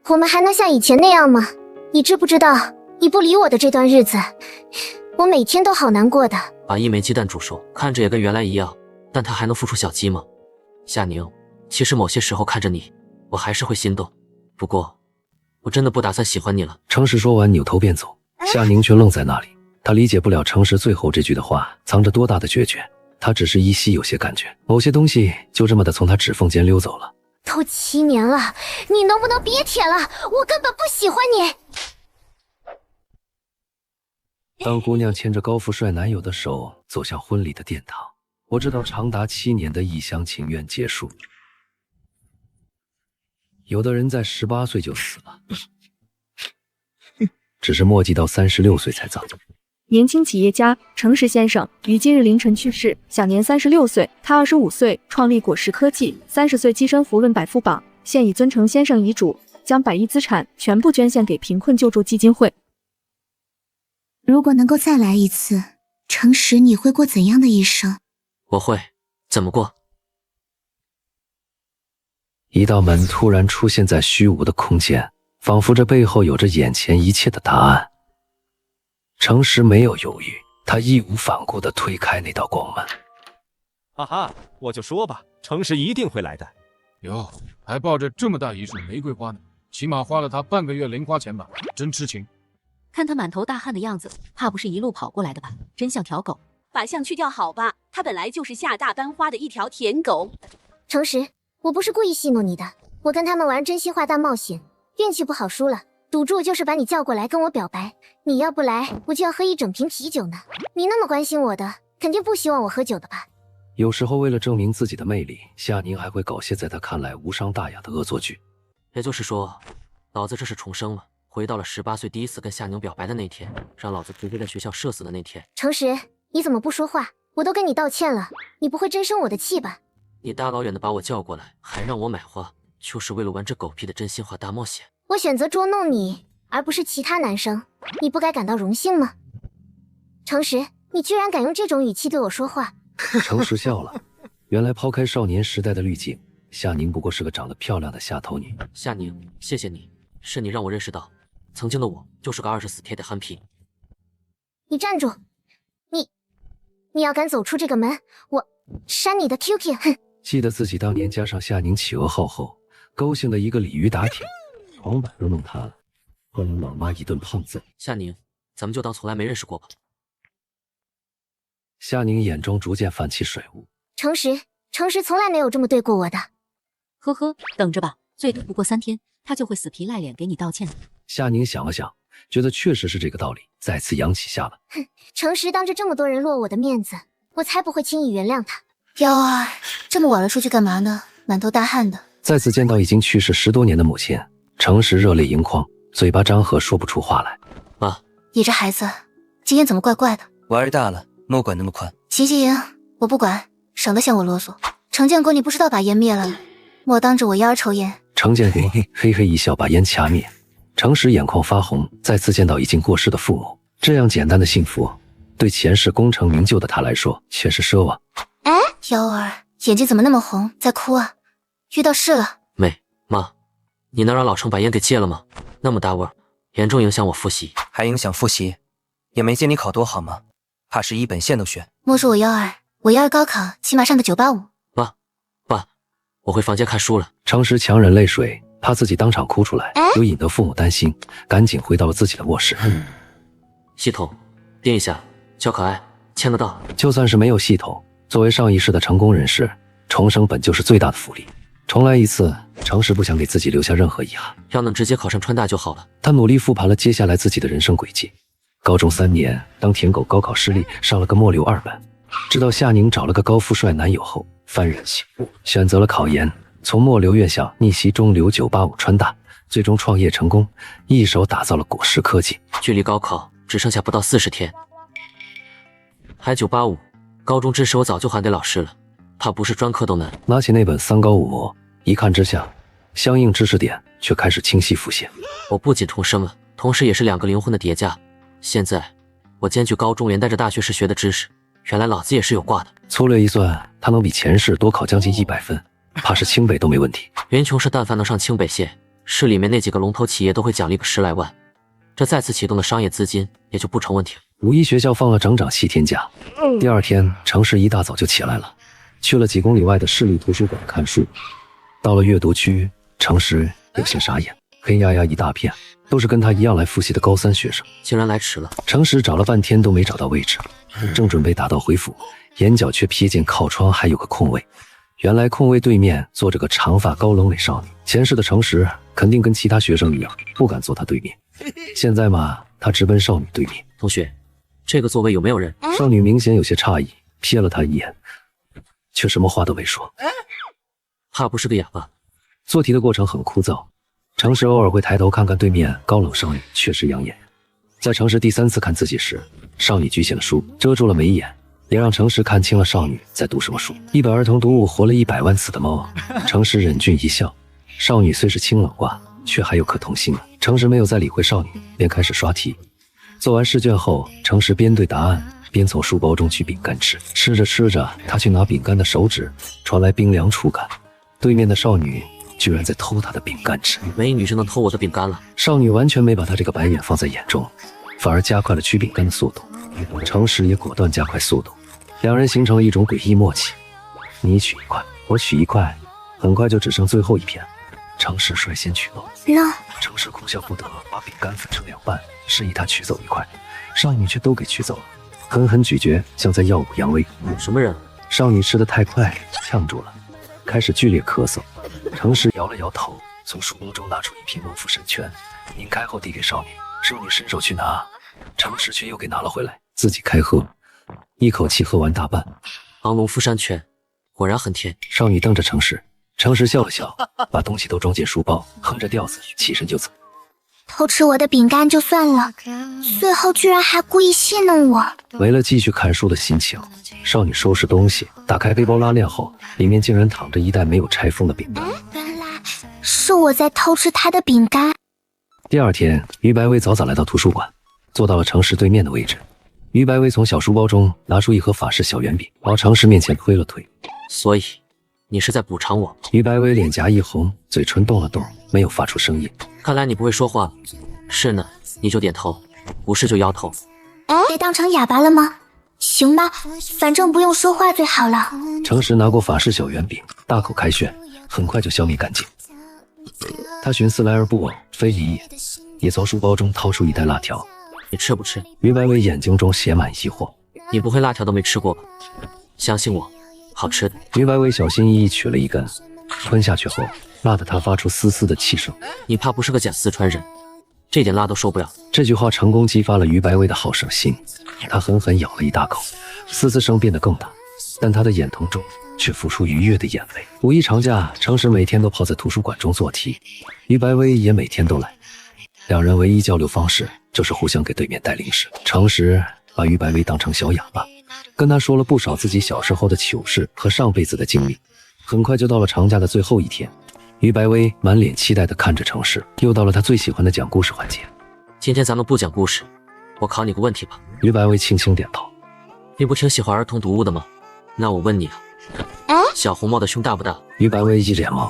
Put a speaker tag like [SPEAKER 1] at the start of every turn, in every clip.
[SPEAKER 1] 我们还能像以前那样吗？你知不知道，你不理我的这段日子，我每天都好难过的。
[SPEAKER 2] 把一枚鸡蛋煮熟，看着也跟原来一样，但它还能孵出小鸡吗？夏宁，其实某些时候看着你，我还是会心动。不过，我真的不打算喜欢你了。
[SPEAKER 3] 程实说完，扭头便走，夏宁却愣在那里。他理解不了程实最后这句的话藏着多大的决绝。他只是依稀有些感觉，某些东西就这么的从他指缝间溜走了。
[SPEAKER 1] 都7年了，你能不能别舔了？我根本不喜欢你。
[SPEAKER 3] 当姑娘牵着高富帅男友的手走向婚礼的殿堂，我知道长达7年的一厢情愿结束。有的人在18岁就死了，只是墨迹到36岁才葬。
[SPEAKER 4] 年轻企业家程实先生于今日凌晨去世，享年36岁。他25岁创立果实科技，30岁跻身福润百富榜，现已遵程先生遗嘱，将100亿资产全部捐献给贫困救助基金会。
[SPEAKER 5] 如果能够再来一次，程实你会过怎样的一生？
[SPEAKER 2] 我会怎么过？
[SPEAKER 3] 一道门突然出现在虚无的空间，仿佛这背后有着眼前一切的答案。程实没有犹豫，他义无反顾地推开那道光门。
[SPEAKER 6] 哈哈，我就说吧，程实一定会来的。
[SPEAKER 7] 哟，还抱着这么大一束玫瑰花呢，起码花了他半个月零花钱吧，真痴情。
[SPEAKER 8] 看他满头大汗的样子，怕不是一路跑过来的吧？真像条狗。
[SPEAKER 9] 把相去掉好吧，他本来就是下大班花的一条舔狗。
[SPEAKER 1] 程实，我不是故意戏弄你的，我跟他们玩真心话大冒险，运气不好输了。赌注就是把你叫过来跟我表白，你要不来，我就要喝1整瓶啤酒呢。你那么关心我的，肯定不希望我喝酒的吧？
[SPEAKER 3] 有时候为了证明自己的魅力，夏宁还会搞些在他看来无伤大雅的恶作剧。
[SPEAKER 2] 也就是说，老子这是重生了，回到了18岁第一次跟夏宁表白的那天，让老子直接在学校社死的那天。
[SPEAKER 1] 程实，你怎么不说话？我都跟你道歉了，你不会真生我的气吧？
[SPEAKER 2] 你大老远的把我叫过来，还让我买花，就是为了玩这狗屁的真心话大冒险。
[SPEAKER 1] 我选择捉弄你，而不是其他男生，你不该感到荣幸吗？程实，你居然敢用这种语气对我说话。
[SPEAKER 3] 程实笑了，原来抛开少年时代的滤镜，夏宁不过是个长得漂亮的下头女。
[SPEAKER 2] 夏宁，谢谢你，是你让我认识到，曾经的我就是个20死贴的憨皮。
[SPEAKER 1] 你站住！你要敢走出这个门，我删你的 QQ！ 哼！
[SPEAKER 3] 记得自己当年加上夏宁企鹅号后，高兴的一个鲤鱼打挺，床板都弄塌了，换了老妈一顿胖揍。
[SPEAKER 2] 夏宁，咱们就当从来没认识过吧。
[SPEAKER 3] 夏宁眼中逐渐泛起水雾。
[SPEAKER 1] 程实从来没有这么对过我的。
[SPEAKER 8] 呵呵，等着吧，最多不过3天，他就会死皮赖脸给你道歉的。
[SPEAKER 3] 夏宁想了想，觉得确实是这个道理，再次扬起下巴。
[SPEAKER 1] 哼，程实当着这么多人落我的面子，我才不会轻易原谅他。
[SPEAKER 5] 幺儿，这么晚了出去干嘛呢？满头大汗的。
[SPEAKER 3] 再次见到已经去世10多年的母亲，程实热泪盈眶，嘴巴张合说不出话来。
[SPEAKER 2] 妈，
[SPEAKER 5] 你这孩子今天怎么怪怪的？
[SPEAKER 10] 娃儿大了，莫管那么宽。
[SPEAKER 5] 齐齐莹，我不管，省得向我啰嗦。程建国，你不知道把烟灭了，莫当着我幺儿抽烟。
[SPEAKER 3] 程建国嘿嘿一笑，把烟掐灭。程实眼眶发红，再次见到已经过世的父母，这样简单的幸福，对前世功成名就的他来说却是奢望。
[SPEAKER 5] 哎，幺儿眼睛怎么那么红，在哭啊？遇到事了？
[SPEAKER 2] 没，妈，你能让老程把烟给戒了吗？那么大味儿，严重影响我复习。
[SPEAKER 10] 还影响复习？也没见你考多好吗？怕是一本线都选。
[SPEAKER 5] 莫说我幺儿，我幺儿高考起码上个985。
[SPEAKER 2] 爸，我回房间看书了。
[SPEAKER 3] 程实强忍泪水，怕自己当场哭出来，又引得父母担心，赶紧回到了自己的卧室。
[SPEAKER 2] 系统定一下，小可爱签得到。
[SPEAKER 3] 就算是没有系统，作为上一世的成功人士，重生本就是最大的福利。重来一次，程实不想给自己留下任何遗憾。
[SPEAKER 2] 要能直接考上川大就好了。
[SPEAKER 3] 他努力复盘了接下来自己的人生轨迹。高中3年，当舔狗高考失利，上了个末流2本。直到夏宁找了个高富帅男友后，幡然醒悟，选择了考研，从末流院校逆袭中流985川大，最终创业成功，一手打造了果实科技。
[SPEAKER 2] 距离高考只剩下不到40天，还985，高中知识我早就还给老师了，怕不是专科都难。
[SPEAKER 3] 拿起那本3高5模，一看之下，相应知识点却开始清晰浮现。
[SPEAKER 2] 我不仅重生了，同时也是2个灵魂的叠加。现在我兼具高中连带着大学时学的知识，原来老子也是有挂的。
[SPEAKER 3] 粗略一算，他能比前世多考将近100分，怕是清北都没问题。
[SPEAKER 2] 云琼是但凡能上清北县，市里面那几个龙头企业都会奖励个10来万，这再次启动的商业资金也就不成问题了。
[SPEAKER 3] 五一学校放了整整7天假，第二天程氏一大早就起来了，去了几公里外的市立图书馆看书。到了阅读区，程氏有些傻眼，黑压压一大片，都是跟他一样来复习的高3学生，
[SPEAKER 2] 竟然来迟了。
[SPEAKER 3] 程氏找了半天都没找到位置，正准备打道回府，眼角却瞥见靠窗还有个空位。原来空位对面坐着个长发高冷美少女，前世的程氏肯定跟其他学生一样，不敢坐她对面。现在嘛，他直奔少女对面。
[SPEAKER 2] 同学，这个座位有没有人？
[SPEAKER 3] 少女明显有些诧异，瞥了他一眼，却什么话都没说。
[SPEAKER 2] 怕不是个哑巴。
[SPEAKER 3] 做题的过程很枯燥，程氏偶尔会抬头看看对面高冷少女，确实养眼。在程氏第3次看自己时，少女举起了书，遮住了眉眼，也让程氏看清了少女在读什么书。一本儿童读物活了100万次的猫，程氏忍俊一笑。少女虽是清冷挂，却还有颗童心啊。程氏没有再理会少女，便开始刷题。做完试卷后，程氏边对答案边从书包中取饼干吃。吃着吃着，他去拿饼干的手指传来冰凉触感，对面的少女居然在偷他的饼干吃。
[SPEAKER 2] 没女生能偷我的饼干了。
[SPEAKER 3] 少女完全没把他这个白眼放在眼中，反而加快了取饼干的速度。程氏也果断加快速度，两人形成了一种诡异默契。你取1块，我取1块，很快就只剩最后1片。程氏率先取了，程氏哭笑不得，把饼干分成2半，示意他取走1块，少女却都给取走了，狠狠咀嚼，像在耀武扬威。
[SPEAKER 2] 什么人？
[SPEAKER 3] 少女吃得太快，呛住了，开始剧烈咳嗽。程氏摇了摇头，从书包中拿出一瓶农夫山泉，拧开后递给少女。少女伸手去拿，程氏却又给拿了回来，自己开喝，一口气喝完大半。
[SPEAKER 2] 昂农夫山泉果然很甜。
[SPEAKER 3] 少女瞪着程氏，程氏笑了笑，把东西都装进书包，哼着调子起身就走。
[SPEAKER 5] 偷吃我的饼干就算了，最后居然还故意戏弄我。
[SPEAKER 3] 为了继续看书的心情，少女收拾东西，打开背包拉链后，里面竟然躺着一袋没有拆封的饼干。
[SPEAKER 5] 原来是我在偷吃她的饼干。
[SPEAKER 3] 第二天，于白薇早早来到图书馆，坐到了程氏对面的位置。于白薇从小书包中拿出一盒法式小圆饼，往程氏面前推了推。
[SPEAKER 2] 所以你是在补偿我？
[SPEAKER 3] 于白薇脸颊一红，嘴唇动了动，没有发出声音。
[SPEAKER 2] 看来你不会说话。是呢，你就点头；不是就摇头。
[SPEAKER 5] 被当成哑巴了吗？行吧，反正不用说话最好了。
[SPEAKER 3] 程氏拿过法式小圆饼，大口开炫，很快就消灭干净。他寻思来而不往非礼也，也从书包中掏出一袋辣条。
[SPEAKER 2] 你吃不吃？
[SPEAKER 3] 于白薇眼睛中写满疑惑。
[SPEAKER 2] 你不会辣条都没吃过吧？相信我，好吃的。
[SPEAKER 3] 于白薇小心翼翼取了一根，吞下去后，辣得他发出丝丝的气声。
[SPEAKER 2] 你怕不是个假四川人，这点辣都受不了。
[SPEAKER 3] 这句话成功激发了于白薇的好胜心，他狠狠咬了一大口，嘶嘶声变得更大，但他的眼瞳中却浮出愉悦的眼泪。五一长假，程氏每天都泡在图书馆中做题，于白薇也每天都来。两人唯一交流方式就是互相给对面带零食。程氏把于白薇当成小哑巴，跟他说了不少自己小时候的糗事和上辈子的经历。很快就到了长假的最后一天，于白薇满脸期待地看着程氏，又到了他最喜欢的讲故事环节。
[SPEAKER 2] 今天咱们不讲故事，我考你个问题吧。
[SPEAKER 3] 于白薇轻轻点头。
[SPEAKER 2] 你不挺喜欢儿童读物的吗？那我问你啊，小红帽的胸大不大？
[SPEAKER 3] 于白薇一脸懵，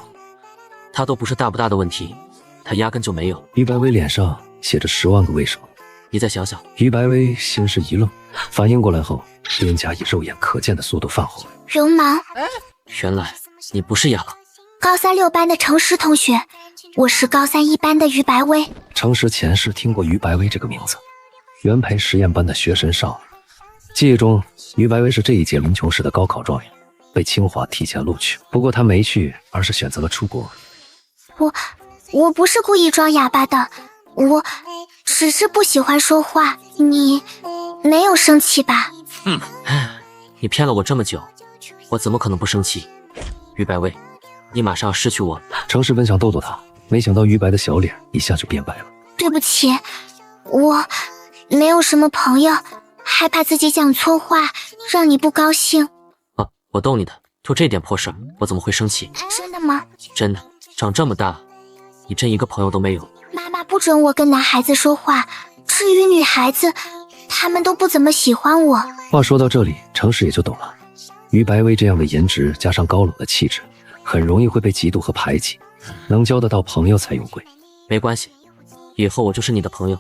[SPEAKER 2] 他都不是大不大的问题，他压根就没有。
[SPEAKER 3] 于白薇脸上写着10万个为什么。
[SPEAKER 2] 你再想想。
[SPEAKER 3] 于白薇先是一愣，反应过来后，脸颊以肉眼可见的速度泛红。
[SPEAKER 5] 绒毛，
[SPEAKER 2] 原来你不是哑巴。
[SPEAKER 5] 高3 6班的程氏同学，我是高3 1班的于白薇。
[SPEAKER 3] 程氏前世听过于白薇这个名字，原培实验班的学神少女。记忆中，于白薇是这一届民琼市的高考状元，被清华提前录取。不过她没去，而是选择了出国。
[SPEAKER 5] 我不是故意装哑巴的，我只是不喜欢说话。你没有生气吧？
[SPEAKER 2] 你骗了我这么久，我怎么可能不生气？于白薇，你马上要失去我了。
[SPEAKER 3] 程氏本想逗逗他，没想到于白的小脸一下就变白了。
[SPEAKER 5] 对不起，我没有什么朋友，害怕自己讲错话让你不高兴。
[SPEAKER 2] 我逗你的，就这点破事儿，我怎么会生气？
[SPEAKER 5] 真的吗？
[SPEAKER 2] 真的，长这么大，你真一个朋友都没有。
[SPEAKER 5] 妈妈不准我跟男孩子说话，至于女孩子，他们都不怎么喜欢我。
[SPEAKER 3] 话说到这里，程氏也就懂了，于白薇这样的颜值加上高冷的气质，很容易会被嫉妒和排挤。能交得到朋友才有贵。
[SPEAKER 2] 没关系，以后我就是你的朋友。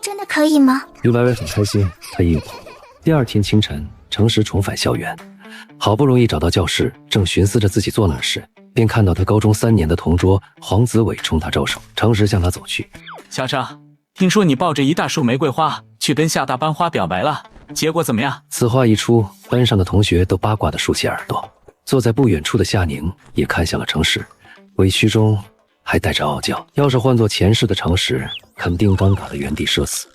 [SPEAKER 5] 真的可以吗？
[SPEAKER 3] 刘白白很开心，他也有朋友。第二天清晨，程实重返校园，好不容易找到教室，正寻思着自己做哪事，便看到他高中3年的同桌黄子伟冲他招手。程实向他走去。
[SPEAKER 11] 小程，听说你抱着一大束玫瑰花去跟夏大班花表白了，结果怎么样？
[SPEAKER 3] 此话一出，班上的同学都八卦地竖起耳朵。坐在不远处的夏宁也看向了程实，委屈中还带着傲娇。要是换做前世的程实，肯定尴尬的原地社死。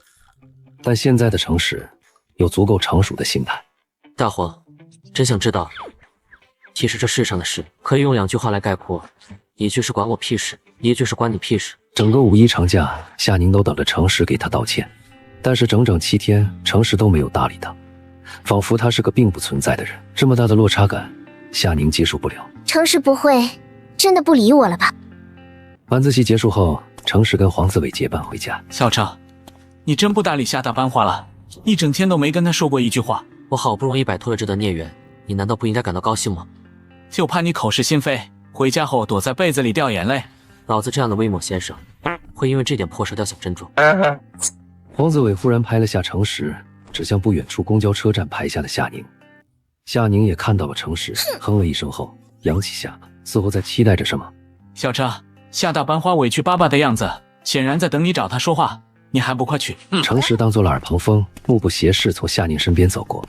[SPEAKER 3] 但现在的程实有足够成熟的心态。
[SPEAKER 2] 大黄，真想知道，其实这世上的事可以用2句话来概括，一句是管我屁事，一句是关你屁事。
[SPEAKER 3] 整个5一长假，夏宁都等着程实给他道歉，但是整整7天，程实都没有搭理他，仿佛他是个并不存在的人。这么大的落差感，夏宁接受不了。
[SPEAKER 1] 程实不会真的不理我了吧？
[SPEAKER 3] 晚自习结束后，程实跟黄子伟结伴回家。
[SPEAKER 11] 小程，你真不搭理夏大班花了？一整天都没跟他说过一句话。
[SPEAKER 2] 我好不容易摆脱了这段孽缘，你难道不应该感到高兴吗？
[SPEAKER 11] 就怕你口是心非，回家后躲在被子里掉眼泪。
[SPEAKER 2] 老子这样的威猛先生，会因为这点破事掉小珍珠？
[SPEAKER 3] 黄子伟忽然拍了下程实，指向不远处公交车站排下的夏宁。夏宁也看到了程实，哼了一声后扬起下巴，似乎在期待着什么。
[SPEAKER 11] 小程，夏大班花委屈巴巴的样子，显然在等你找他说话，你还不快去？
[SPEAKER 3] 程实当作了耳旁风，目不斜视从夏宁身边走过。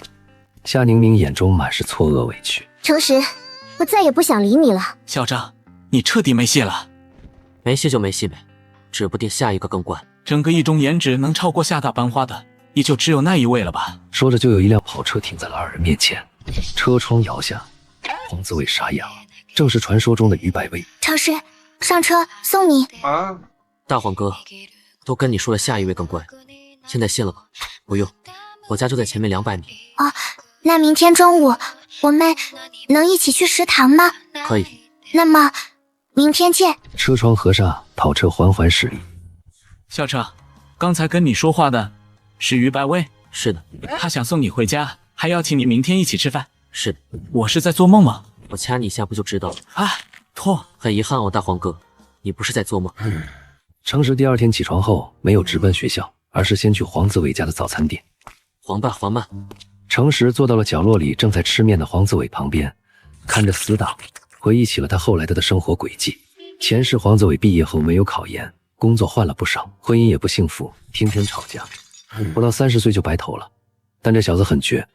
[SPEAKER 3] 夏宁明眼中满是错愕委屈。
[SPEAKER 1] 程实，我再也不想理你了。
[SPEAKER 11] 小程，你彻底没戏了。
[SPEAKER 2] 没戏就没戏呗，指不定下一个更怪。
[SPEAKER 11] 整个一中颜值能超过夏大班花的，也就只有那一位了吧。
[SPEAKER 3] 说着就有一辆跑车停在了2人面前，车窗摇下，黄子伟傻眼了，正是传说中的于百威。
[SPEAKER 5] 程实，上车送你。
[SPEAKER 2] 大黄哥，都跟你说了下一位更怪，现在信了吧？不用，我家就在前面200米。
[SPEAKER 5] 哦，那明天中午我们能一起去食堂吗？
[SPEAKER 2] 可以。
[SPEAKER 5] 那么明天见。
[SPEAKER 3] 车窗合上，跑车缓缓驶离。
[SPEAKER 11] 小程，刚才跟你说话的是于白薇？
[SPEAKER 2] 是的。
[SPEAKER 11] 他想送你回家，还邀请你明天一起吃饭。
[SPEAKER 2] 是的。
[SPEAKER 11] 我是在做梦吗？
[SPEAKER 2] 我掐你一下不就知道了？
[SPEAKER 11] 啊，痛！
[SPEAKER 2] 很遗憾哦，大黄哥，你不是在做梦。
[SPEAKER 3] 程实第2天起床后没有直奔学校，而是先去黄子伟家的早餐店。
[SPEAKER 2] 黄爸，黄妈。
[SPEAKER 3] 程实坐到了角落里正在吃面的黄子伟旁边，看着死党，回忆起了他后来的生活轨迹。前世黄子伟毕业后没有考研，工作换了不少，婚姻也不幸福，天天吵架，不到30岁就白头了。但这小子很绝，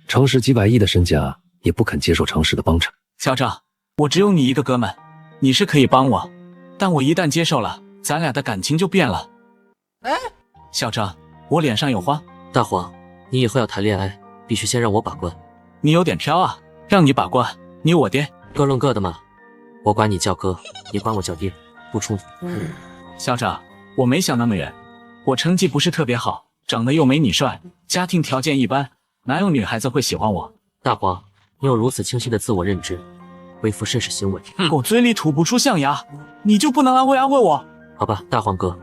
[SPEAKER 3] 程实几百亿的身家也不肯接受程实的帮衬。
[SPEAKER 11] 小程，我只有你一个哥们，你是可以帮我，但我一旦接受了，咱俩的感情就变了。小程，我脸上有花。
[SPEAKER 2] 大黄，你以后要谈恋爱，必须先让我把关。
[SPEAKER 11] 你有点挑啊，让你把关，你我爹，
[SPEAKER 2] 各论各的嘛。我管你叫哥，你管我叫爹，不冲突。
[SPEAKER 11] 校长，我没想那么远，我成绩不是特别好，长得又没你帅，家庭条件一般，哪有女孩子会喜欢我？
[SPEAKER 2] 大黄，你有如此清晰的自我认知，为父甚是欣慰。
[SPEAKER 11] 我嘴里吐不出象牙，你就不能安慰安慰我？
[SPEAKER 2] 好吧，大黄哥，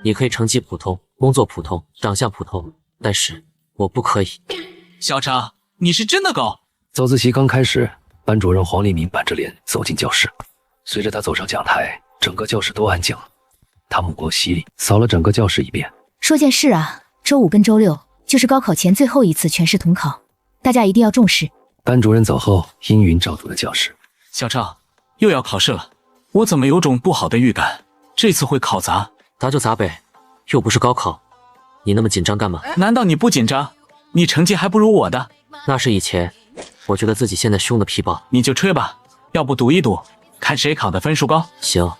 [SPEAKER 2] 你可以成绩普通，工作普通，长相普通，但是我不可以。
[SPEAKER 11] 校长，你是真的狗。
[SPEAKER 3] 早自习刚开始，班主任黄立民板着脸走进教室，随着他走上讲台，整个教室都安静了。他目光犀利，扫了整个教室一遍。
[SPEAKER 12] 说件事啊，周5跟周6就是高考前最后一次全市统考，大家一定要重视。
[SPEAKER 3] 班主任走后，阴云罩住了教室。
[SPEAKER 11] 小赵，又要考试了，我怎么有种不好的预感，这次会考砸。
[SPEAKER 2] 砸就砸呗，又不是高考，你那么紧张干嘛？
[SPEAKER 11] 难道你不紧张？你成绩还不如我的。
[SPEAKER 2] 那是以前，我觉得自己现在凶的皮包。
[SPEAKER 11] 你就吹吧，要不赌一赌，看谁考的分数高。
[SPEAKER 2] 行，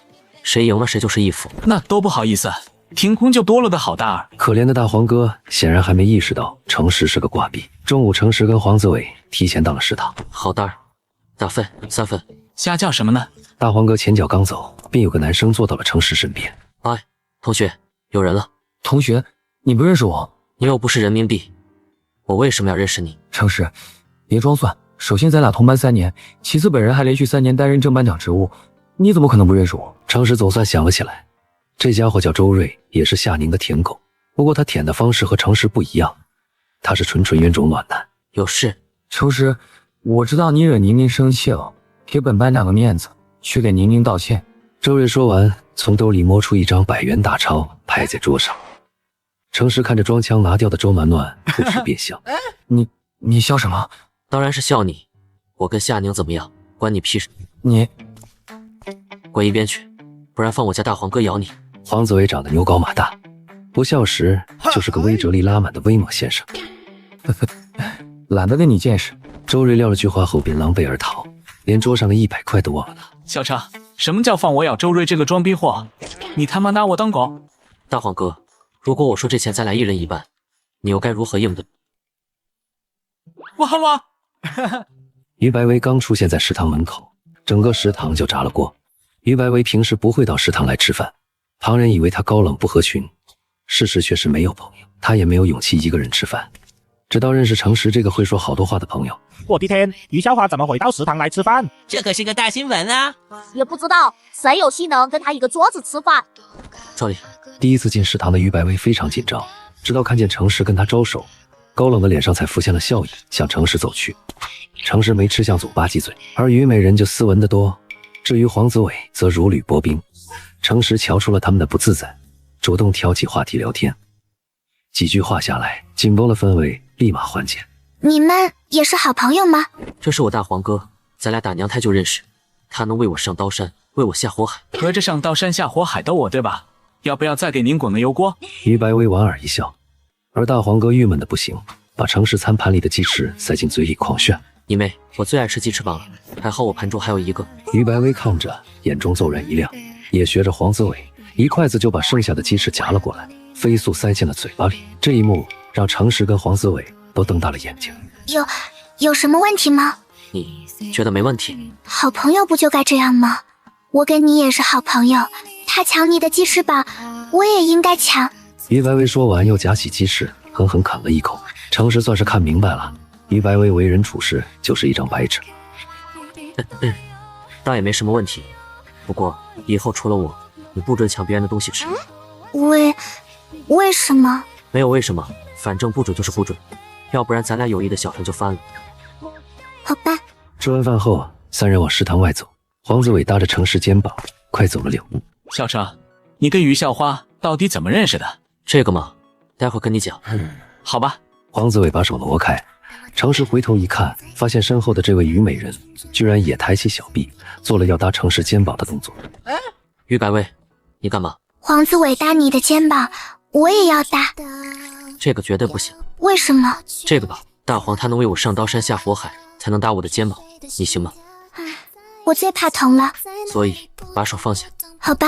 [SPEAKER 2] 谁赢了谁就是义父。
[SPEAKER 11] 那都不好意思，凭空就多了个好大儿。
[SPEAKER 3] 可怜的大黄哥显然还没意识到程实是个挂逼。中午，程实跟黄子伟提前到了食堂。
[SPEAKER 2] 好大儿，打分3分。
[SPEAKER 11] 瞎叫什么呢？
[SPEAKER 3] 大黄哥前脚刚走，便有个男生坐到了程实身边。
[SPEAKER 2] 哎，同学，有人了。
[SPEAKER 13] 同学，你不认识我？
[SPEAKER 2] 你又不是人民币，我为什么要认识你？
[SPEAKER 13] 程实，别装蒜。首先咱俩同班3年，其次本人还连续3年担任正班长职务，你怎么可能不认识我？
[SPEAKER 3] 程实总算想了起来，这家伙叫周瑞，也是夏宁的舔狗。不过他舔的方式和程实不一样，他是纯冤种暖男。
[SPEAKER 2] 有事？
[SPEAKER 13] 程实，我知道你惹宁宁生气了，给本班长个面子，去给宁宁道歉，
[SPEAKER 3] 周瑞说完，从兜里摸出一张100元大钞，拍在桌上。程实看着装腔拿掉的周暖暖，不时便笑。
[SPEAKER 13] 你笑什么？
[SPEAKER 2] 当然是笑你。我跟夏宁怎么样，关你屁事？
[SPEAKER 13] 你
[SPEAKER 2] 滚一边去，不然放我家大黄哥咬你。
[SPEAKER 3] 黄子伟长得牛高马大，不笑时就是个威慑力拉满的威猛先生。
[SPEAKER 13] 懒得跟你见识。
[SPEAKER 3] 周瑞撂了句话后便狼狈而逃，连桌上的100块都忘了拿。
[SPEAKER 11] 小程，什么叫放我咬周瑞这个装逼货？你他妈拿我当狗？
[SPEAKER 2] 大黄哥，如果我说这钱咱俩一人一半，你又该如何应对？
[SPEAKER 11] 我
[SPEAKER 3] 于白薇刚出现在食堂门口，整个食堂就炸了锅。于白薇平时不会到食堂来吃饭，旁人以为她高冷不合群，事实却是没有朋友，她也没有勇气一个人吃饭。直到认识程实这个会说好多话的朋友。
[SPEAKER 14] 我的天，于校花怎么会到食堂来吃饭？
[SPEAKER 15] 这可是个大新闻啊！
[SPEAKER 16] 也不知道谁有戏能跟他一个桌子吃饭。
[SPEAKER 2] 赵丽，
[SPEAKER 3] 第一次进食堂的于白薇非常紧张，直到看见程实跟她招手，高冷的脸上才浮现了笑意，向程实走去。程实没吃相，嘴吧唧嘴，而虞美人就斯文得多。至于黄子伟，则如履薄冰。程实瞧出了他们的不自在，主动挑起话题聊天。几句话下来，紧绷的氛围立马缓解。
[SPEAKER 5] 你们也是好朋友吗？
[SPEAKER 2] 这是我大黄哥，咱俩打娘胎就认识，他能为我上刀山，为我下火海。
[SPEAKER 11] 合着上刀山下火海的我，对吧？要不要再给您滚个油锅？
[SPEAKER 3] 于白薇莞尔一笑，而大黄哥郁闷的不行，把程实餐盘里的鸡翅塞进嘴里狂炫。
[SPEAKER 2] 你妹，我最爱吃鸡翅膀了，还好我盘中还有一个。
[SPEAKER 3] 于白薇看着，眼中骤然一亮，也学着黄子伟，一筷子就把剩下的鸡翅夹了过来，飞速塞进了嘴巴里。这一幕让程实跟黄子伟都瞪大了眼睛。
[SPEAKER 5] 有什么问题吗？
[SPEAKER 2] 你觉得没问题？
[SPEAKER 5] 好朋友不就该这样吗？我跟你也是好朋友，他抢你的鸡翅膀，我也应该抢。
[SPEAKER 3] 于白薇说完，又夹起鸡翅，狠狠啃了一口。程实算是看明白了，于白薇为人处事就是一张白纸。
[SPEAKER 2] 倒也没什么问题，不过以后除了我，你不准抢别人的东西吃。
[SPEAKER 5] 为什么？
[SPEAKER 2] 没有为什么，反正不准就是不准，要不然咱俩友谊的小船就翻了。
[SPEAKER 5] 好吧。
[SPEAKER 3] 吃完饭后，三人往食堂外走。黄子伟搭着程实肩膀，快走了2步。
[SPEAKER 11] 小程，你跟于校花到底怎么认识的？
[SPEAKER 2] 这个嘛，待会跟你讲。
[SPEAKER 11] 好吧。
[SPEAKER 3] 黄子伟把手挪开，程实回头一看，发现身后的这位虞美人居然也抬起小臂，做了要搭程实肩膀的动作。
[SPEAKER 2] 于白薇，你干嘛？
[SPEAKER 5] 黄子伟搭你的肩膀，我也要搭。
[SPEAKER 2] 这个绝对不行。
[SPEAKER 5] 为什么？
[SPEAKER 2] 这个吧，大黄他能为我上刀山下火海，才能搭我的肩膀，你行吗？
[SPEAKER 5] 我最怕疼了，
[SPEAKER 2] 所以把手放下。
[SPEAKER 5] 好吧。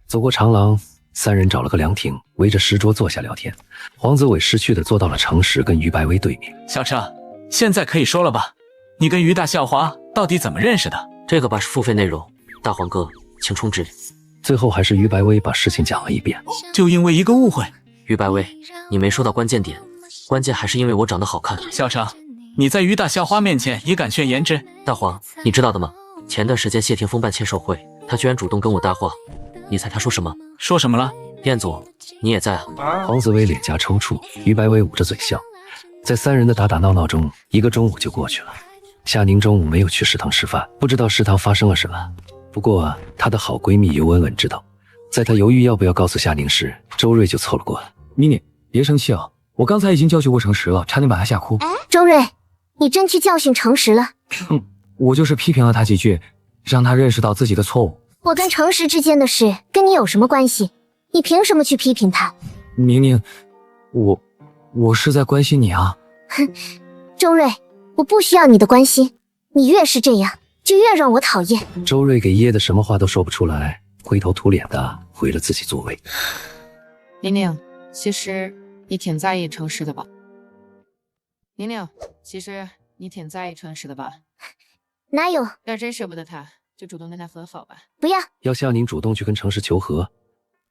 [SPEAKER 3] 走过长廊，三人找了个凉亭，围着石桌坐下聊天。黄子伟识趣的坐到了程实跟于白薇对面。
[SPEAKER 11] 小程，现在可以说了吧？你跟于大校花到底怎么认识的？
[SPEAKER 2] 这个吧是付费内容，大黄哥请充值。
[SPEAKER 3] 最后还是于白薇把事情讲了一遍。
[SPEAKER 11] 就因为一个误会。
[SPEAKER 2] 于白薇，你没说到关键点，关键还是因为我长得好看。
[SPEAKER 11] 小程，你在于大校花面前也敢炫颜值？
[SPEAKER 2] 大黄，你知道的吗？前段时间谢霆锋办签售会，他居然主动跟我搭话，你猜他说什么？
[SPEAKER 11] 说什么了？
[SPEAKER 2] 彦祖，你也在啊？
[SPEAKER 3] 黄子薇脸颊抽搐，于白薇捂着嘴笑。在三人的打打闹闹中，一个中午就过去了。夏宁中午没有去食堂吃饭，不知道食堂发生了什么。不过她的好闺蜜尤文文知道，在她犹豫要不要告诉夏宁时，周瑞就凑了过来。
[SPEAKER 13] 妮妮，别生气啊，我刚才已经教训过程实了，差点把他吓哭。
[SPEAKER 1] 周瑞，你真去教训程实了？
[SPEAKER 13] 我就是批评了他几句，让他认识到自己的错误。
[SPEAKER 1] 我跟程实之间的事跟你有什么关系？你凭什么去批评他？
[SPEAKER 13] 宁宁，我是在关心你啊。
[SPEAKER 1] 哼，周瑞，我不需要你的关心，你越是这样，就越让我讨厌。
[SPEAKER 3] 周瑞给噎得什么话都说不出来，灰头土脸的回了自己座位。
[SPEAKER 17] 宁宁，其实你挺在意程实的吧？宁宁，其实你挺在意程实的吧？
[SPEAKER 1] 哪有？
[SPEAKER 17] 要真舍不得他，就主动跟他和好吧。
[SPEAKER 1] 不要！
[SPEAKER 3] 要夏宁主动去跟程实求和，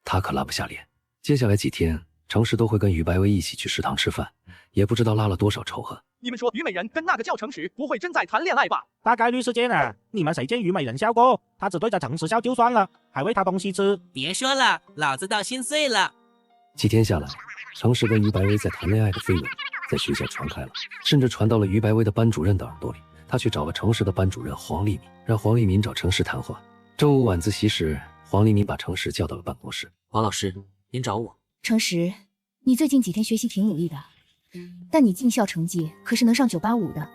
[SPEAKER 3] 他可拉不下脸。接下来几天，程实都会跟于白薇一起去食堂吃饭，也不知道拉了多少仇恨。
[SPEAKER 14] 你们说虞美人跟那个叫程实不会真在谈恋爱吧？大概率是这样啊！你们谁见虞美人笑过？她只对着程实笑就算了，还喂他东西吃。
[SPEAKER 15] 别说了，老子倒心碎了。
[SPEAKER 3] 几天下来，程实跟于白薇在谈恋爱的绯闻在学校传开了，甚至传到了于白薇的班主任的耳朵里。他去找了程实的班主任黄立敏，让黄立敏找程实谈话。周五晚自习时，黄黎明把程实叫到了办公室。
[SPEAKER 2] 王老师，您找我？
[SPEAKER 12] 程实，你最近几天学习挺努力的，但你进校成绩可是能上985的，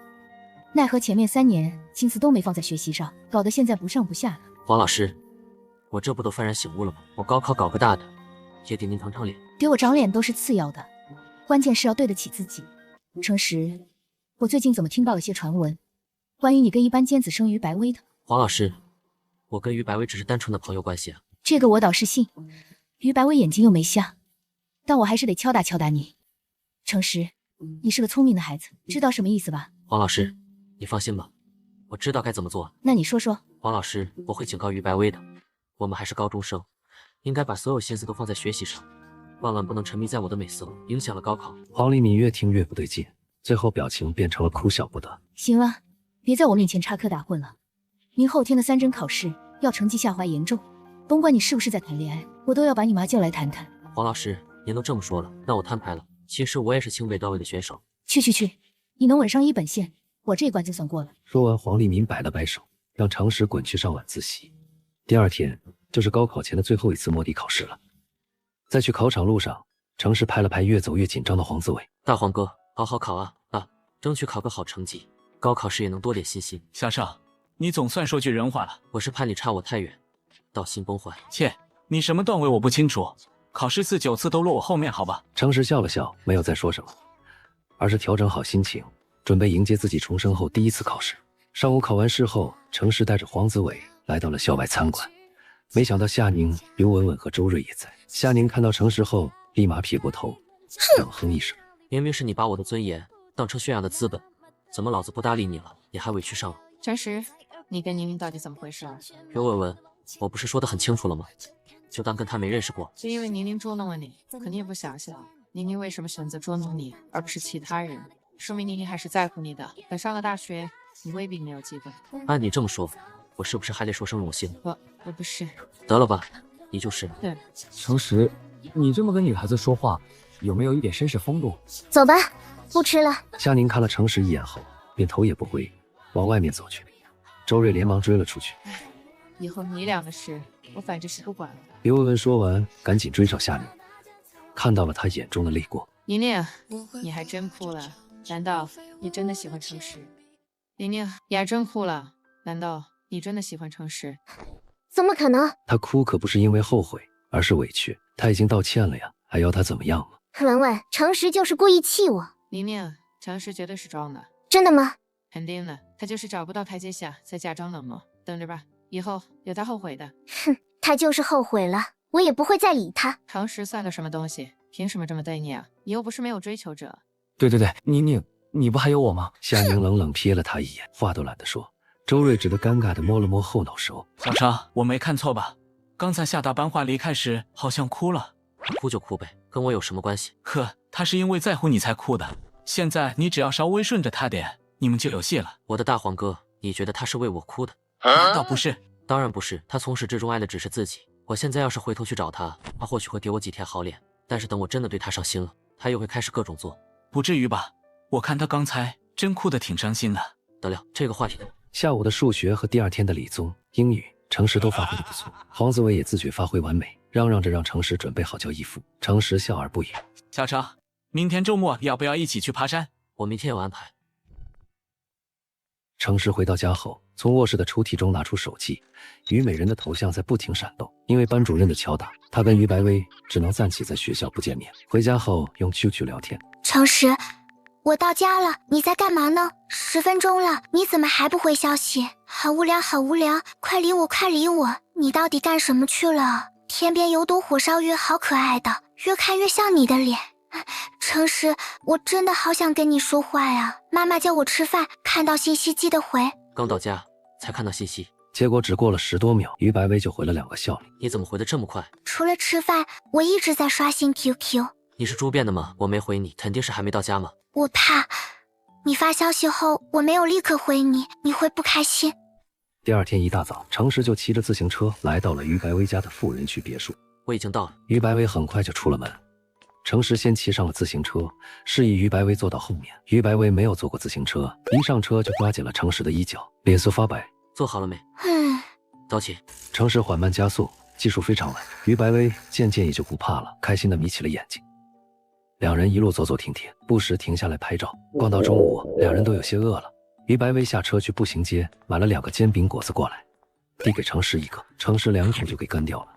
[SPEAKER 12] 奈何前面3年心思都没放在学习上，搞得现在不上不下的。
[SPEAKER 2] 王老师，我这不都幡然醒悟了吗？我高考搞个大的，也得您疼疼脸。
[SPEAKER 12] 给我长脸都是次要的，关键是要对得起自己。程实，我最近怎么听到了些传闻，关于你跟一班尖子生于白薇的？
[SPEAKER 2] 黄老师，我跟于白薇只是单纯的朋友关系啊。
[SPEAKER 12] 这个我倒是信，于白薇眼睛又没瞎，但我还是得敲打敲打你。程实，你是个聪明的孩子，知道什么意思吧？
[SPEAKER 2] 黄老师，你放心吧，我知道该怎么做。
[SPEAKER 12] 那你说说。
[SPEAKER 2] 黄老师，我会警告于白薇的，我们还是高中生，应该把所有心思都放在学习上，万万不能沉迷在我的美色，影响了高考。
[SPEAKER 3] 黄黎敏越听越不对劲，最后表情变成了哭笑不得。
[SPEAKER 12] 行了，别在我面前插科打诨了。明后天的3侦考试要成绩下滑严重，甭管你是不是在谈恋爱，我都要把你妈叫来谈谈。
[SPEAKER 2] 黄老师，您都这么说了，那我摊牌了。其实我也是清北高位的选手。
[SPEAKER 12] 去，你能稳上1本线，我这关就算过了。
[SPEAKER 3] 说完，黄黎明摆了摆手，让程实滚去上晚自习。第二天就是高考前的最后一次摸底考试了。在去考场路上，程实拍了拍越走越紧张的黄子伟。
[SPEAKER 2] 大黄哥，好好考啊，争取考个好成绩，高考时也能多点信心。
[SPEAKER 11] 小少，你总算说句人话了。
[SPEAKER 2] 我是怕你差我太远，道心崩坏。
[SPEAKER 11] 切，你什么段位我不清楚，考试4、9次都落我后面，好吧？
[SPEAKER 3] 程实笑了笑，没有再说什么，而是调整好心情，准备迎接自己重生后第一次考试。上午考完试后，程实带着黄子伟来到了校外餐馆，没想到夏宁、刘文文和周瑞也在。夏宁看到程实后，立马撇过头，冷哼一声：“
[SPEAKER 2] 明明是你把我的尊严当成炫耀的资本，怎么老子不搭理你了，你还委屈上了？”
[SPEAKER 17] 程实，你跟宁宁到底怎么回事？
[SPEAKER 2] 刘文文，我不是说得很清楚了吗？就当跟他没认识过。
[SPEAKER 17] 是因为宁宁捉弄了你，可你也不想想，宁宁为什么选择捉弄你，而不是其他人？说明宁宁还是在乎你的。等上了大学，你未必没有机会。
[SPEAKER 2] 按你这么说，我是不是还得说声荣幸？
[SPEAKER 17] 我不是。
[SPEAKER 2] 得了吧，你就是。
[SPEAKER 17] 对。
[SPEAKER 13] 程实，你这么跟女孩子说话，有没有一点绅士风度？
[SPEAKER 1] 走吧，不吃了。
[SPEAKER 3] 夏宁看了程实一眼后，便头也不回，往外面走去。周瑞连忙追了出去。
[SPEAKER 17] 以后你俩的事，我反正是不管了。
[SPEAKER 3] 刘文文说完，赶紧追上夏宁，看到了他眼中的泪光。
[SPEAKER 17] 宁宁，你还真哭了？难道你真的喜欢程实？宁宁，你还真哭了？难道你真的喜欢程实？
[SPEAKER 1] 怎么可能？
[SPEAKER 3] 他哭可不是因为后悔，而是委屈。他已经道歉了呀，还要他怎么样吗？
[SPEAKER 1] 文文，程实就是故意气我。
[SPEAKER 17] 宁宁，程实绝对是装的。
[SPEAKER 1] 真的吗？
[SPEAKER 17] 肯定的，他就是找不到台阶下，才假装冷漠。等着吧，以后有他后悔的。
[SPEAKER 1] 哼，他就是后悔了，我也不会再理他。
[SPEAKER 17] 程实算个什么东西？凭什么这么对你啊？你又不是没有追求者。
[SPEAKER 13] 对，宁宁，你不还有我吗？
[SPEAKER 3] 夏宁冷冷瞥了他一眼，话都懒得说。周瑞只得尴尬地摸了摸后脑勺。
[SPEAKER 11] 小常，我没看错吧？刚才夏大班花离开时好像哭了。
[SPEAKER 2] 哭就哭呗，跟我有什么关系？
[SPEAKER 11] 呵，他是因为在乎你才哭的。现在你只要稍微顺着他点，你们就有戏了。
[SPEAKER 2] 我的大黄哥，你觉得他是为我哭的？
[SPEAKER 11] 难道不是？
[SPEAKER 2] 当然不是，他从始至终爱的只是自己。我现在要是回头去找他，他或许会给我几天好脸，但是等我真的对他上心了，他又会开始各种做。
[SPEAKER 11] 不至于吧？我看他刚才真哭得挺伤心的。
[SPEAKER 2] 得了，这个话题。
[SPEAKER 3] 下午的数学和第二天的理综、英语、程实都发挥得不错，黄子伟也自觉发挥完美，嚷嚷着让程实准备好交衣服。程实笑而不语。
[SPEAKER 11] 小常，明天周末要不要一起去爬山？
[SPEAKER 2] 我明天有安排。
[SPEAKER 3] 程实回到家后，从卧室的抽屉中拿出手机，虞美人的头像在不停闪动。因为班主任的敲打，他跟于白薇只能暂且在学校不见面。回家后用 QQ 聊天。
[SPEAKER 5] 程实，我到家了，你在干嘛呢？10分钟了，你怎么还不回消息？好无聊，好无聊，快理我，快理我！你到底干什么去了？天边有朵火烧月，好可爱的，越看越像你的脸。程实，我真的好想跟你说话呀！妈妈叫我吃饭，看到信息记得回。
[SPEAKER 2] 刚到家才看到信息，
[SPEAKER 3] 结果只过了10多秒，于白薇就回了2个笑脸。
[SPEAKER 2] 你怎么回得这么快？
[SPEAKER 5] 除了吃饭，我一直在刷新 QQ。
[SPEAKER 2] 你是猪变的吗？我没回你，肯定是还没到家吗？
[SPEAKER 5] 我怕你发消息后，我没有立刻回你，你会不开心。
[SPEAKER 3] 第二天一大早，程实就骑着自行车来到了于白薇家的富人区别墅。
[SPEAKER 2] 我已经到了。
[SPEAKER 3] 于白薇很快就出了门。程实先骑上了自行车，示意于白薇坐到后面。于白薇没有坐过自行车，一上车就抓紧了程实的衣角，脸色发白。
[SPEAKER 2] 坐好了没？早起。
[SPEAKER 3] 程实缓慢加速，技术非常稳。于白薇渐渐也就不怕了，开心的眯起了眼睛。两人一路走走停停，不时停下来拍照。逛到中午，两人都有些饿了。于白薇下车去步行街买了2个煎饼果子过来，递给程实1个，程实2口就给干掉了。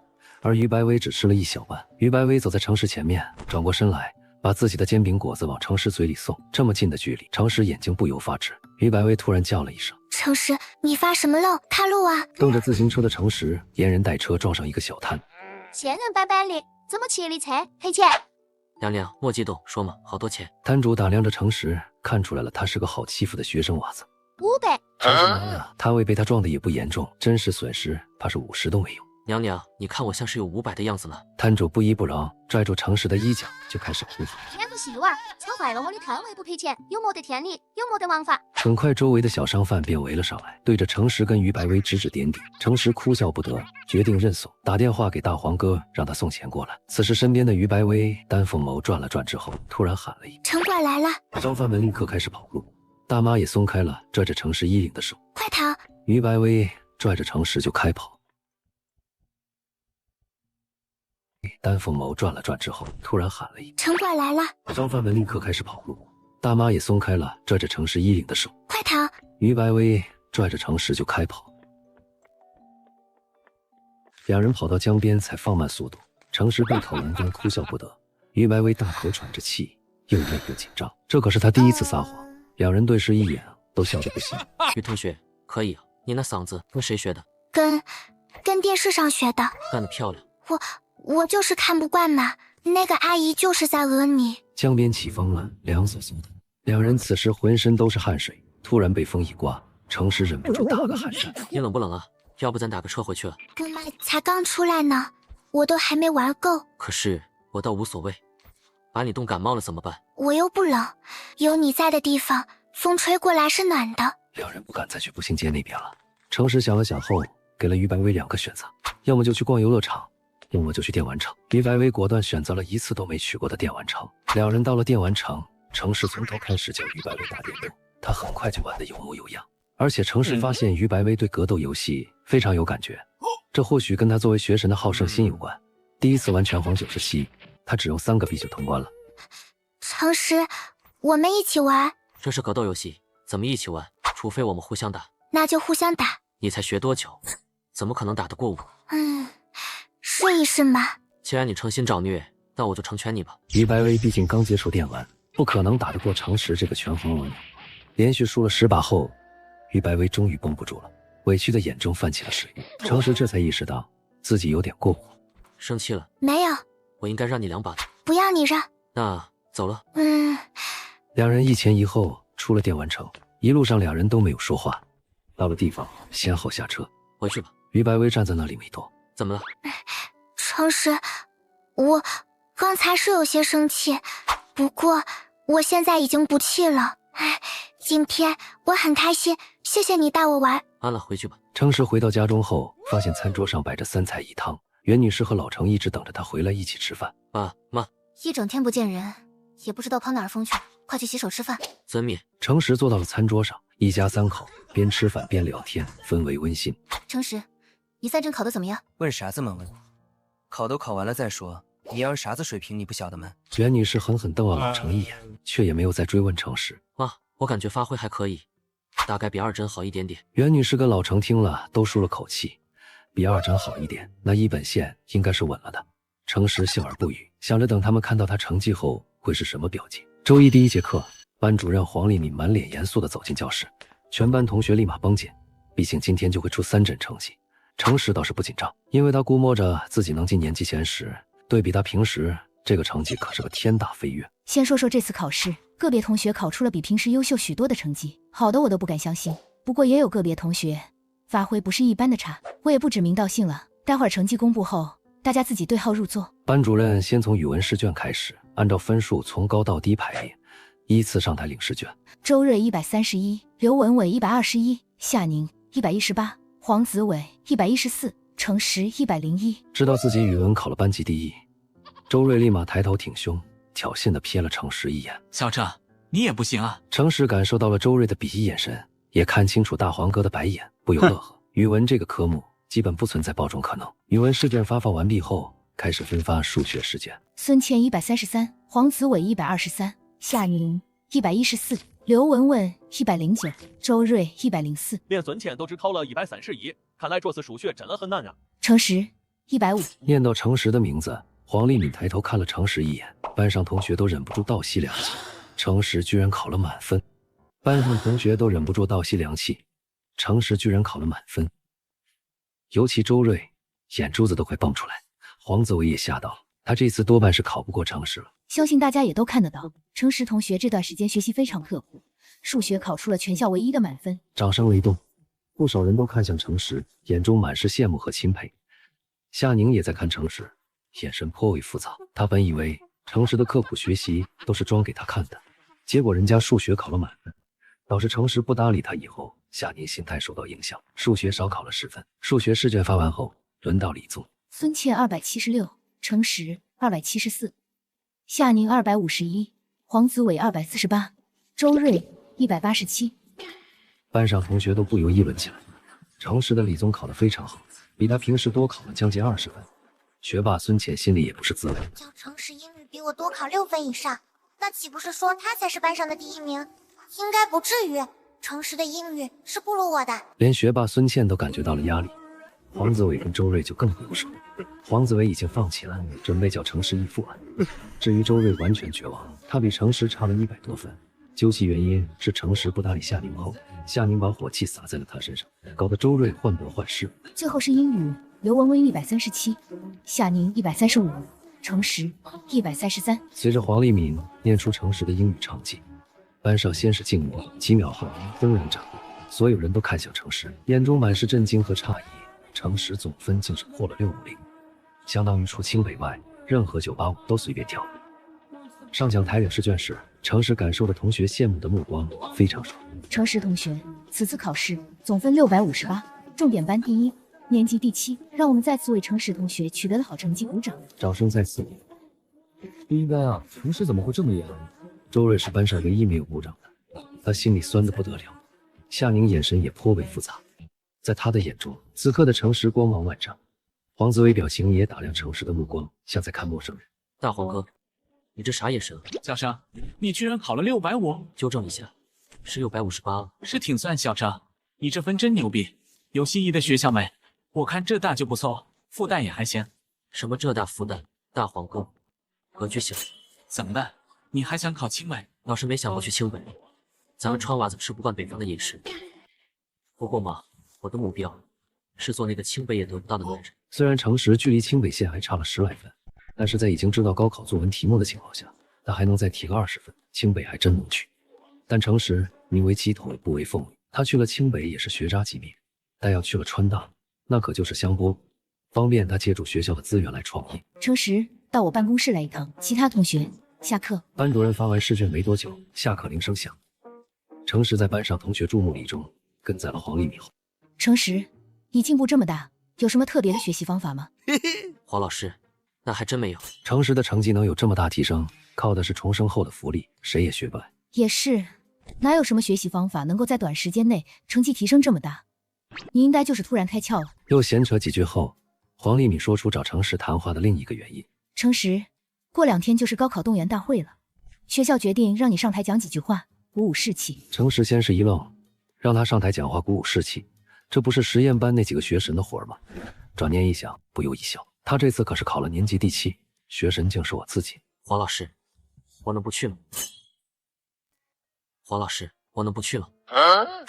[SPEAKER 3] 而于白薇只吃了1小半。于白薇走在程实前面，转过身来，把自己的煎饼果子往程实嘴里送。这么近的距离，程实眼睛不由发直。于白薇突然叫了一声：“
[SPEAKER 5] 程实，你发什么愣？开路啊！”
[SPEAKER 3] 蹬着自行车的程实连人带车撞上一个小摊。
[SPEAKER 16] 前人板板的，怎么骑的车？赔钱！
[SPEAKER 2] 娘娘莫激动，说嘛，好多钱。
[SPEAKER 3] 摊主打量着程实，看出来了他是个好欺负的学生娃子。
[SPEAKER 16] 500。
[SPEAKER 3] 程实懵了，摊位被他撞得也不严重，真是损失，怕是50都没有。
[SPEAKER 2] 娘娘，你看我像是有500的样子呢。
[SPEAKER 3] 摊主不依不饶，拽住程实的衣角就开始扑。
[SPEAKER 16] 天不稀碗，敲坏了我的摊位不赔钱，有没得天理，有没得王法。
[SPEAKER 3] 很快周围的小商贩便围了上来，对着程实跟于白薇指指点点。程实哭笑不得，决定认怂，打电话给大黄哥让他送钱过来。此时身边的于白薇丹凤眸转了转之后，突然喊了一：“
[SPEAKER 5] 城管来了！”
[SPEAKER 3] 商贩们立刻开始跑路，大妈也松开了拽着程实衣领的手，
[SPEAKER 5] 快逃！
[SPEAKER 3] 于白薇拽着程实就开跑。丹凤眸转了转之后，突然喊了一：“
[SPEAKER 5] 城管来了！”
[SPEAKER 3] 商贩们立刻开始跑路，大妈也松开了拽着程实衣领的手，
[SPEAKER 5] 快逃！
[SPEAKER 3] 于白薇拽着程实就开跑。两人跑到江边才放慢速度，程实被讨栏杆哭笑不得，于白薇大口喘着气，又累又紧张，这可是他第一次撒谎。两人对视一眼，都笑得不行。
[SPEAKER 2] 于同学，可以啊，你那嗓子跟谁学的？
[SPEAKER 5] 跟电视上学的。
[SPEAKER 2] 干得漂亮。
[SPEAKER 5] 我就是看不惯嘛，那个阿姨就是在讹你。
[SPEAKER 3] 江边起风了，凉飕飕的，两人此时浑身都是汗水，突然被风一刮，程实忍不住打个寒战。
[SPEAKER 2] 你冷不冷啊？要不咱打个车回去啊？
[SPEAKER 5] 不嘛，才刚出来呢，我都还没玩够。
[SPEAKER 2] 可是我倒无所谓，把你冻感冒了怎么办？
[SPEAKER 5] 我又不冷，有你在的地方，风吹过来是暖的。
[SPEAKER 3] 两人不敢再去步行街那边了。程实想了想后，给了于白薇2个选择，要么就去逛游乐场，要么就去电玩城。于白薇果断选择了一次都没去过的电玩城。两人到了电玩城，程实从头开始教于白薇打电动，他很快就玩得有模有样。而且程实发现于白薇对格斗游戏非常有感觉，这或许跟他作为学神的好胜心有关。第一次玩拳皇90系，他只用3个币就通关了。
[SPEAKER 5] 程实，我们一起玩。
[SPEAKER 2] 这是格斗游戏，怎么一起玩？除非我们互相打。
[SPEAKER 5] 那就互相打。
[SPEAKER 2] 你才学多久？怎么可能打得过我？
[SPEAKER 5] 试一试嘛。
[SPEAKER 2] 既然你诚心找虐，那我就成全你吧。
[SPEAKER 3] 于白薇毕竟刚接触电玩，不可能打得过程实这个拳皇王。连续输了10把后，于白薇终于绷不住了，委屈的眼中泛起了水。程实这才意识到自己有点过火。
[SPEAKER 2] 生气了？
[SPEAKER 5] 没有。
[SPEAKER 2] 我应该让你2把的。
[SPEAKER 5] 不要你让。
[SPEAKER 2] 那走了。
[SPEAKER 3] 两人一前一后出了电玩城，一路上两人都没有说话。到了地方，先后下车。
[SPEAKER 2] 回去吧。
[SPEAKER 3] 于白薇站在那里没动。
[SPEAKER 2] 怎么了？
[SPEAKER 5] 程实，我刚才是有些生气，不过我现在已经不气了。今天我很开心，谢谢你带我玩。
[SPEAKER 2] 安了，回去吧。
[SPEAKER 3] 程实回到家中后，发现餐桌上摆着3菜1汤，袁女士和老程一直等着他回来一起吃饭。
[SPEAKER 2] 爸妈，
[SPEAKER 1] 一整天不见人，也不知道跑哪儿疯去了，快去洗手吃饭。
[SPEAKER 2] 遵命。
[SPEAKER 3] 程实坐到了餐桌上，一家3口边吃饭边聊天，氛围温馨。
[SPEAKER 1] 程实，你赛阵考得怎么样？
[SPEAKER 10] 问啥子嘛问？考都考完了再说。你要是啥子水平，你不晓得吗？
[SPEAKER 3] 袁女士狠狠瞪了老程一眼，却也没有再追问程实。
[SPEAKER 2] 妈，我感觉发挥还可以，大概比2针好一点点。
[SPEAKER 3] 袁女士跟老程听了都舒了口气，比2针好一点，那一本线应该是稳了的。程实笑而不语，想着等他们看到他成绩后会是什么表情。周一第1节课，班主任黄丽敏满脸严肃地走进教室，全班同学立马绷紧，毕竟今天就会出3针成绩。程实倒是不紧张，因为他估摸着自己能进年级前10，对比他平时这个成绩可是个天大飞跃。
[SPEAKER 12] 先说说这次考试，个别同学考出了比平时优秀许多的成绩，好的我都不敢相信。不过也有个别同学发挥不是一般的差，我也不指名道姓了。待会儿成绩公布后，大家自己对号入座。
[SPEAKER 3] 班主任先从语文试卷开始，按照分数从高到低排列，依次上台领试卷。
[SPEAKER 12] 周瑞131，刘文伟121，夏宁118，黄子伟114，程实101。
[SPEAKER 3] 知道自己语文考了班级第1，周瑞立马抬头挺胸，挑衅地瞥了程实一眼。
[SPEAKER 11] 小郑，你也不行啊！
[SPEAKER 3] 程实感受到了周瑞的鄙夷眼神，也看清楚大黄哥的白眼，不由乐呵。语文这个科目基本不存在爆种可能。语文试卷发放完毕后，开始分发数学试卷。
[SPEAKER 12] 孙茜133，黄子伟123，夏宁114，刘文文109，周瑞104。
[SPEAKER 6] 连孙茜都只考了131，看来这次数学真的很难啊。
[SPEAKER 12] 程实150。
[SPEAKER 3] 念到程实的名字，黄丽敏抬头看了程实一眼，班上同学都忍不住倒吸凉气。程实居然考了满分，班上同学都忍不住倒吸凉气。程实居然考了满分，尤其周瑞眼珠子都快蹦出来。黄子伟也吓到了，他这次多半是考不过程实了。
[SPEAKER 12] 相信大家也都看得到，程实同学这段时间学习非常刻苦，数学考出了全校唯一的满分。
[SPEAKER 3] 掌声雷动，不少人都看向程实，眼中满是羡慕和钦佩。夏宁也在看程实，眼神颇为浮躁。他本以为程实的刻苦学习都是装给他看的，结果人家数学考了满分，导致程实不搭理他以后，夏宁心态受到影响，数学少考了10分。数学试卷发完后，轮到李宗。
[SPEAKER 12] 孙茜276，程实274，夏宁251，黄子伟248，周瑞187。
[SPEAKER 3] 班上同学都不由议论起来。程实的李宗考得非常好，比他平时多考了将近20分。学霸孙茜心里也不是滋味。
[SPEAKER 5] 叫程实英语比我多考6分以上，那岂不是说他才是班上的第1名？应该不至于，程实的英语是不如我的。
[SPEAKER 3] 连学霸孙茜都感觉到了压力。黄子伟跟周瑞就更不用说了，黄子伟已经放弃了，准备叫程实义父了。至于周瑞完全绝望，他比程实差了100多分。究其原因是程实不搭理夏宁后，夏宁把火气撒在了他身上，搞得周瑞患得患失。
[SPEAKER 12] 最后是英语，刘文文137，夏宁135，程实133。
[SPEAKER 3] 随着黄丽敏念出程实的英语成绩，班上先是静默，几秒后灯燃炸，所有人都看向程实，眼中满是震惊和诧异。程实总分竟是破了650，相当于除清北外，任何985都随便挑。上讲台领试卷时，程实感受了同学羡慕的目光，非常爽。
[SPEAKER 12] 程实同学此次考试总分658，重点班第1，年级第7，让我们再次为程实同学取得的好成绩鼓掌。
[SPEAKER 3] 掌声再次。
[SPEAKER 13] 不应该啊，程实怎么会这么严？
[SPEAKER 3] 周瑞是班上唯一没有鼓掌的，他心里酸得不得了。夏宁眼神也颇为复杂，在他的眼中，此刻的程实光芒万丈。黄子伟表情也打量程实的目光，像在看陌生人。
[SPEAKER 2] 大黄哥，你这啥眼神？
[SPEAKER 11] 小张，你居然考了650？
[SPEAKER 2] 纠正一下，是658。
[SPEAKER 11] 是挺算，小张，你这分真牛逼。有心仪的学校没？我看浙大就不错，复旦也还行。
[SPEAKER 2] 什么浙大复旦？大黄哥，格局小。
[SPEAKER 11] 怎么的？你还想考清北？
[SPEAKER 2] 老是没想过去清北，咱们川娃子吃不惯北方的饮食。不过嘛，我的目标是做那个清北也得不到的男人。
[SPEAKER 3] 虽然程实距离清北县还差了10来分，但是在已经知道高考作文题目的情况下，他还能再提个20分，清北还真能去。但程实名为鸡头不为凤羽，他去了清北也是学渣级别，但要去了川大，那可就是香饽，方便他借助学校的资源来创业。
[SPEAKER 12] 程实，到我办公室来一趟。其他同学下课。
[SPEAKER 3] 班主任发完试卷没多久，下课铃声响，程实在班上同学注目礼中跟在了黄丽敏后。
[SPEAKER 12] 程实，你进步这么大，有什么特别的学习方法吗？
[SPEAKER 2] 黄老师，那还真没有。
[SPEAKER 3] 程实的成绩能有这么大提升，靠的是重生后的福利，谁也学不来。
[SPEAKER 12] 也是，哪有什么学习方法能够在短时间内成绩提升这么大？你应该就是突然开窍了。
[SPEAKER 3] 又闲扯几句后，黄丽敏说出找程实谈话的另一个原因。
[SPEAKER 12] 程实，过2天就是高考动员大会了，学校决定让你上台讲几句话，鼓舞士气。
[SPEAKER 3] 程实先是一愣，让他上台讲话鼓舞士气，这不是实验班那几个学神的活吗？转念一想，不由一笑，他这次可是考了年级第7，学神竟是我自己。
[SPEAKER 2] 黄老师，我能不去吗？黄老师，我能不去了？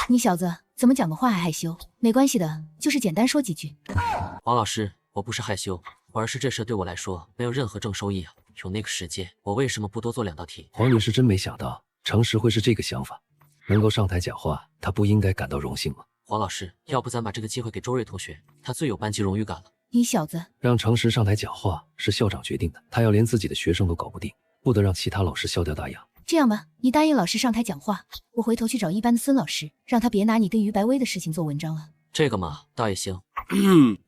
[SPEAKER 12] 你小子怎么讲个话还害羞？没关系的，就是简单说几句。
[SPEAKER 2] 黄老师，我不是害羞，而是这事对我来说没有任何正收益啊。有那个时间，我为什么不多做2道题？
[SPEAKER 3] 黄女士真没想到程实会是这个想法，能够上台讲话，她不应该感到荣幸吗？
[SPEAKER 2] 黄老师，要不咱把这个机会给周瑞同学，他最有班级荣誉感了。
[SPEAKER 12] 你小子，
[SPEAKER 3] 让程实上台讲话是校长决定的，他要连自己的学生都搞不定，不得让其他老师笑掉大牙。
[SPEAKER 12] 这样吧，你答应老师上台讲话，我回头去找一班的孙老师，让他别拿你跟于白薇的事情做文章了。
[SPEAKER 2] 这个嘛，倒也行。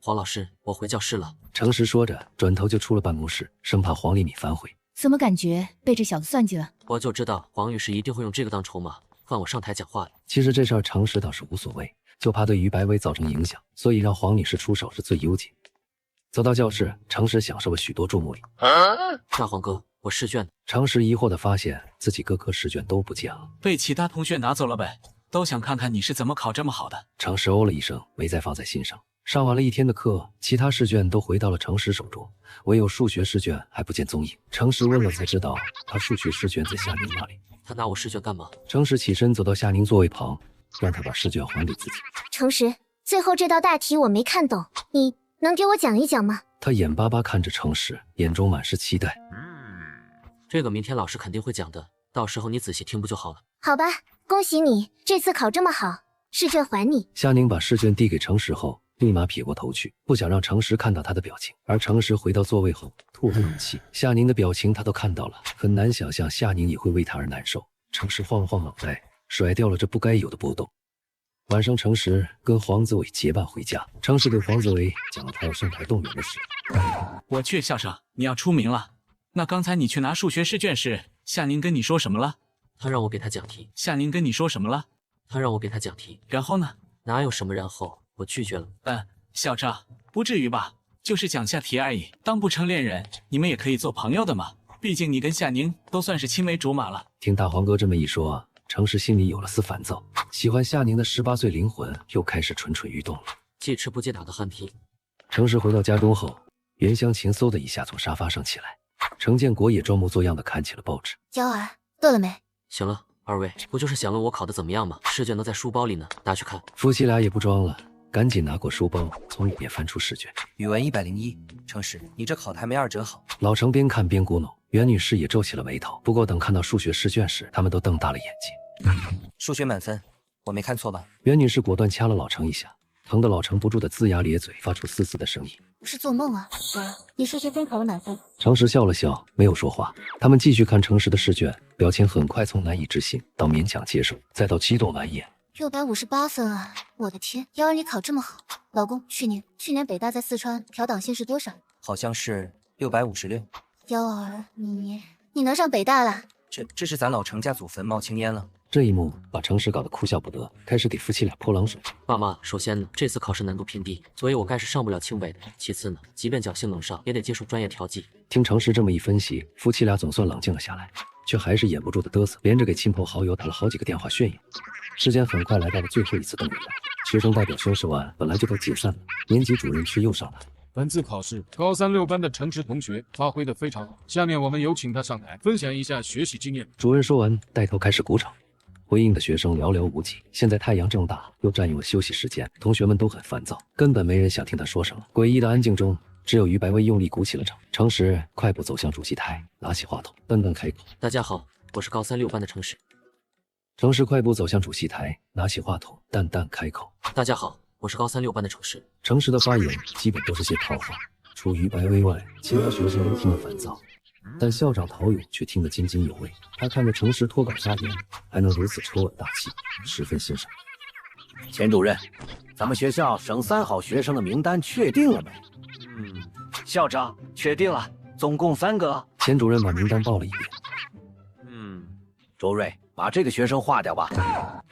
[SPEAKER 2] 黄老师，我回教室了。
[SPEAKER 3] 程实说着，转头就出了办公室，生怕黄丽敏反悔。
[SPEAKER 12] 怎么感觉被这小子算计了？
[SPEAKER 2] 我就知道黄女士一定会用这个当筹码，换我上台讲话的。
[SPEAKER 3] 其实这事儿程实倒是无所谓，就怕对于白薇造成影响，所以让黄女士出手是最优解。走到教室，程实享受了许多注目礼。
[SPEAKER 2] 大黄哥，我试卷。
[SPEAKER 3] 程实疑惑地发现自己各科试卷都不见了，
[SPEAKER 11] 被其他同学拿走了呗，都想看看你是怎么考这么好的。
[SPEAKER 3] 程实哦了一声，没再放在心上。上完了一天的课，其他试卷都回到了程实手中，唯有数学试卷还不见踪影。程实问了才知道，他数学试卷在夏宁那里。
[SPEAKER 2] 他拿我试卷干嘛？
[SPEAKER 3] 程实起身走到夏宁座位旁，让他把试卷还给自己。
[SPEAKER 1] 程实，最后这道大题我没看懂，你能给我讲一讲吗？
[SPEAKER 3] 他眼巴巴看着程实，眼中满是期待。
[SPEAKER 2] 这个明天老师肯定会讲的，到时候你仔细听不就好了？
[SPEAKER 1] 好吧，恭喜你，这次考这么好，试卷还你。
[SPEAKER 3] 夏宁把试卷递给程实后，立马撇过头去，不想让程实看到他的表情。而程实回到座位后，吐了口气。夏宁的表情他都看到了，很难想象夏宁也会为他而难受。程实晃了晃脑袋，甩掉了这不该有的波动。晚上，程实跟黄子伟结伴回家。程实对黄子伟讲了他要上台动员的事。
[SPEAKER 11] 我去，校长，你要出名了。那刚才你去拿数学试卷时，夏宁跟你说什么了？
[SPEAKER 2] 他让我给他讲题。
[SPEAKER 11] 夏宁跟你说什么了？
[SPEAKER 2] 他让我给他讲题。
[SPEAKER 11] 然后呢？
[SPEAKER 2] 哪有什么然后，我拒绝了。
[SPEAKER 11] 校长，不至于吧？就是讲下题而已，当不成恋人，你们也可以做朋友的嘛。毕竟你跟夏宁都算是青梅竹马了。
[SPEAKER 3] 听大黄哥这么一说，程实心里有了丝烦躁，喜欢夏宁的18岁灵魂又开始蠢蠢欲动了。
[SPEAKER 2] 既吃不接打的憨批。
[SPEAKER 3] 程实回到家中后，袁湘琴嗖的一下从沙发上起来，程建国也装模作样的看起了报纸。
[SPEAKER 5] 娇儿，饿了没？
[SPEAKER 2] 行了，二位，不就是想问我考的怎么样吗？试卷都在书包里呢，拿去看。
[SPEAKER 3] 夫妻俩也不装了，赶紧拿过书包，从里面翻出试卷。
[SPEAKER 10] 语文101，程实，你这考的还没2折好。
[SPEAKER 3] 老程边看边咕哝，袁女士也皱起了眉头。不过等看到数学试卷时，他们都瞪大了眼睛。
[SPEAKER 10] 数学满分，我没看错吧？
[SPEAKER 3] 袁女士果断掐了老程一下，疼得老程不住的龇牙咧嘴，发出嘶嘶的声音。
[SPEAKER 5] 不是做梦啊！你数学真考了满分。
[SPEAKER 3] 程实笑了笑，没有说话。他们继续看程实的试卷，表情很快从难以置信到勉强接受，再到激动满眼。
[SPEAKER 5] 658分啊！我的天，瑶儿你考这么好。老公，去年北大在四川调档线是多少？
[SPEAKER 10] 好像是656。
[SPEAKER 5] 瑶儿，你能上北大了？
[SPEAKER 10] 这是咱老程家祖坟冒青烟了。
[SPEAKER 3] 这一幕把程实搞得哭笑不得，开始给夫妻俩泼冷水。
[SPEAKER 2] 爸妈，首先呢，这次考试难度偏低，所以我概是上不了清北的。其次呢，即便侥幸能上，也得接受专业调剂。
[SPEAKER 3] 听程实这么一分析，夫妻俩总算冷静了下来，却还是掩不住的嘚瑟，连着给亲朋好友打了好几个电话炫耀。时间很快来到了最后一次动员了，学生代表宣誓完，本来就该解散了，年级主任却又上来。
[SPEAKER 7] 本次考试，高3 6班的程实同学发挥得非常好，下面我们有请他上台分享一下学习经验。
[SPEAKER 3] 主任说完，带头开始鼓掌。回应的学生寥寥无几。现在太阳正大，又占用了休息时间，同学们都很烦躁，根本没人想听他说什么。诡异的安静中，只有于白薇用力鼓起了掌。程实快步走向主席台，拿起话筒，淡淡开口：“
[SPEAKER 2] 大家好，我是高3 6班的程实。”
[SPEAKER 3] 程实快步走向主席台，拿起话筒，淡淡开口：“
[SPEAKER 2] 大家好，我是高3 6班的程实。”
[SPEAKER 3] 程实的发言基本都是些套话，除于白薇外，其他学生都听得烦躁。但校长陶勇却听得津津有味，他看着程实脱稿发言，还能如此抽耳大气，十分欣赏。
[SPEAKER 18] 钱主任，咱们学校省3好学生的名单确定了没？
[SPEAKER 19] 校长，确定了，总共3个。
[SPEAKER 3] 钱主任把名单报了一遍。
[SPEAKER 18] 周瑞，把这个学生划掉吧，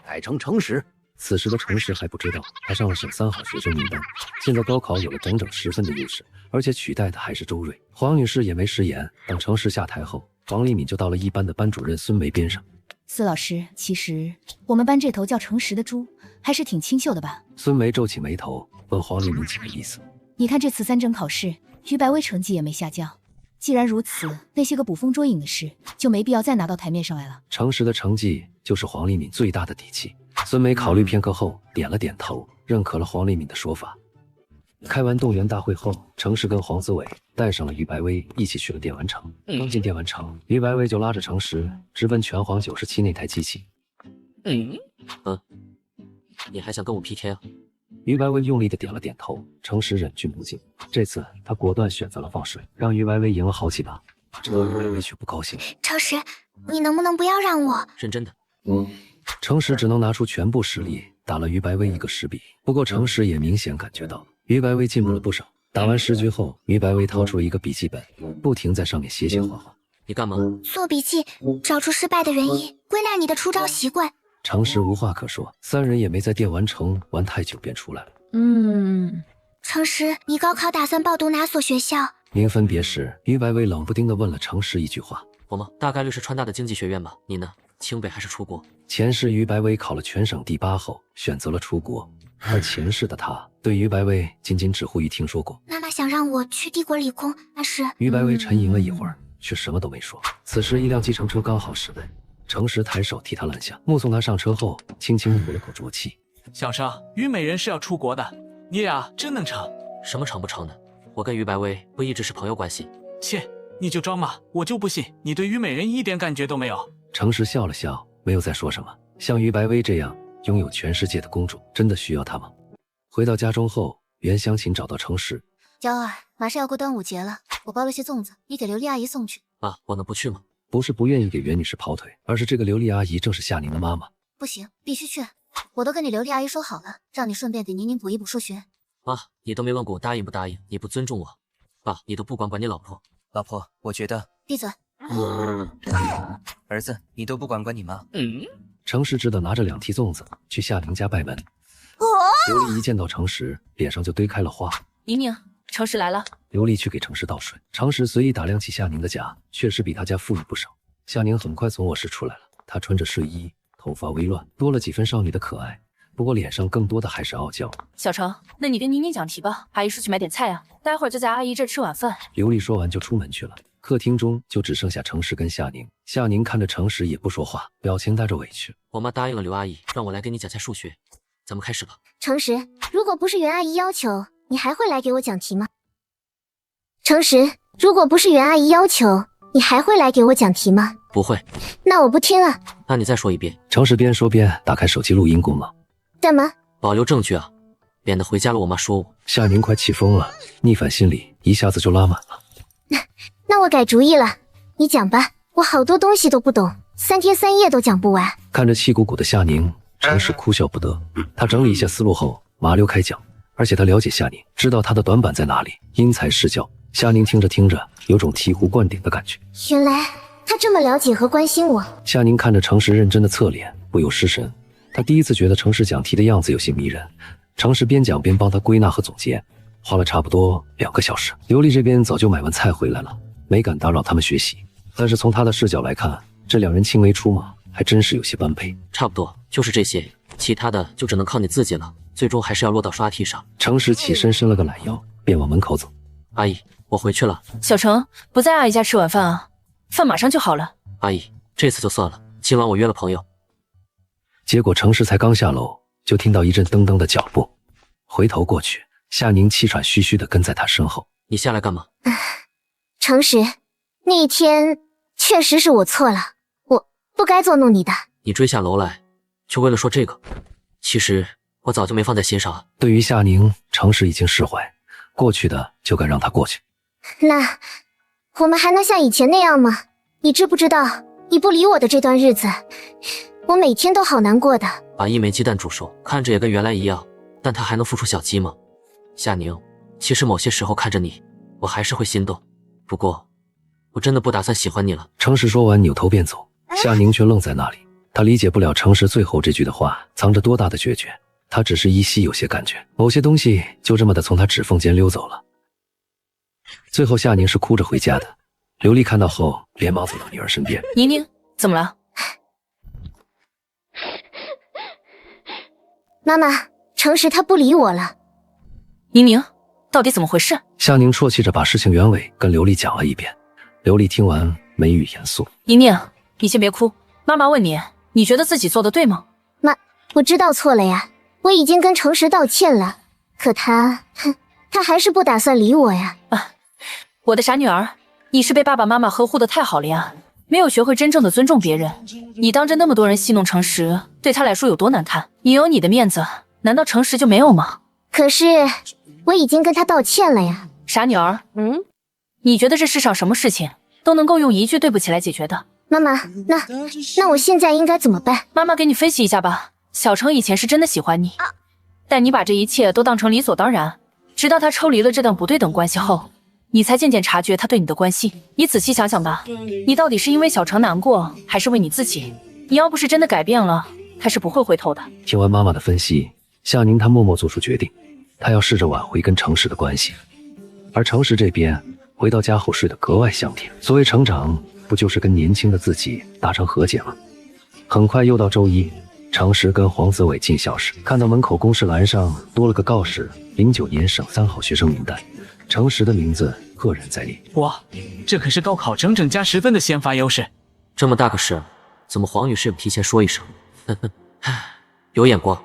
[SPEAKER 18] 改成程实。
[SPEAKER 3] 此时的程实还不知道，他上了省3好学生名单。现在高考有了整整10分的优势，而且取代的还是周瑞。黄女士也没食言，等程实下台后，黄丽敏就到了一班的班主任孙梅边上。
[SPEAKER 12] 司老师，其实我们班这头叫程实的猪还是挺清秀的吧？
[SPEAKER 3] 孙梅皱起眉头，问黄丽敏几个意思。
[SPEAKER 12] 你看这次3整考试，于白薇成绩也没下降。既然如此，那些个捕风捉影的事就没必要再拿到台面上来了。
[SPEAKER 3] 程实的成绩就是黄丽敏最大的底气。孙梅考虑片刻后点了点头，认可了黄丽敏的说法。开完动员大会后，程实跟黄子伟带上了于白薇一起去了电玩城。刚进电玩城，于白薇就拉着程实直奔拳皇97那台机器。
[SPEAKER 2] 你还想跟我 PK 啊？
[SPEAKER 3] 于白薇用力的点了点头，程实忍俊不禁。这次他果断选择了放水，让于白薇赢了好几把。这于白薇却不高兴。
[SPEAKER 5] 程实，你能不能不要让我？
[SPEAKER 2] 认真的。
[SPEAKER 3] 程实只能拿出全部实力打了于白薇一个10比。不过程实也明显感觉到于白薇进步了不少。打完10局后，于白薇掏出了一个笔记本，不停在上面写写画画。
[SPEAKER 2] 你干嘛？
[SPEAKER 5] 做笔记，找出失败的原因，归纳你的出招习惯。
[SPEAKER 3] 程实无话可说，三人也没在电玩城玩太久，便出来了。
[SPEAKER 5] 程实，你高考打算报读哪所学校？
[SPEAKER 3] 临分别时，于白薇冷不丁地问了程实一句话。
[SPEAKER 2] 我吗？大概率是川大的经济学院吧。你呢？清北还是出国？
[SPEAKER 3] 前世于白薇考了全省第8后，选择了出国。而前世的他对于白薇仅仅只乎于听说过。
[SPEAKER 5] 妈妈想让我去帝国理工，但是
[SPEAKER 3] 于白薇沉吟了一会儿，却什么都没说。此时一辆计程车刚好驶来，程实抬手替他拦下，目送他上车后，轻轻吐了口浊气。
[SPEAKER 11] 小程，虞美人是要出国的，你俩真能成？
[SPEAKER 2] 什么成不成的？我跟于白薇不一直是朋友关系。
[SPEAKER 11] 切，你就装嘛，我就不信你对虞美人一点感觉都没有。
[SPEAKER 3] 程实笑了笑，没有再说什么。像于白薇这样拥有全世界的公主，真的需要他吗？回到家中后，袁湘琴找到程实。
[SPEAKER 16] 娇儿，马上要过端午节了，我包了些粽子，你给琉璃阿姨送去。
[SPEAKER 2] 妈，我能不去吗？
[SPEAKER 3] 不是不愿意给袁女士跑腿，而是这个琉璃阿姨正是夏宁的妈妈。
[SPEAKER 16] 不行，必须去。我都跟你琉璃阿姨说好了，让你顺便给宁宁补一补数学。
[SPEAKER 2] 妈，你都没问过我答应不答应，你不尊重我。爸，你都不管你老婆。
[SPEAKER 10] 老婆，我觉得……
[SPEAKER 16] 闭嘴。
[SPEAKER 10] 儿子，你都不管你妈。
[SPEAKER 3] 程实只得拿着2屉粽子去夏宁家拜门。琉璃一见到程实，脸上就堆开了花。
[SPEAKER 12] 宁宁，程实来了。
[SPEAKER 3] 琉璃去给程实倒水，程实随意打量起夏宁的家，确实比他家富裕不少。夏宁很快从卧室出来了，她穿着睡衣，头发微乱，多了几分少女的可爱，不过脸上更多的还是傲娇。
[SPEAKER 12] 小程，那你跟宁宁讲题吧，阿姨出去买点菜啊，待会儿就在阿姨这吃晚饭。
[SPEAKER 3] 琉璃说完就出门去了。客厅中就只剩下程实跟夏宁。夏宁看着程实也不说话，表情带着委屈。
[SPEAKER 2] 我妈答应了刘阿姨，让我来给你讲下数学。咱们开始吧。
[SPEAKER 1] 程实，如果不是袁阿姨要求，你还会来给我讲题吗？程实，如果不是袁阿姨要求，你还会来给我讲题吗？
[SPEAKER 2] 不会。
[SPEAKER 1] 那我不听了。
[SPEAKER 2] 那你再说一遍。
[SPEAKER 3] 程实边说边打开手机录音功能。
[SPEAKER 1] 干嘛？
[SPEAKER 2] 保留证据啊，免得回家了我妈说我。
[SPEAKER 3] 夏宁快气疯了，逆反心理一下子就拉满了。
[SPEAKER 1] 那我改主意了，你讲吧，我好多东西都不懂，3天3夜都讲不完。
[SPEAKER 3] 看着气鼓鼓的夏宁，程实哭笑不得。他整理一下思路后，麻溜开讲。而且他了解夏宁，知道他的短板在哪里，因材施教。夏宁听着听着，有种醍醐灌顶的感觉。
[SPEAKER 1] 原来他这么了解和关心我。
[SPEAKER 3] 夏宁看着程实认真的侧脸，不由失神。他第一次觉得程实讲题的样子有些迷人。程实边讲边帮他归纳和总结，花了差不多2个小时。琉璃这边早就买完菜回来了，没敢打扰他们学习。但是从他的视角来看，这2人青梅竹马，还真是有些般配。
[SPEAKER 2] 差不多就是这些，其他的就只能靠你自己了，最终还是要落到刷题上。
[SPEAKER 3] 程实起身伸了个懒腰，便往门口走。
[SPEAKER 2] 阿姨，我回去了。
[SPEAKER 12] 小程，不在阿姨家吃晚饭啊？饭马上就好了。
[SPEAKER 2] 阿姨，这次就算了，今晚我约了朋友。
[SPEAKER 3] 结果程实才刚下楼，就听到一阵噔噔的脚步，回头过去，夏宁气喘吁吁地跟在他身后。
[SPEAKER 2] 你下来干嘛？
[SPEAKER 1] 程实，那一天确实是我错了，我不该作弄你的。
[SPEAKER 2] 你追下楼来，就为了说这个？其实我早就没放在心上啊。
[SPEAKER 3] 对于夏宁，程实已经释怀，过去的就该让他过去。
[SPEAKER 1] 那我们还能像以前那样吗？你知不知道，你不理我的这段日子，我每天都好难过的。
[SPEAKER 2] 把一枚鸡蛋煮熟，看着也跟原来一样，但它还能孵出小鸡吗？夏宁，其实某些时候看着你，我还是会心动。不过，我真的不打算喜欢你了。
[SPEAKER 3] 程实说完扭头便走，夏宁却愣在那里。他理解不了程实最后这句的话藏着多大的决绝，他只是依稀有些感觉，某些东西就这么的从他指缝间溜走了。最后夏宁是哭着回家的，刘丽看到后连忙走到女儿身边。
[SPEAKER 12] 宁宁，怎么了？
[SPEAKER 1] 妈妈，程实他不理我了。
[SPEAKER 12] 宁宁，到底怎么回事？
[SPEAKER 3] 夏宁啜泣着把事情原委跟刘丽讲了一遍。刘丽听完眉宇严肃。
[SPEAKER 12] 宁宁，你先别哭，妈妈问你，你觉得自己做的对吗？
[SPEAKER 1] 妈，我知道错了呀，我已经跟程实道歉了，可他还是不打算理我呀。
[SPEAKER 12] 我的傻女儿，你是被爸爸妈妈呵护的太好了呀，没有学会真正的尊重别人。你当着那么多人戏弄程实，对他来说有多难看？你有你的面子，难道程实就没有吗？
[SPEAKER 1] 可是我已经跟他道歉了呀。
[SPEAKER 12] 傻女儿，你觉得这世上什么事情都能够用一句对不起来解决的？
[SPEAKER 1] 妈妈，那我现在应该怎么办？
[SPEAKER 12] 妈妈给你分析一下吧。小程以前是真的喜欢你，但你把这一切都当成理所当然，直到他抽离了这段不对等关系后，你才渐渐察觉他对你的关心。你仔细想想吧，你到底是因为小程难过，还是为你自己？你要不是真的改变了，
[SPEAKER 4] 他是不会回头的。
[SPEAKER 3] 听完妈妈的分析，夏宁她默默做出决定，她要试着挽回跟程石的关系。而程石这边回到家后睡得格外香甜。所谓成长，不就是跟年轻的自己达成和解吗？很快又到周一，程石跟黄泽伟进校时，看到门口公示栏上多了个告示：09年省3好学生名单，程石的名字赫然在列。
[SPEAKER 11] 哇，这可是高考整整加10分的先发优势。
[SPEAKER 2] 这么大个事，怎么黄女士也不提前说一声？呵呵，有眼光。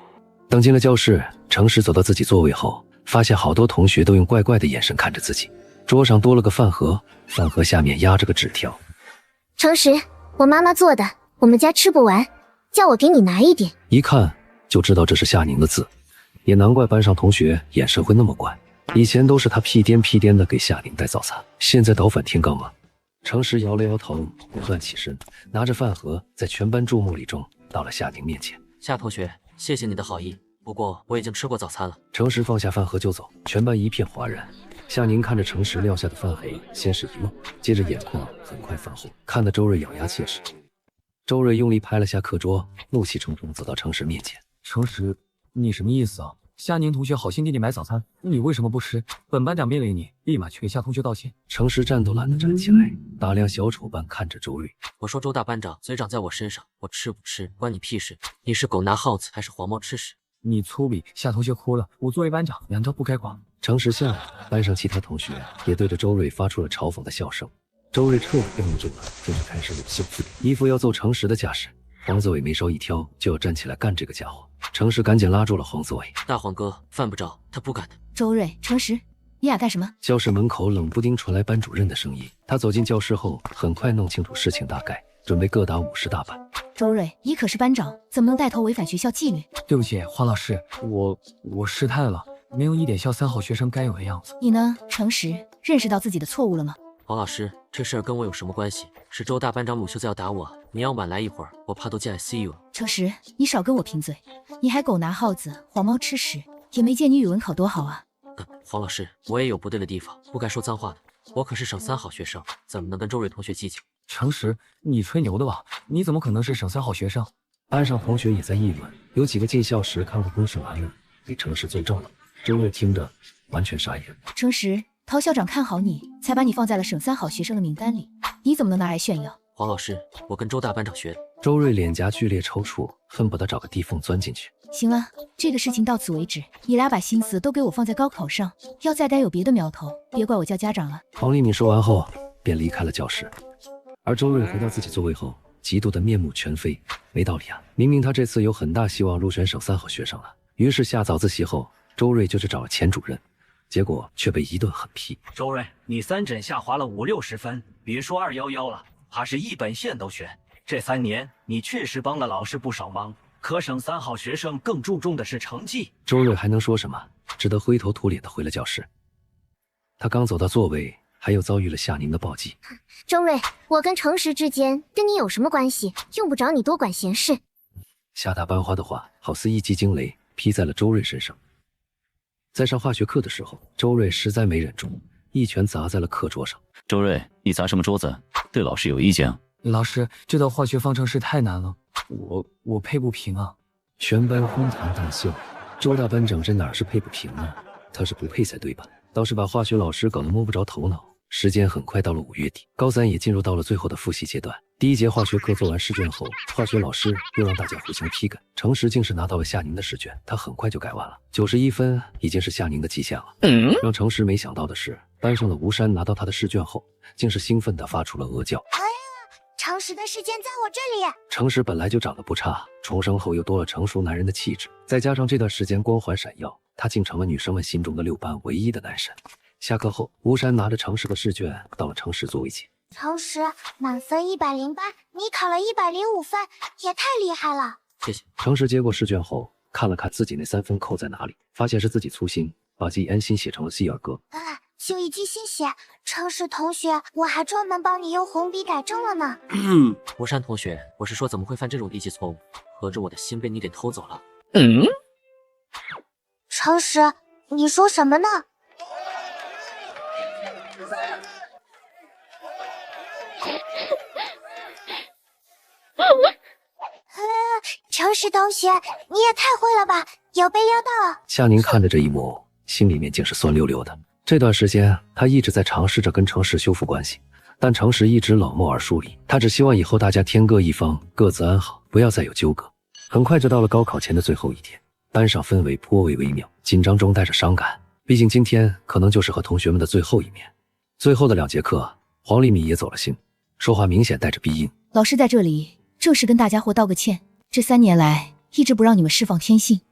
[SPEAKER 3] 等进了教室，程石走到自己座位后，发现好多同学都用怪怪的眼神看着自己。桌上多了个饭盒，饭盒下面压着个纸条。
[SPEAKER 1] 程石，我妈妈做的，我们家吃不完，叫我给你拿一点。
[SPEAKER 3] 一看就知道这是夏宁的字，也难怪班上同学眼神会那么怪。以前都是他屁颠屁颠的给夏宁带早餐，现在倒反天罡吗？程石摇了摇头，果断起身，拿着饭盒在全班注目礼中到了夏宁面前。
[SPEAKER 2] 夏同学，谢谢你的好意，不过我已经吃过早餐了。
[SPEAKER 3] 程石放下饭盒就走，全班一片哗然。夏宁看着程石撂下的饭盒，先是一愣，接着眼眶很快泛红，看得周瑞咬牙切齿。周瑞用力拍了下课桌，怒气冲冲走到程石面前。
[SPEAKER 13] 程石，你什么意思啊？夏宁同学好心给你买早餐，你为什么不吃？本班长命令你立马去给夏同学道歉。
[SPEAKER 3] 程石站都懒得站起来，打量小丑般看着周瑞。
[SPEAKER 2] 我说周大班长嘴长在我身上，我吃不吃关你屁事？你是狗拿耗子还是黄猫吃屎？
[SPEAKER 13] 你粗鄙！夏同学哭了，我作为班长难道不该管？
[SPEAKER 3] 程石笑了，班上其他同学也对着周瑞发出了嘲讽的笑声。周瑞彻底绷不住了，就是开始裸秀，一副要揍程石的架势。黄泽伟眉梢一挑，就要站起来干这个家伙。程石赶紧拉住了黄泽伟。
[SPEAKER 2] 大黄哥犯不着，他不敢的。
[SPEAKER 12] 周瑞、程石，你俩干什么？
[SPEAKER 3] 教室门口冷不丁传来班主任的声音。他走进教室后，很快弄清楚事情大概，准备各打50大板。
[SPEAKER 12] 周瑞，你可是班长，怎么能带头违反学校纪律？
[SPEAKER 13] 对不起，黄老师，我失态了，没有一点校3好学生该有的样子。
[SPEAKER 12] 你呢，程石，认识到自己的错误了吗？
[SPEAKER 2] 黄老师，这事儿跟我有什么关系？是周大班长鲁秀子要打我，你要晚来一会儿，我怕都进 ICU 了。
[SPEAKER 12] 程石，你少跟我贫嘴，你还狗拿耗子，黄猫吃屎，也没见你语文考多好啊。
[SPEAKER 2] 黄老师，我也有不对的地方，不该说脏话的。我可是省3好学生，怎么能跟周瑞同学计较？
[SPEAKER 13] 程石，你吹牛的吧？你怎么可能是省3好学生？
[SPEAKER 3] 班上同学也在议论，有几个进校时看过公示栏的，给程石作证了。周瑞听着完全傻眼。
[SPEAKER 12] 程石，陶校长看好你，才把你放在了省3好学生的名单里，你怎么能拿来炫耀？
[SPEAKER 2] 黄老师，我跟周大班长学的。
[SPEAKER 3] 周瑞脸颊剧烈抽搐，恨不得找个地缝钻进去。
[SPEAKER 12] 行了，这个事情到此为止，你俩把心思都给我放在高考上，要再敢有别的苗头，别怪我叫家长了。
[SPEAKER 3] 黄立敏说完后便离开了教室，而周瑞回到自己座位后，嫉妒的面目全非。没道理啊，明明他这次有很大希望入选省3好学生了。于是下早自习后，周瑞就去找了钱主任，结果却被一顿狠批。
[SPEAKER 19] 周瑞，你3诊下滑了50-60分，别说211了，怕是一本线都选。这3年你确实帮了老师不少忙，可省3好学生更注重的是成绩。
[SPEAKER 3] 周瑞还能说什么？只得灰头土脸的回了教室。他刚走到座位，还又遭遇了夏宁的暴击。
[SPEAKER 1] 周瑞，我跟程石之间跟你有什么关系？用不着你多管闲事。
[SPEAKER 3] 夏大班花的话好似一击惊雷，劈在了周瑞身上。在上化学课的时候，周瑞实在没忍住，一拳砸在了课桌上。
[SPEAKER 20] 周瑞，你砸什么桌子？对老师有意见？
[SPEAKER 13] 老师，这道化学方程式太难了，我配不平啊！
[SPEAKER 3] 全班哄堂大笑。周大班长这哪是配不平啊？他是不配才对吧？倒是把化学老师搞得摸不着头脑。时间很快到了5月底，高3也进入到了最后的复习阶段。第一节化学课做完试卷后，化学老师又让大家互相批改。程石竟是拿到了夏宁的试卷，他很快就改完了，91分已经是夏宁的极限了。让程石没想到的是，班上的吴山拿到他的试卷后，竟是兴奋地发出了鹅叫。
[SPEAKER 5] 程石的试卷在我这里。
[SPEAKER 3] 程石本来就长得不差，重生后又多了成熟男人的气质，再加上这段时间光环闪耀，他竟成了女生们心中的6班唯一的男神。下课后，吴山拿着程石的试卷到了程石座位前。
[SPEAKER 5] 程石，满分108，你考了105分，也太厉害了。
[SPEAKER 2] 谢谢。
[SPEAKER 3] 程石接过试卷后，看了看自己那3分扣在哪里，发现是自己粗心，把记忆安心写成了希尔格。
[SPEAKER 5] 就一记心写，程石同学，我还专门帮你用红笔改正了呢。
[SPEAKER 2] 吴山同学，我是说怎么会犯这种低级错误？合着我的心被你给偷走了？
[SPEAKER 5] 程石，你说什么呢？程石同学，你也太会了吧，有被撩到。
[SPEAKER 3] 夏宁看着这一幕，心里面竟是酸溜溜的。这段时间，他一直在尝试着跟程石修复关系，但程石一直冷漠而疏离。他只希望以后大家天各一方，各自安好，不要再有纠葛。很快就到了高考前的最后一天，班上氛围颇为微妙，紧张中带着伤感。毕竟今天可能就是和同学们的最后一面。最后的2节课，黄丽敏也走了心，说话明显带着鼻音。
[SPEAKER 12] 老师在这里正式跟大家伙道个歉，这3年来一直不让你们释放天性。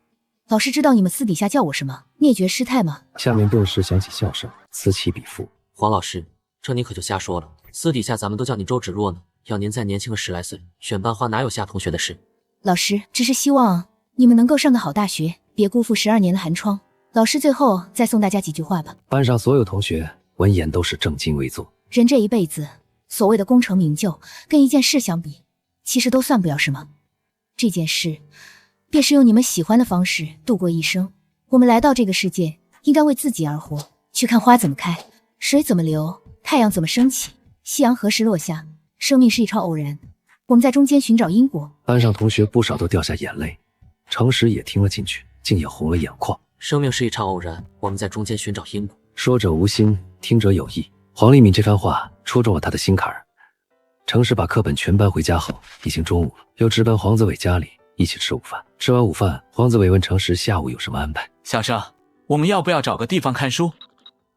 [SPEAKER 12] 老师知道你们私底下叫我什么？灭绝师太吗？
[SPEAKER 3] 下面顿时响起笑声，此起彼伏。
[SPEAKER 2] 黄老师，这你可就瞎说了，私底下咱们都叫你周芷若呢。要您再年轻个10来岁，选班花哪有夏同学的事？
[SPEAKER 12] 老师，只是希望你们能够上个好大学，别辜负12年的寒窗。老师最后再送大家几句话吧。
[SPEAKER 3] 班上所有同学闻言都是正襟危坐。
[SPEAKER 12] 人这一辈子，所谓的功成名就，跟一件事相比，其实都算不了什么。这件事，便是用你们喜欢的方式度过一生。我们来到这个世界，应该为自己而活，去看花怎么开，水怎么流，太阳怎么升起，夕阳何时落下。生命是一场偶然，我们在中间寻找因果。
[SPEAKER 3] 班上同学不少都掉下眼泪，程石也听了进去，竟也红了眼眶。
[SPEAKER 2] 生命是一场偶然，我们在中间寻找因果。
[SPEAKER 3] 说者无心，听者有意。黄丽敏这番话戳中了他的心坎儿。程石把课本全搬回家后，已经中午了，又直奔黄子伟家里一起吃午饭。吃完午饭，黄子伟问程石下午有什么安排。
[SPEAKER 11] 小生，我们要不要找个地方看书？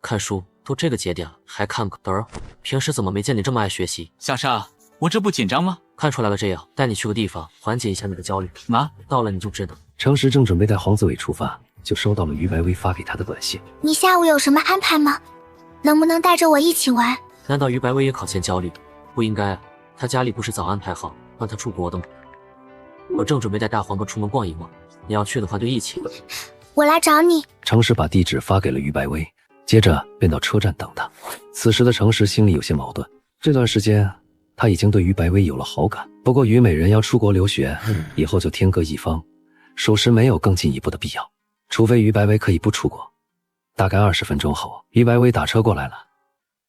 [SPEAKER 2] 看书都这个节点了，还看个嘚儿？平时怎么没见你这么爱学习？
[SPEAKER 11] 小生，我这不紧张吗？
[SPEAKER 2] 看出来了，这样带你去个地方缓解一下你的焦虑。到了你就知道。
[SPEAKER 3] 程石正准备带黄子伟出发，就收到了于白薇发给他的短信。
[SPEAKER 5] 你下午有什么安排吗？能不能带着我一起玩？
[SPEAKER 2] 难道于白薇也考前焦虑？不应该啊，他家里不是早安排好让他出国的吗？我正准备带大黄哥出门逛一逛，你要去的话就一起。
[SPEAKER 5] 我来找你。
[SPEAKER 3] 程石把地址发给了于白薇，接着便到车站等他。此时的程石心里有些矛盾，这段时间他已经对于白薇有了好感，不过于美人要出国留学，以后就天各一方，属实没有更进一步的必要，除非于白薇可以不出国。大概20分钟后，于白薇打车过来了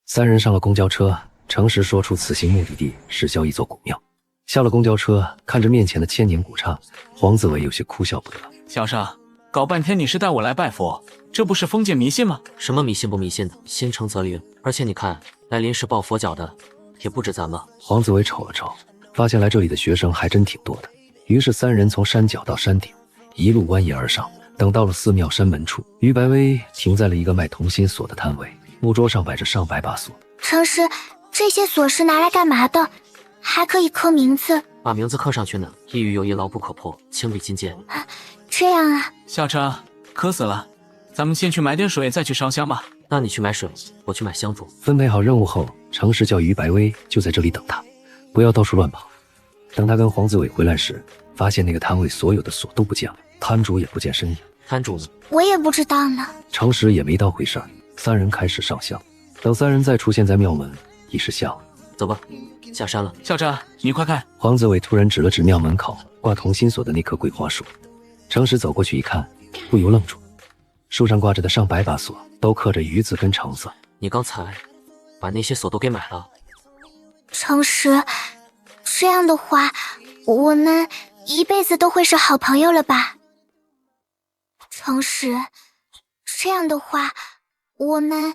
[SPEAKER 3] ，3人上了公交车。程石说出此行目的地是萧一座古庙。下了公交车，看着面前的千年古刹，黄子伟有些哭笑不得。
[SPEAKER 11] 小生，搞半天你是带我来拜佛，这不是封建迷信吗？
[SPEAKER 2] 什么迷信不迷信的，心诚则灵。而且你看，来临时抱佛脚的也不止咱们。
[SPEAKER 3] 黄子伟瞅了瞅，发现来这里的学生还真挺多的，于是3人从山脚到山顶，一路蜿蜒而上。等到了寺庙山门处，于白薇停在了一个卖同心锁的摊位，木桌上摆着上百把锁。
[SPEAKER 5] 程石，这些锁是拿来干嘛的？还可以刻名字？
[SPEAKER 2] 把名字刻上去呢，一语有意，牢不可破，情比金坚。
[SPEAKER 5] 这样啊。
[SPEAKER 11] 小程，渴死了，咱们先去买点水，再去烧香吧。
[SPEAKER 2] 那你去买水，我去买香烛。
[SPEAKER 3] 分配好任务后，程石叫于白薇就在这里等他，不要到处乱跑。等他跟黄子伟回来时，发现那个摊位所有的锁都不见了，摊主也不见身影。
[SPEAKER 2] 摊主呢？
[SPEAKER 5] 我也不知道呢。
[SPEAKER 3] 程石也没当回事儿，3人开始上香。等3人再出现在庙门，已是下午。
[SPEAKER 2] 走吧，下山了。
[SPEAKER 11] 小程，你快看！
[SPEAKER 3] 黄子伟突然指了指庙门口挂同心锁的那棵桂花树。程石走过去一看，不由愣住，树上挂着的上百把锁都刻着鱼字跟橙字。
[SPEAKER 2] 你刚才把那些锁都给买了？
[SPEAKER 5] 程石，这样的话，我们一辈子都会是好朋友了吧？程石，这样的话，我们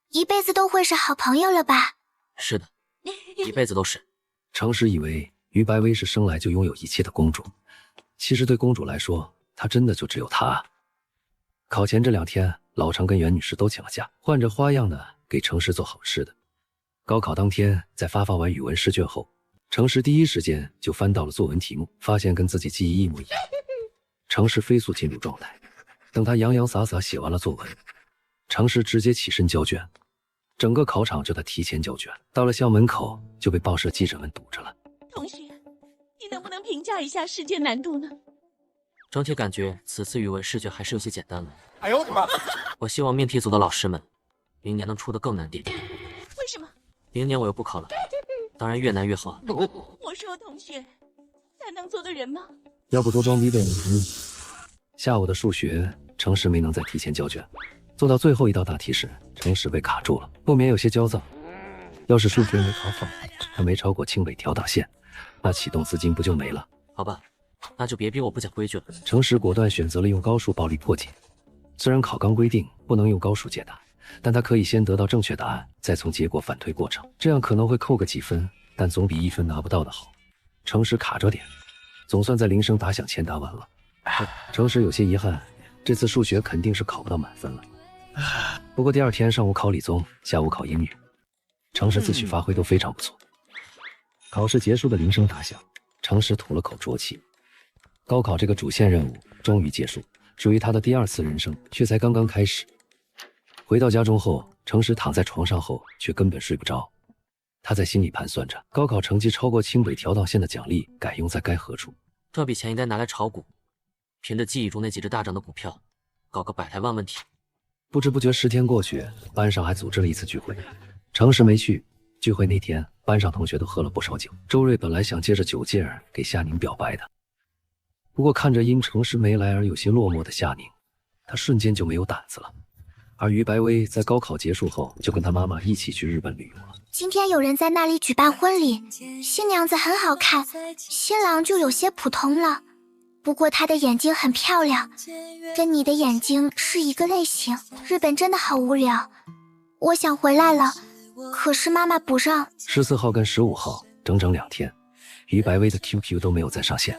[SPEAKER 5] 一辈子都会是好朋友了吧？
[SPEAKER 2] 是的，一辈子都是。
[SPEAKER 3] 程石以为于白薇是生来就拥有一切的公主，其实对公主来说，她真的就只有她。考前这2天，老程跟袁女士都请了假，换着花样的给程石做好吃的。高考当天，在发放完语文试卷后，程石第一时间就翻到了作文题目，发现跟自己记忆一模一样。程石飞速进入状态，等他洋洋洒洒写完了作文，程石直接起身交卷。整个考场就他提前交卷，到了校门口就被报社记者们堵着了。
[SPEAKER 9] 同学，你能不能评价一下试卷难度呢？
[SPEAKER 2] 整体感觉此次语文试卷还是有些简单了。
[SPEAKER 14] 哎呦我的妈！
[SPEAKER 2] 我希望命题组的老师们明年能出得更难点。
[SPEAKER 9] 为什么？
[SPEAKER 2] 明年我又不考了，当然越难越好。
[SPEAKER 9] 我是我同学，他能做的人吗？
[SPEAKER 3] 要不多装逼点。下午的数学，程石没能再提前交卷。做到最后一道大题时，程石被卡住了，不免有些焦躁。要是数学没考好，他没超过清北调档线，那启动资金不就没了？
[SPEAKER 2] 好吧，那就别逼我不讲规矩了。
[SPEAKER 3] 程实果断选择了用高数暴力破解。虽然考纲规定不能用高数解答，但他可以先得到正确答案，再从结果反推过程，这样可能会扣个几分，但总比1分拿不到的好。程实卡着点，总算在铃声打响前答完了。程实有些遗憾，这次数学肯定是考不到满分了。不过第二天上午考理综，下午考英语，程实自诩发挥都非常不错。考试结束的铃声打响，程实吐了口浊气。高考这个主线任务终于结束，属于他的第2次人生却才刚刚开始。回到家中后，程实躺在床上后却根本睡不着。他在心里盘算着，高考成绩超过清北调档线的奖励该用在该何处。
[SPEAKER 2] 这笔钱应该拿来炒股，凭着记忆中那几只大涨的股票，搞个100来万问题。
[SPEAKER 3] 不知不觉10天过去，班上还组织了一次聚会。程实没去。聚会那天，班上同学都喝了不少酒。周瑞本来想借着酒劲儿给夏宁表白的，不过看着因程实没来而有些落寞的夏宁，他瞬间就没有胆子了。而于白薇在高考结束后就跟他妈妈一起去日本旅游了。
[SPEAKER 5] 今天有人在那里举办婚礼，新娘子很好看，新郎就有些普通了。不过他的眼睛很漂亮，跟你的眼睛是一个类型。日本真的好无聊，我想回来了。可是妈妈不让。
[SPEAKER 3] 14号跟15号整整2天，于白薇的 QQ 都没有再上线。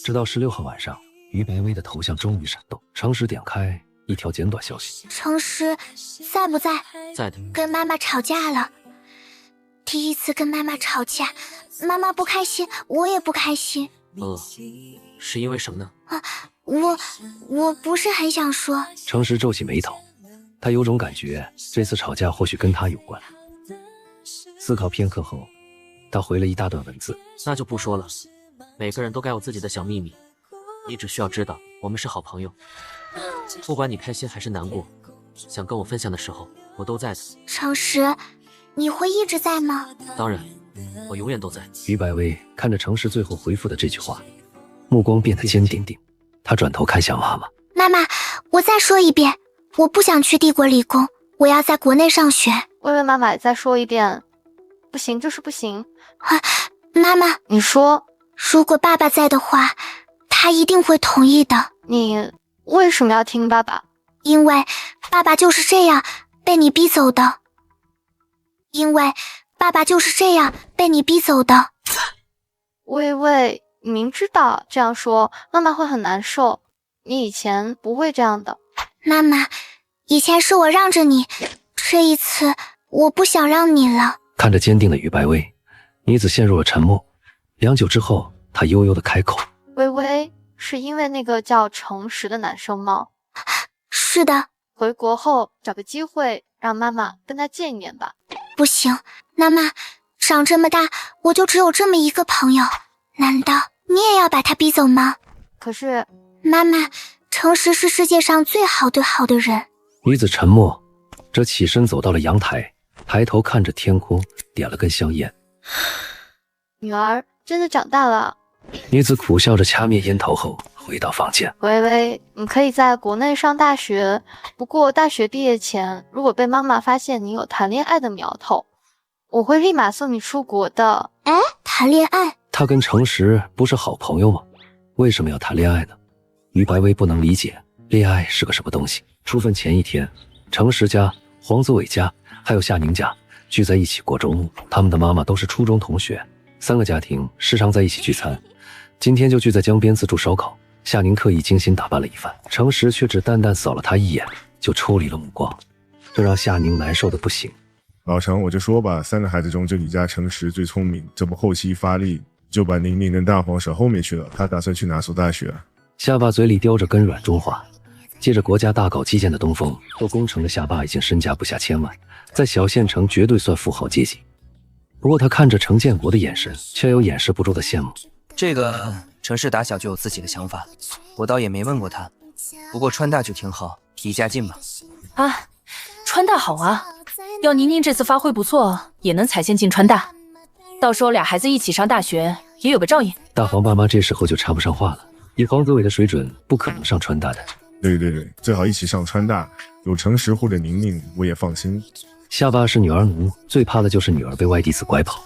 [SPEAKER 3] 直到16号晚上，于白薇的头像终于闪动，程实点开一条简短消息：
[SPEAKER 5] 程实在不在？
[SPEAKER 2] 在的。
[SPEAKER 5] 跟妈妈吵架了。第一次跟妈妈吵架，妈妈不开心，我也不开心。
[SPEAKER 2] 是因为什么呢？
[SPEAKER 5] 我不是很想说。
[SPEAKER 3] 程实皱起眉头。他有种感觉，这次吵架或许跟他有关。思考片刻后，他回了一大段文字。
[SPEAKER 2] 那就不说了，每个人都该有自己的小秘密，你只需要知道我们是好朋友，不管你开心还是难过，想跟我分享的时候，我都在的。
[SPEAKER 5] 程实，你会一直在吗？
[SPEAKER 2] 当然，我永远都在。
[SPEAKER 3] 于白薇看着程实最后回复的这句话，目光变得坚定。他转头看向妈妈。
[SPEAKER 5] 妈妈，我再说一遍，我不想去帝国理工，我要在国内上学。
[SPEAKER 4] 薇薇妈妈再说一遍，不行就是不行。
[SPEAKER 5] 妈妈，
[SPEAKER 4] 你说，
[SPEAKER 5] 如果爸爸在的话，他一定会同意的。
[SPEAKER 4] 你为什么要听爸爸？
[SPEAKER 5] 因为爸爸就是这样被你逼走的。
[SPEAKER 4] 薇薇，你明知道这样说妈妈会很难受，你以前不会这样的。
[SPEAKER 5] 妈妈，以前是我让着你，这一次我不想让你了。
[SPEAKER 3] 看着坚定的于白薇，女子陷入了沉默。良久之后，她悠悠地开口：
[SPEAKER 4] 薇薇，是因为那个叫程实的男生吗？
[SPEAKER 5] 是的。
[SPEAKER 4] 回国后找个机会让妈妈跟他见一面吧。
[SPEAKER 5] 不行，妈妈，长这么大我就只有这么一个朋友，难道你也要把他逼走吗？
[SPEAKER 4] 可是
[SPEAKER 5] 妈妈，程实是世界上最好的人。
[SPEAKER 3] 女子沉默着起身走到了阳台，抬头看着天空，点了根香烟。
[SPEAKER 4] 女儿真的长大了。
[SPEAKER 3] 女子苦笑着掐灭烟头后回到房间。
[SPEAKER 4] 薇薇，你可以在国内上大学，不过大学毕业前如果被妈妈发现你有谈恋爱的苗头，我会立马送你出国的。
[SPEAKER 5] 谈恋爱？
[SPEAKER 3] 他跟程实不是好朋友吗？为什么要谈恋爱呢？于白薇不能理解恋爱是个什么东西。出分前一天，程实家、黄子伟家还有夏宁家聚在一起过周末，他们的妈妈都是初中同学，3个家庭时常在一起聚餐。今天就聚在江边自助烧烤，夏宁刻意精心打扮了一番，程实却只淡淡扫了他一眼就抽离了目光，这让夏宁难受的不行。
[SPEAKER 21] 老程，我就说吧，3个孩子中就你家程实最聪明，这不后期发力就把宁宁跟大黄甩后面去了。他打算去哪所大学？
[SPEAKER 3] 下巴嘴里叼着根软中华，借着国家大搞基建的东风，做工程的下巴已经身价不下1000万，在小县城绝对算富豪阶级。不过他看着程建国的眼神却有掩饰不住的羡慕。
[SPEAKER 10] 这个程实打小就有自己的想法，我倒也没问过他，不过川大就挺好，离家近嘛。
[SPEAKER 22] 川大好啊，要宁宁这次发挥不错，也能踩线进川大，到时候俩孩子一起上大学也有个照应。
[SPEAKER 3] 大黄爸妈这时候就插不上话了，以黄子伟的水准不可能上川大的。
[SPEAKER 21] 对，最好一起上川大，有程实或者宁宁我也放心。
[SPEAKER 3] 下巴是女儿奴，最怕的就是女儿被外弟子拐跑，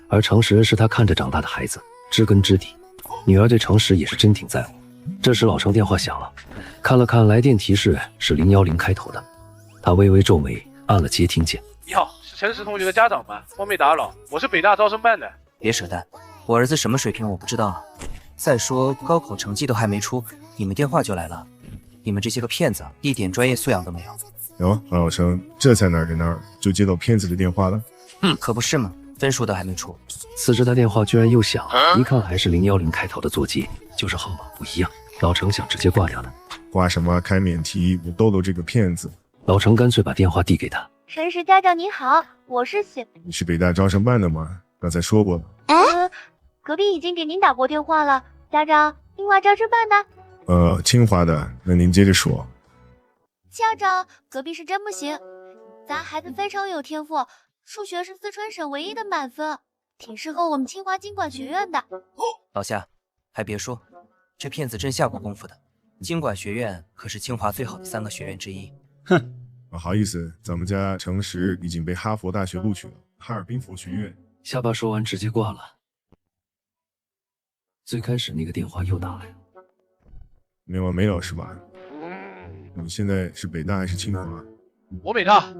[SPEAKER 3] 而程实是他看着长大的孩子，知根知底。女儿对程石也是真挺在乎。这时老程电话响了，看了看来电提示是010开头的，他微微皱眉，按了接听键。
[SPEAKER 8] 你好，是程石同学的家长吗？我没打扰，我是北大招生办的。
[SPEAKER 10] 别扯淡，我儿子什么水平我不知道啊。再说高考成绩都还没出，你们电话就来了，你们这些个骗子一点专业素养都没有。
[SPEAKER 21] 哟，王老生，这才哪儿跟哪儿就接到骗子的电话了？
[SPEAKER 10] 可不是嘛，分数都还没出。
[SPEAKER 3] 此时他电话居然又响了，一看还是010开头的座机，就是号码不一样。老程想直接挂掉的，
[SPEAKER 21] 挂什么开免提？我逗逗这个骗子。
[SPEAKER 3] 老程干脆把电话递给他。
[SPEAKER 15] 陈石家长你好，我是
[SPEAKER 21] 你是北大招生办的吗？刚才说过了。
[SPEAKER 15] 隔壁已经给您打过电话了，家长，清华招生办的。
[SPEAKER 21] 清华的，那您接着说。
[SPEAKER 15] 家长，隔壁是真不行，咱孩子非常有天赋，数学是四川省唯一的满分，挺适合我们清华经管学院的。
[SPEAKER 10] 老夏，还别说，这骗子真下过功夫的。经管学院可是清华最好的3个学院之一。
[SPEAKER 21] 哼，不好意思，咱们家程石已经被哈佛大学录取了，哈尔滨佛学院。
[SPEAKER 3] 下巴说完直接挂了。最开始那个电话又打来了，
[SPEAKER 21] 没完没了是吧？你现在是北大还是清华？
[SPEAKER 8] 我北大。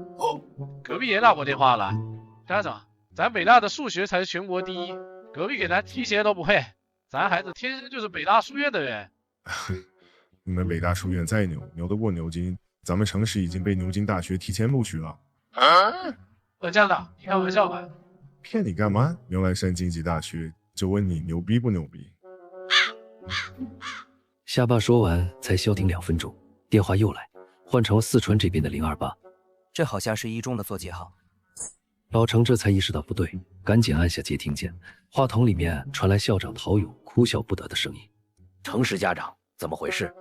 [SPEAKER 8] 隔壁也打过电话了，家长，咱北大的数学才是全国第一，隔壁给咱提鞋都不配，咱孩子天生就是北大书院的人。
[SPEAKER 21] 你们北大书院再牛，牛得过牛津，咱们程石已经被牛津大学提前录取了。
[SPEAKER 8] 家长，你开玩笑吧？
[SPEAKER 21] 骗你干嘛？牛栏山经济大学，就问你牛逼不牛逼？
[SPEAKER 3] 下巴说完才消停2分钟，电话又来，换成了四川这边的028。
[SPEAKER 10] 这好像是一中的座机号。
[SPEAKER 3] 老程这才意识到不对，赶紧按下接听键，话筒里面传来校长陶勇哭笑不得的声音：
[SPEAKER 18] 程石家长，怎么回事？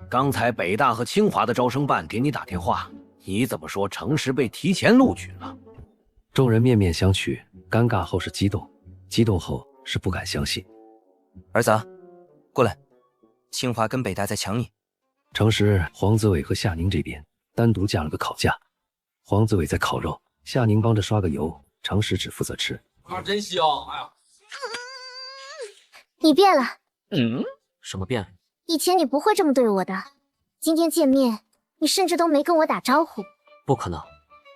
[SPEAKER 18] 刚才北大和清华的招生办给你打电话，你怎么说程石被提前录取了？
[SPEAKER 3] 众人面面相觑，尴尬后是激动，激动后是不敢相信。
[SPEAKER 10] 儿子，过来，清华跟北大在抢你。
[SPEAKER 3] 程石、黄子伟和夏宁这边单独架了个烤架，黄子伟在烤肉，夏宁帮着刷个油，程石只负责吃。
[SPEAKER 13] 真香！哎呀，
[SPEAKER 1] 你变了。
[SPEAKER 2] 什么变？
[SPEAKER 1] 以前你不会这么对我的，今天见面，你甚至都没跟我打招呼。
[SPEAKER 2] 不可能，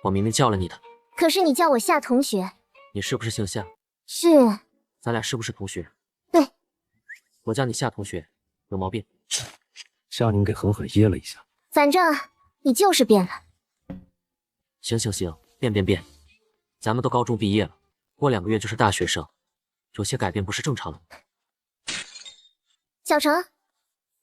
[SPEAKER 2] 我明明叫了你的。
[SPEAKER 1] 可是你叫我夏同学。
[SPEAKER 2] 你是不是姓夏？
[SPEAKER 1] 是。
[SPEAKER 2] 咱俩是不是同学？
[SPEAKER 1] 对。
[SPEAKER 2] 我叫你夏同学，有毛病？
[SPEAKER 3] 夏宁给狠狠噎了一下。
[SPEAKER 1] 反正你就是变了。
[SPEAKER 2] 行，变，咱们都高中毕业了，过2个月就是大学生，有些改变不是正常的。
[SPEAKER 1] 小程，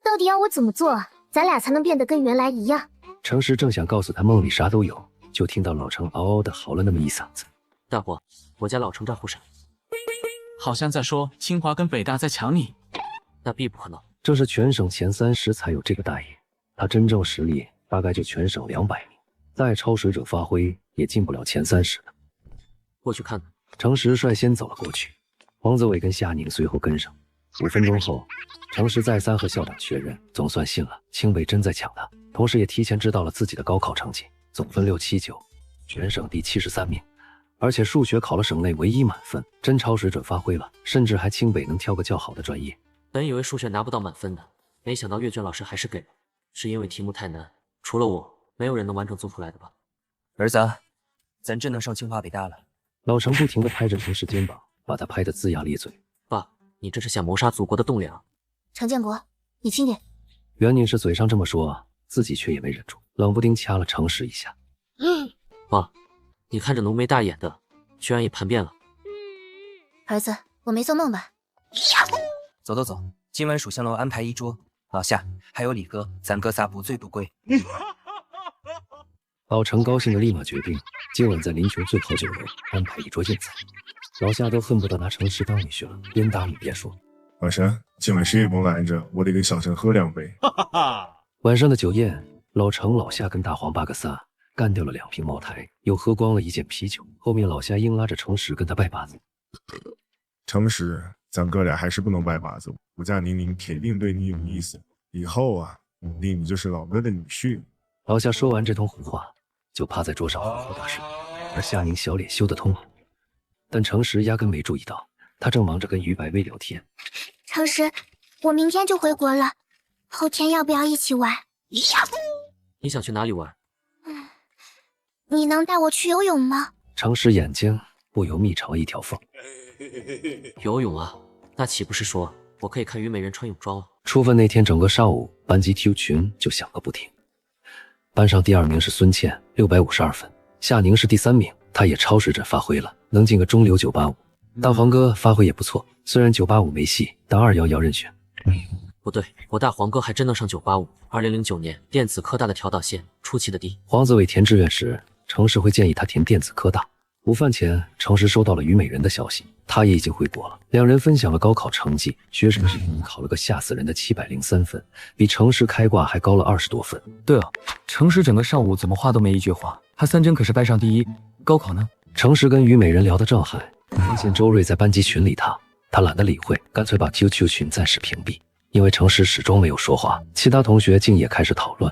[SPEAKER 1] 到底要我怎么做，咱俩才能变得跟原来一样？
[SPEAKER 3] 程石正想告诉他梦里啥都有，就听到老程嗷嗷的嚎了那么一嗓子。
[SPEAKER 2] 大伙，我家老程账户上
[SPEAKER 11] 好像在说清华跟北大在抢你。
[SPEAKER 2] 那必不可能，
[SPEAKER 3] 这是全省前30才有这个待遇，他真正实力大概就全省200名，再超水准发挥也进不了前30的。
[SPEAKER 2] 过去看看。
[SPEAKER 3] 程石率先走了过去，黄子伟跟夏宁随后跟上。5分钟后，程石再三和校长确认，总算信了清北真在抢他，同时也提前知道了自己的高考成绩，总分679，全省第73名，而且数学考了省内唯一满分，真超水准发挥了，甚至还清北能挑个较好的专业。
[SPEAKER 2] 本以为数学拿不到满分的，没想到阅卷老师还是给了，是因为题目太难，除了我，没有人能完整做出来的吧？
[SPEAKER 10] 儿子，咱真能上清华北大了。
[SPEAKER 3] 老程不停地拍着程石肩膀，把他拍得龇牙咧嘴。
[SPEAKER 2] 爸，你这是想谋杀祖国的栋梁。
[SPEAKER 15] 程建国，你轻点。
[SPEAKER 3] 袁女士嘴上这么说，自己却也没忍住，冷不丁掐了程石一下。
[SPEAKER 2] 爸，你看着浓眉大眼的，居然也叛变了。
[SPEAKER 15] 儿子，我没做梦吧？
[SPEAKER 10] 走，今晚蜀香楼安排一桌，老夏还有李哥，咱哥仨不醉不归。
[SPEAKER 3] 老程高兴的立马决定，今晚在林琼最好酒楼安排一桌宴菜。老夏都恨不得拿程石当女婿了，边打你边说：“
[SPEAKER 21] 老陈，今晚谁也甭拦着，我得给小陈喝2杯。”
[SPEAKER 3] 晚上的酒宴，老程、老夏跟大黄8个仨干掉了2瓶茅台，又喝光了1件啤酒。后面老夏硬拉着程石跟他拜把子。
[SPEAKER 21] 程石，咱哥俩还是不能拜把子，我家宁宁铁定对你有意思，以后啊，肯定你就是老哥的女婿。
[SPEAKER 3] 老夏说完这通胡话，就趴在桌上呼呼大睡，而夏宁小脸羞得通红。但程石压根没注意到，他正忙着跟于白薇聊天。
[SPEAKER 5] 诚实，我明天就回国了，后天要不要一起玩？
[SPEAKER 2] 你想去哪里玩？
[SPEAKER 5] 你能带我去游泳吗？
[SPEAKER 3] 诚实眼睛不由蜜朝一条缝。
[SPEAKER 2] 游泳啊，那岂不是说我可以看虞美人穿泳装了？
[SPEAKER 3] 出分那天整个上午，班级 Q 群就响个不停。班上第2名是孙茜，652分，夏宁是第3名，她也超水准发挥了，能进个中流985。大黄哥发挥也不错，虽然985没戏，但211任选。
[SPEAKER 2] 不对，我大黄哥还真能上985。2009年电子科大的调导线出奇的低。
[SPEAKER 3] 黄子伟填志愿时，程实会建议他填电子科大。午饭前，程实收到了虞美人的消息，他也已经回国了。两人分享了高考成绩，学生是考了个吓死人的703分，比程实开挂还高了20多分。
[SPEAKER 13] 对了，程实整个上午怎么话都没一句话？他3针可是班上第1，高考呢？
[SPEAKER 3] 程实跟虞美人聊得正嗨，发现周瑞在班级群里他懒得理会，干脆把 QQ 群暂时屏蔽。因为程实始终没有说话，其他同学竟也开始讨论。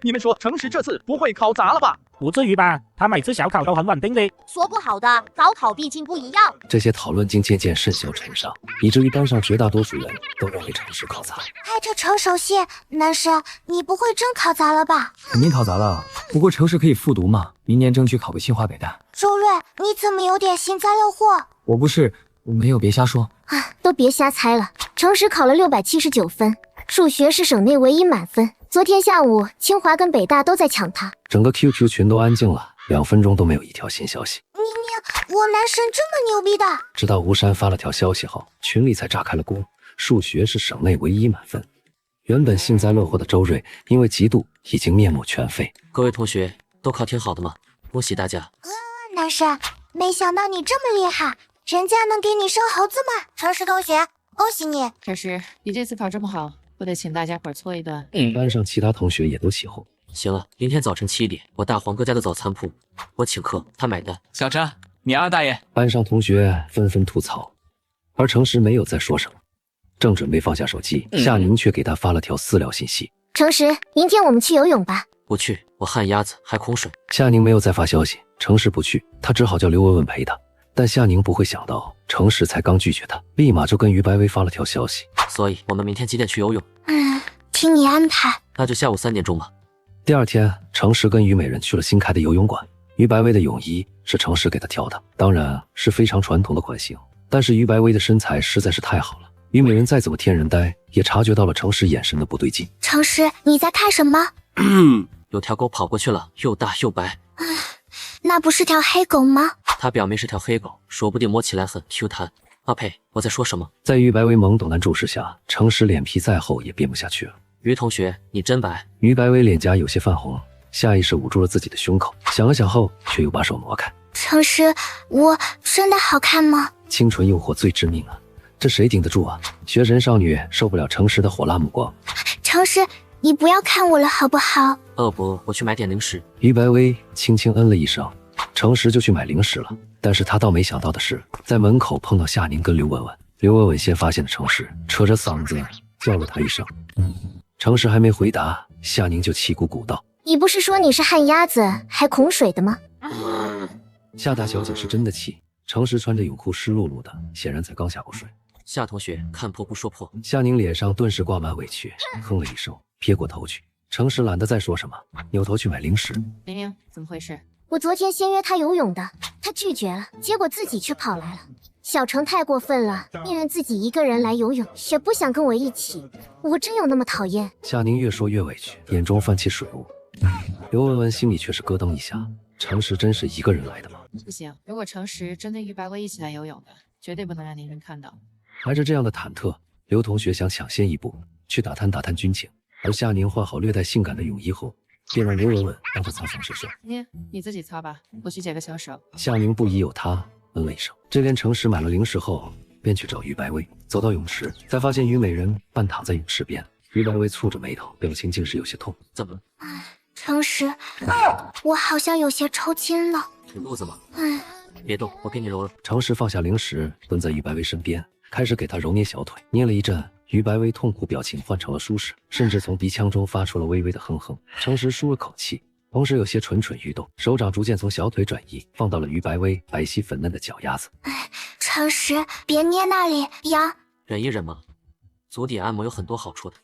[SPEAKER 14] 你们说程实这次不会考砸了吧？不至于吧，他每次小考都很稳定的。
[SPEAKER 16] 说不好的，高考毕竟不一样。
[SPEAKER 3] 这些讨论竟渐渐甚嚣尘上，以至于班上绝大多数人都认为程实考砸。
[SPEAKER 5] 哎，这程守信，男生，你不会真考砸了吧？
[SPEAKER 13] 肯定考砸了，不过程实可以复读嘛，明年争取考个清华北大。
[SPEAKER 5] 周瑞，你怎么有点幸灾乐祸？
[SPEAKER 13] 我没有，别瞎说。
[SPEAKER 1] 都别瞎猜了。程实考了679分，数学是省内唯一满分。昨天下午，清华跟北大都在抢他。
[SPEAKER 3] 整个 QQ 群都安静了，2分钟都没有一条新消息。
[SPEAKER 5] 我男神这么牛逼的？
[SPEAKER 3] 直到吴山发了条消息后，群里才炸开了锅。数学是省内唯一满分。原本幸灾乐祸的周瑞，因为嫉妒已经面目全非。
[SPEAKER 2] 各位同学都考挺好的吗？恭喜大家！
[SPEAKER 5] 男神，没想到你这么厉害，人家能给你生猴子吗？程实同学，恭喜你！
[SPEAKER 22] 程实，你这次考这么好，我得请大家伙搓一顿。
[SPEAKER 3] 班上其他同学也都起哄。
[SPEAKER 2] 行了，明天早晨7点，我大黄哥家的早餐铺，我请客，他买单。
[SPEAKER 11] 小张，你二大爷。
[SPEAKER 3] 班上同学纷纷吐槽，而程实没有再说什么，正准备放下手机，夏宁却给他发了条私聊信息：
[SPEAKER 1] 程实，明天我们去游泳吧。
[SPEAKER 2] 不去，我旱鸭子还恐水。
[SPEAKER 3] 夏宁没有再发消息，程实不去，他只好叫刘文文陪他。但夏宁不会想到，程实才刚拒绝他，立马就跟于白薇发了条消息。
[SPEAKER 2] 所以我们明天几点去游泳？
[SPEAKER 5] 听你安排。
[SPEAKER 2] 那就下午3点钟吧。
[SPEAKER 3] 第二天，程实跟虞美人去了新开的游泳馆。于白薇的泳衣是程实给她挑的，当然是非常传统的款型。但是于白薇的身材实在是太好了，虞美人再怎么天然呆，也察觉到了程实眼神的不对劲。
[SPEAKER 5] 程实，你在看什么？
[SPEAKER 2] 有条狗跑过去了，又大又白。
[SPEAKER 5] 那不是条黑狗吗？
[SPEAKER 2] 它表面是条黑狗，说不定摸起来很 Q 弹。啊呸！我在说什么？
[SPEAKER 3] 在于白薇懵懂的注视下，程实脸皮再厚也变不下去了。
[SPEAKER 2] 于同学，你真白。
[SPEAKER 3] 于白薇脸颊有些泛红，下意识捂住了自己的胸口，想了想后，却又把手挪开。
[SPEAKER 5] 程实，我真的好看吗？
[SPEAKER 3] 清纯诱惑最致命啊，这谁顶得住啊？学神少女受不了程实的火辣目光。
[SPEAKER 5] 程实，你不要看我了好不好？
[SPEAKER 2] 不，我去买点零食。
[SPEAKER 3] 于白薇轻轻嗯了一声，程实就去买零食了。但是他倒没想到的是，在门口碰到夏宁跟刘文文。刘文文先发现了程实，扯着嗓子叫了他一声。程实还没回答，夏宁就气鼓鼓道：“
[SPEAKER 1] 你不是说你是旱鸭子还恐水的吗？”
[SPEAKER 3] 夏大小姐是真的气。程实穿着泳裤湿漉漉的，显然才刚下过水。
[SPEAKER 2] 夏同学，看破不说破。
[SPEAKER 3] 夏宁脸上顿时挂满委屈，哼了一声，撇过头去。程实懒得再说什么，扭头去买零食。
[SPEAKER 22] 玲玲，怎么回事？
[SPEAKER 1] 我昨天先约他游泳的，他拒绝了，结果自己却跑来了。小程太过分了，宁愿自己一个人来游泳，也不想跟我一起。我真有那么讨厌？
[SPEAKER 3] 夏宁越说越委屈，眼中泛起水雾。刘文文心里却是咯噔一下，程实真是一个人来的吗？
[SPEAKER 22] 不行，如果程实真跟于白薇一起来游泳的，绝对不能让宁人看到。
[SPEAKER 3] 怀着这样的忐忑，刘同学想抢先一步去打探军情，而夏宁换好略带性感的泳衣后，便让刘文文帮他擦防水霜。
[SPEAKER 22] 你自己擦吧，我去解个小手。
[SPEAKER 3] 夏宁不疑有他，嗯了一声。这边程实买了零食后，便去找于白薇。走到泳池，才发现于美人半躺在泳池边。于白薇蹙着眉头，表情竟是有些痛。
[SPEAKER 2] 怎么了？
[SPEAKER 5] 程实，我好像有些抽筋了。
[SPEAKER 2] 挺肚子吗？别动，我给你揉揉。
[SPEAKER 3] 程实放下零食，蹲在于白薇身边，开始给她揉捏小腿。捏了一阵，于白薇痛苦表情换成了舒适，甚至从鼻腔中发出了微微的哼哼。程实舒了口气，同时有些蠢蠢欲动，手掌逐渐从小腿转移，放到了于白薇白皙粉嫩的脚丫子。
[SPEAKER 5] 程实，别捏那里，痒。
[SPEAKER 2] 忍一忍嘛。足底按摩有很多好处的。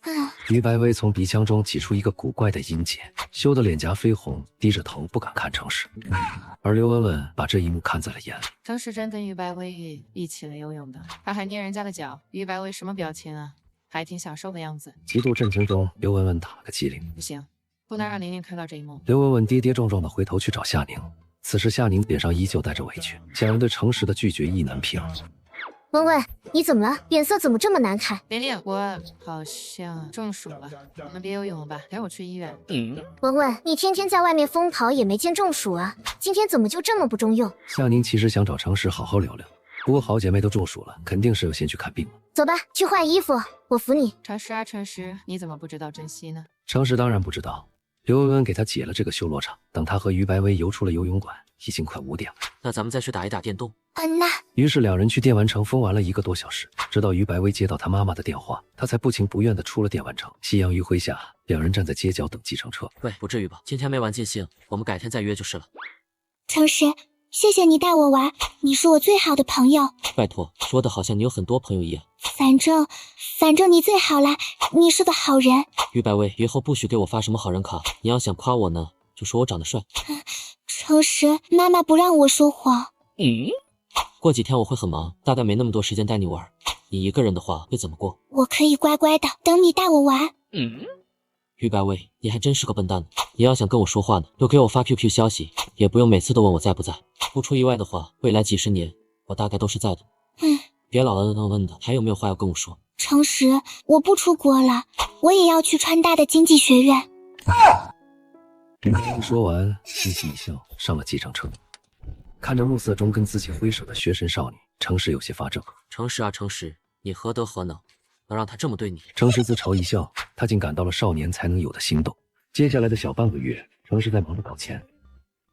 [SPEAKER 3] 于白薇从鼻腔中挤出一个古怪的音节，羞得脸颊绯红，低着头不敢看程氏。而刘文文把这一幕看在了眼里。
[SPEAKER 22] 程时真跟于白薇一起来游泳的，他还捏人家的脚。于白薇什么表情啊？还挺享受的样子。
[SPEAKER 3] 极度震惊中，刘文文打了个激灵。
[SPEAKER 22] 不行，不能让玲玲看到这一幕。
[SPEAKER 3] 刘文文跌跌撞撞地回头去找夏宁，此时夏宁脸上依旧带着委屈，显然对程氏的拒绝意难平。
[SPEAKER 1] 文文，你怎么了？脸色怎么这么难看？
[SPEAKER 22] 玲玲，我好像中暑了，我们别游泳了吧，带我去医院。
[SPEAKER 1] 文文，你天天在外面疯跑也没见中暑啊，今天怎么就这么不中用？
[SPEAKER 3] 夏宁其实想找程氏好好聊聊，不过好姐妹都中暑了，肯定是要先去看病了。
[SPEAKER 1] 走吧，去换衣服，我扶你。
[SPEAKER 22] 程时啊，程时，你怎么不知道珍惜呢？
[SPEAKER 3] 程氏当然不知道，刘文文给他解了这个修罗场。等他和于白薇游出了游泳馆，已经快5点了。
[SPEAKER 2] 那咱们再去打一打电动。
[SPEAKER 5] 那
[SPEAKER 3] 于是两人去电玩城疯玩了1个多小时，直到于白薇接到他妈妈的电话，他才不情不愿地出了电玩城。夕阳余晖下，两人站在街角等计程车。
[SPEAKER 2] 喂，不至于吧？今天没玩尽兴，我们改天再约就是了。
[SPEAKER 5] 程时，谢谢你带我玩，你是我最好的朋友。
[SPEAKER 2] 拜托，说的好像你有很多朋友一样。
[SPEAKER 5] 反正你最好啦，你是个好人。
[SPEAKER 2] 于白薇，以后不许给我发什么好人卡，你要想夸我呢，就说我长得帅。
[SPEAKER 5] 程时，妈妈不让我说谎。
[SPEAKER 2] 过几天我会很忙，大概没那么多时间带你玩。你一个人的话会怎么过？
[SPEAKER 5] 我可以乖乖的等你带我玩。
[SPEAKER 2] 于白薇，你还真是个笨蛋呢！你要想跟我说话呢，就给我发 QQ 消息，也不用每次都问我在不在。不出意外的话，未来几10年我大概都是在的。别老问的，还有没有话要跟我说？
[SPEAKER 5] 程时，我不出国了，我也要去川大的经济学院。
[SPEAKER 3] 说完，嘻嘻一笑，上了计程车。看着暮色中跟自己挥手的学神少女，程氏有些发怔。
[SPEAKER 2] 程氏啊，程氏，你何德何能，能让他这么对你？
[SPEAKER 3] 程氏自嘲一笑，他竟感到了少年才能有的心动。接下来的小半个月，程氏在忙着搞钱。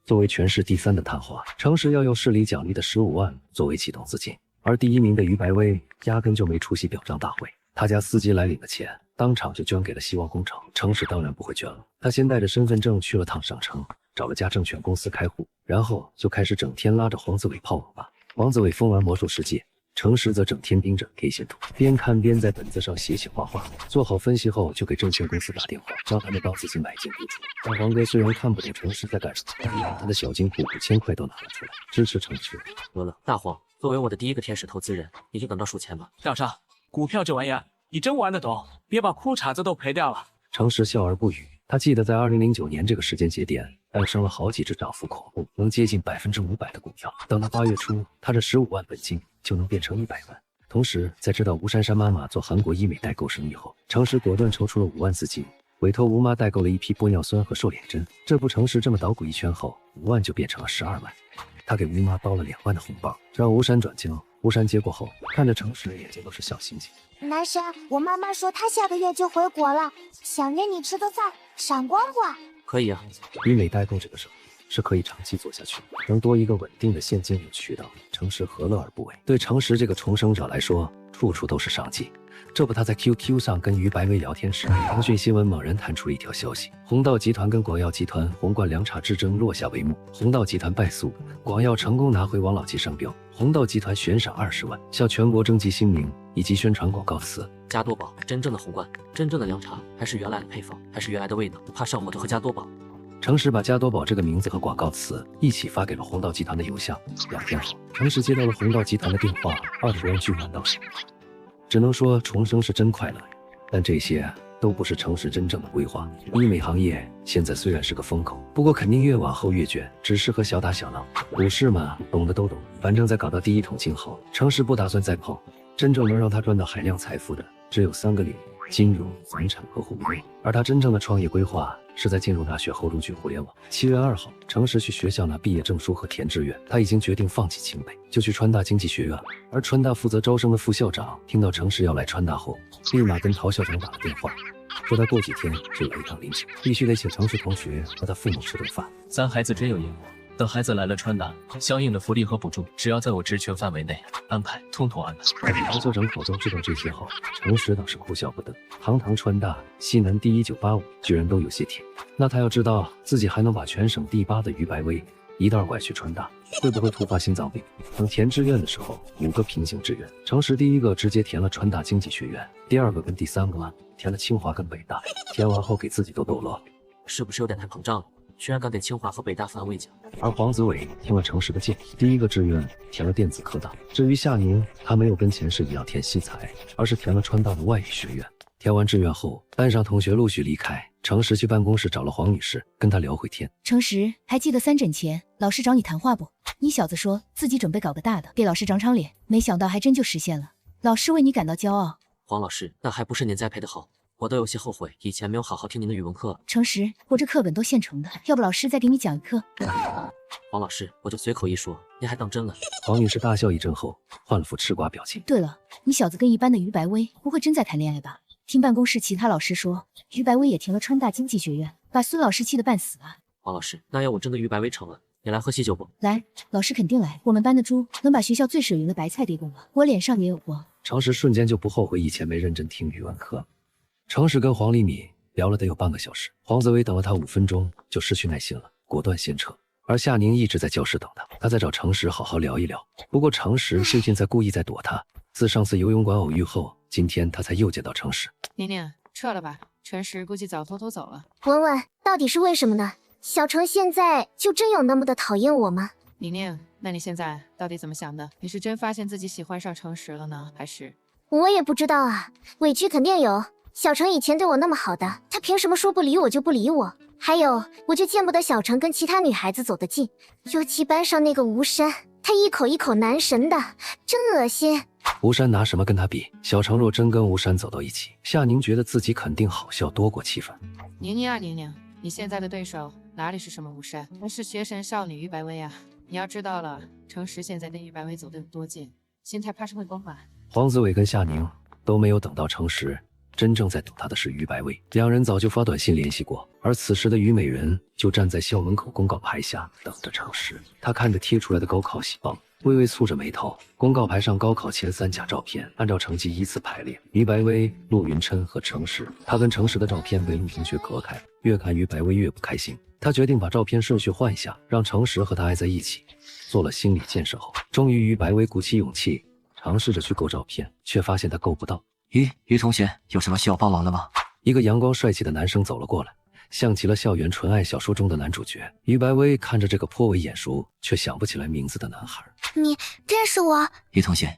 [SPEAKER 3] 作为全市第3的探花，程氏要用市里奖励的15万作为启动资金，而第1名的于白薇压根就没出席表彰大会。他家司机来领了钱，当场就捐给了希望工程。程氏当然不会捐了，他先带着身份证去了趟省城，找了家证券公司开户，然后就开始整天拉着黄子伟泡网吧。黄子伟疯玩魔兽世界，程时则整天盯着 K 线图，边看边在本子上写画画。做好分析后，就给证券公司打电话，让他们帮自己买进股主。但黄哥虽然看不懂程时在干什么，但把他的小金库5000块都拿了出来，支持程时。
[SPEAKER 2] 得了，大黄，作为我的第1个天使投资人，你就等着数钱吧。
[SPEAKER 11] 校长，股票这玩意儿，你真玩得懂，别把裤衩子都赔掉了。
[SPEAKER 3] 程时笑而不语。他记得在2009年这个时间节点，诞生了好几只涨幅恐怖，能接近500%的股票。等到8月初，他这15万本金就能变成100万。同时，在知道吴珊珊妈妈做韩国医美代购生意后，程时果断抽出了5万资金，委托吴妈代购了一批玻尿酸和瘦脸针。这不，程时这么捣鼓一圈后，5万就变成了12万。他给吴妈包了2万的红包，让吴珊转交。吴珊接过后，看着程时，眼睛都是小星星。
[SPEAKER 5] 男神，我妈妈说她下个月就回国了，想约你吃个饭，闪光不？
[SPEAKER 2] 可以啊。
[SPEAKER 3] 医美代购这个生意是可以长期做下去，能多一个稳定的现金流渠道，程时何乐而不为？对程时这个重生者来说，处处都是商机。这不，他在 QQ 上跟于白薇聊天时，腾讯新闻猛然弹出了一条消息：弘道集团跟广药集团红罐凉茶之争落下帷幕，弘道集团败诉，广药成功拿回王老吉商标，弘道集团悬赏20万，向全国征集新名以及宣传广告词。
[SPEAKER 2] 加多宝，真正的红罐，真正的凉茶，还是原来的配方，还是原来的味道？不怕上火就喝加多宝。
[SPEAKER 3] 程时把加多宝这个名字和广告词一起发给了弘道集团的邮箱。2天后，程时接到了弘道集团的电话，20万巨款到手。只能说重生是真快乐，但这些都不是程时真正的规划。医美行业现在虽然是个风口，不过肯定越往后越卷，只适合小打小闹。股市嘛，懂的都懂。反正在搞到第1桶金后，程时不打算再碰。真正能让他赚到海量财富的只有3个领域：金融、房产和互联网。而他真正的创业规划是在进入大学后入局互联网。7月2号，程时去学校拿毕业证书和填志愿，他已经决定放弃清北，就去川大经济学院了。而川大负责招生的副校长听到程时要来川大后，立马跟陶校长打了电话，说他过几天就来一趟临清，必须得请程时同学和他父母吃顿饭。
[SPEAKER 6] 咱孩子真有眼光，等孩子来了川大，相应的福利和补助，只要在我职权范围内安排，通通安排。
[SPEAKER 3] 陶校长口中知道这些后，程时倒是哭笑不得。堂堂川大西南第1985居然都有些甜，那他要知道自己还能把全省第8的于白薇一道拐去川大，会不会突发心脏病？等填志愿的时候，5个平行志愿，程实第一个直接填了川大经济学院，第二个跟第三个填了清华跟北大。填完后给自己都逗乐，
[SPEAKER 2] 是不是有点太膨胀了？居然敢给清华和北大反胃奖。
[SPEAKER 3] 而黄子伟听了程实的建议，第一个志愿填了电子科大。至于夏宁，他没有跟前世一样填西财，而是填了川大的外语学院。填完志愿后，班上同学陆续离开，程实去办公室找了黄女士，跟她聊会天。
[SPEAKER 12] 程实，还记得3诊前老师找你谈话不？你小子说自己准备搞个大的，给老师长长脸，没想到还真就实现了。老师为你感到骄傲。
[SPEAKER 2] 黄老师，那还不是您栽培的好，我都有些后悔以前没有好好听您的语文课。
[SPEAKER 12] 程实，我这课本都现成的，要不老师再给你讲一课？
[SPEAKER 2] 黄老师，我就随口一说，您还当真了？
[SPEAKER 3] 黄女士大笑一阵后，换了副吃瓜表情。
[SPEAKER 12] 对了，你小子跟一般的于白薇不会真在谈恋爱吧？听办公室其他老师说，于白薇也填了川大经济学院，把孙老师气得半死啊！
[SPEAKER 2] 黄老师，那要我真的于白薇成了，你来喝喜酒不？
[SPEAKER 12] 来，老师肯定来。我们班的猪能把学校最水灵的白菜给拱了，我脸上也有光。
[SPEAKER 3] 程实瞬间就不后悔以前没认真听语文课。程实跟黄丽敏聊了得有半个小时，黄子薇等了他5分钟就失去耐心了，果断先撤。而夏宁一直在教室等他，他在找程实好好聊一聊。不过程实最近在故意在躲他，自上次游泳馆偶遇后，今天他才又见到程实。
[SPEAKER 7] 宁宁，撤了吧，程实估计早偷偷走了。
[SPEAKER 1] 文文，到底是为什么呢？小程现在就真有那么的讨厌我吗？
[SPEAKER 7] 宁宁，那你现在到底怎么想的？你是真发现自己喜欢上程实了呢，还是……
[SPEAKER 1] 我也不知道啊，委屈肯定有。小程以前对我那么好的，他凭什么说不理我就不理我？还有，我就见不得小程跟其他女孩子走得近，尤其班上那个吴珊，她一口一口男神的，真恶心。
[SPEAKER 3] 吴珊拿什么跟他比？小程若真跟吴珊走到一起，夏宁觉得自己肯定好笑多过气愤。
[SPEAKER 7] 宁宁啊宁宁，你现在的对手哪里是什么吴珊，而是邪神少女于白薇啊！你要知道了，程实现在跟于白薇走得有多近，心态怕是会崩吧。
[SPEAKER 3] 黄子伟跟夏宁都没有等到程实，真正在等他的是于白薇。两人早就发短信联系过，而此时的于美人就站在校门口公告牌下等着程实。他看着贴出来的高考喜报，微微蹙着眉头。公告牌上高考前3甲照片按照成绩依次排列，于白薇、陆云琛和程实。他跟程实的照片被陆同学隔开，越看于白薇越不开心。他决定把照片顺序换一下，让程实和他挨在一起。做了心理建设后，终于于白薇鼓起勇气尝试着去够照片，却发现他够不到。
[SPEAKER 10] 于同学，有什么需要帮忙的吗？
[SPEAKER 3] 一个阳光帅气的男生走了过来，像极了校园纯爱小说中的男主角。于白薇看着这个颇为眼熟却想不起来名字的男孩。
[SPEAKER 5] 你认识我？
[SPEAKER 10] 于同学，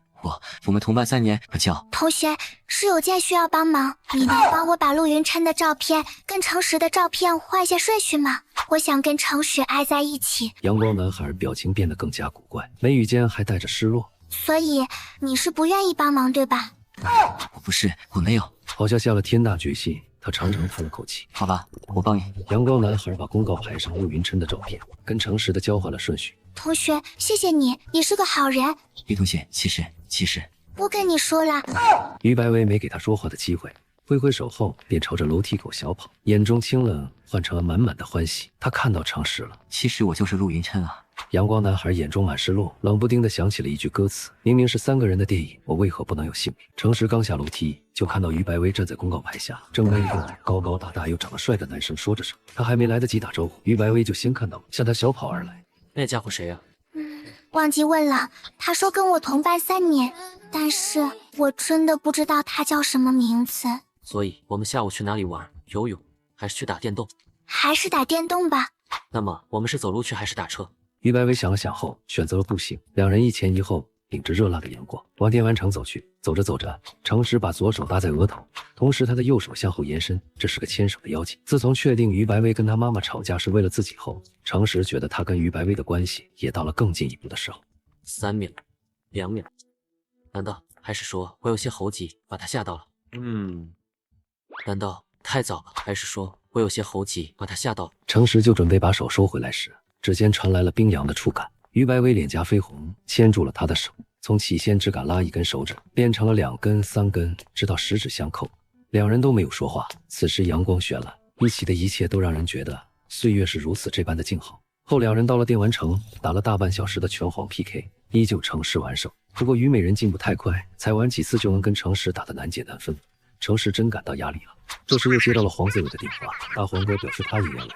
[SPEAKER 10] 我们同班3年，可叫
[SPEAKER 5] 同学，是有件需要帮忙，你能帮我把陆云琛的照片跟程实的照片换一下顺序吗？我想跟程实挨在一起。
[SPEAKER 3] 阳光男孩表情变得更加古怪，眉宇间还带着失落。
[SPEAKER 5] 所以你是不愿意帮忙对吧？
[SPEAKER 10] 我没有。
[SPEAKER 3] 好像下了天大决心，他长长叹了口气。
[SPEAKER 10] 好吧，我帮你。
[SPEAKER 3] 阳光男孩把公告牌上陆云琛的照片跟程实的交换了顺序。
[SPEAKER 5] 同学，谢谢你，你是个好人。
[SPEAKER 10] 于同学，其实
[SPEAKER 5] 不跟你说了。
[SPEAKER 3] 于白薇没给他说话的机会，挥挥手后便朝着楼梯口小跑，眼中清冷换成了满满的欢喜。他看到程实了，
[SPEAKER 10] 其实我就是陆云琛啊。
[SPEAKER 3] 阳光男孩眼中满是落，冷不丁地想起了一句歌词，明明是3个人的电影，我为何不能有姓名？程实刚下楼梯，就看到于白薇站在公告牌下，正跟一个高高大大又长得帅的男生说着什么。他还没来得及打招呼，于白薇就先看到向他小跑而来。
[SPEAKER 2] 那家伙谁啊？
[SPEAKER 5] 忘记问了，他说跟我同班3年，但是我真的不知道他叫什么名字。
[SPEAKER 2] 所以我们下午去哪里玩？游泳还是去打电动？
[SPEAKER 5] 还是打电动吧。
[SPEAKER 2] 那么我们是走路去还是打车？
[SPEAKER 3] 于白薇想了想后选择了步行，两人一前一后，顶着热辣的阳光往电玩城走去。走着走着，程实把左手搭在额头，同时他的右手向后延伸，这是个牵手的妖精。自从确定于白薇跟他妈妈吵架是为了自己后，程实觉得他跟于白薇的关系也到了更进一步的时候。
[SPEAKER 2] 3秒，2秒，难道还是说我有些猴急把他吓到了？难道太早了？还是说我有些猴急把他吓到了？
[SPEAKER 3] 程实就准备把手收回来时，指尖传来了冰凉的触感。于白薇脸颊绯红，牵住了他的手，从起先只敢拉1根手指，变成了2根、3根，直到10指相扣。两人都没有说话。此时阳光绚烂，一起的一切都让人觉得岁月是如此这般的静好。后两人到了电玩城，打了大半小时的拳皇 PK， 依旧程实完胜。不过于美人进步太快，才玩几次就能跟程实打得难解难分。程实真感到压力了。这时又接到了黄子伟的电话，大黄哥表示他也要来了。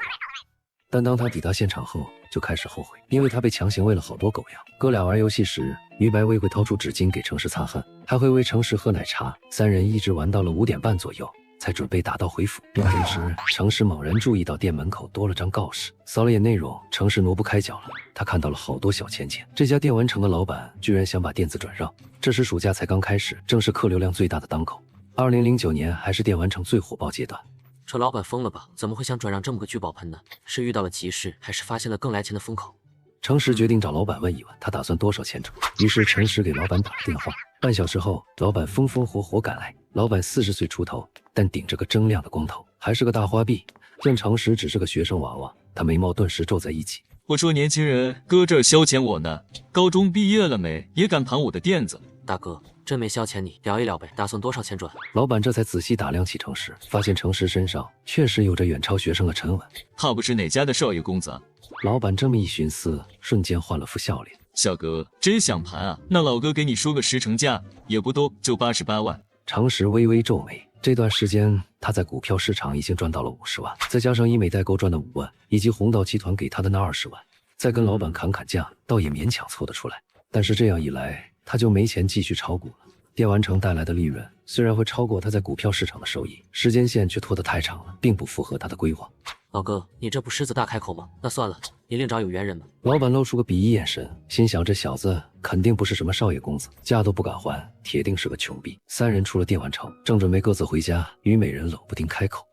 [SPEAKER 3] 但当他抵达现场后，就开始后悔，因为他被强行喂了好多狗粮。哥俩玩游戏时，于白薇会掏出纸巾给程石擦汗，还会喂程石喝奶茶。三人一直玩到了5点半左右，才准备打道回府。这时，程石猛然注意到店门口多了张告示，扫了眼内容，程石挪不开脚了。他看到了好多小钱钱，这家电玩城的老板居然想把店子转让。这时暑假才刚开始，正是客流量最大的当口。2009年还是电玩城最火爆阶段。
[SPEAKER 2] 这老板疯了吧？怎么会想转让这么个聚宝盆呢？是遇到了急事，还是发现了更来钱的风口？
[SPEAKER 3] 程石决定找老板问一问，他打算多少钱整。于是程石给老板打了电话。半小时后，老板风风火火赶来。老板40岁出头，但顶着个铮亮的光头，还是个大花臂。见程石只是个学生娃娃，他眉毛顿时皱在一起。
[SPEAKER 11] 我说年轻人搁这儿消遣我呢，高中毕业了没？也敢盘我的店子？
[SPEAKER 2] 大哥，真没消遣你，聊一聊呗。打算多少钱转？
[SPEAKER 3] 老板这才仔细打量起程石，发现程石身上确实有着远超学生的沉稳。
[SPEAKER 11] 怕不是哪家的少爷公子啊？
[SPEAKER 3] 老板这么一寻思，瞬间换了副笑脸。
[SPEAKER 11] 小哥真想盘啊？那老哥给你说个10成价，也不多，就88万。
[SPEAKER 3] 程石微微皱眉。这段时间他在股票市场已经赚到了50万，再加上医美代购赚的5万，以及红道集团给他的那20万，再跟老板砍价，倒也勉强凑得出来。但是这样一来，他就没钱继续炒股了。电玩城带来的利润虽然会超过他在股票市场的收益，时间线却拖得太长了，并不符合他的规划。
[SPEAKER 2] 老哥，你这不狮子大开口吗？那算了，你另找有缘人吧。
[SPEAKER 3] 老板露出个鄙夷眼神，心想这小子肯定不是什么少爷公子，价都不敢还，铁定是个穷逼。三人出了电玩城，正准备各自回家，虞美人冷不丁开口：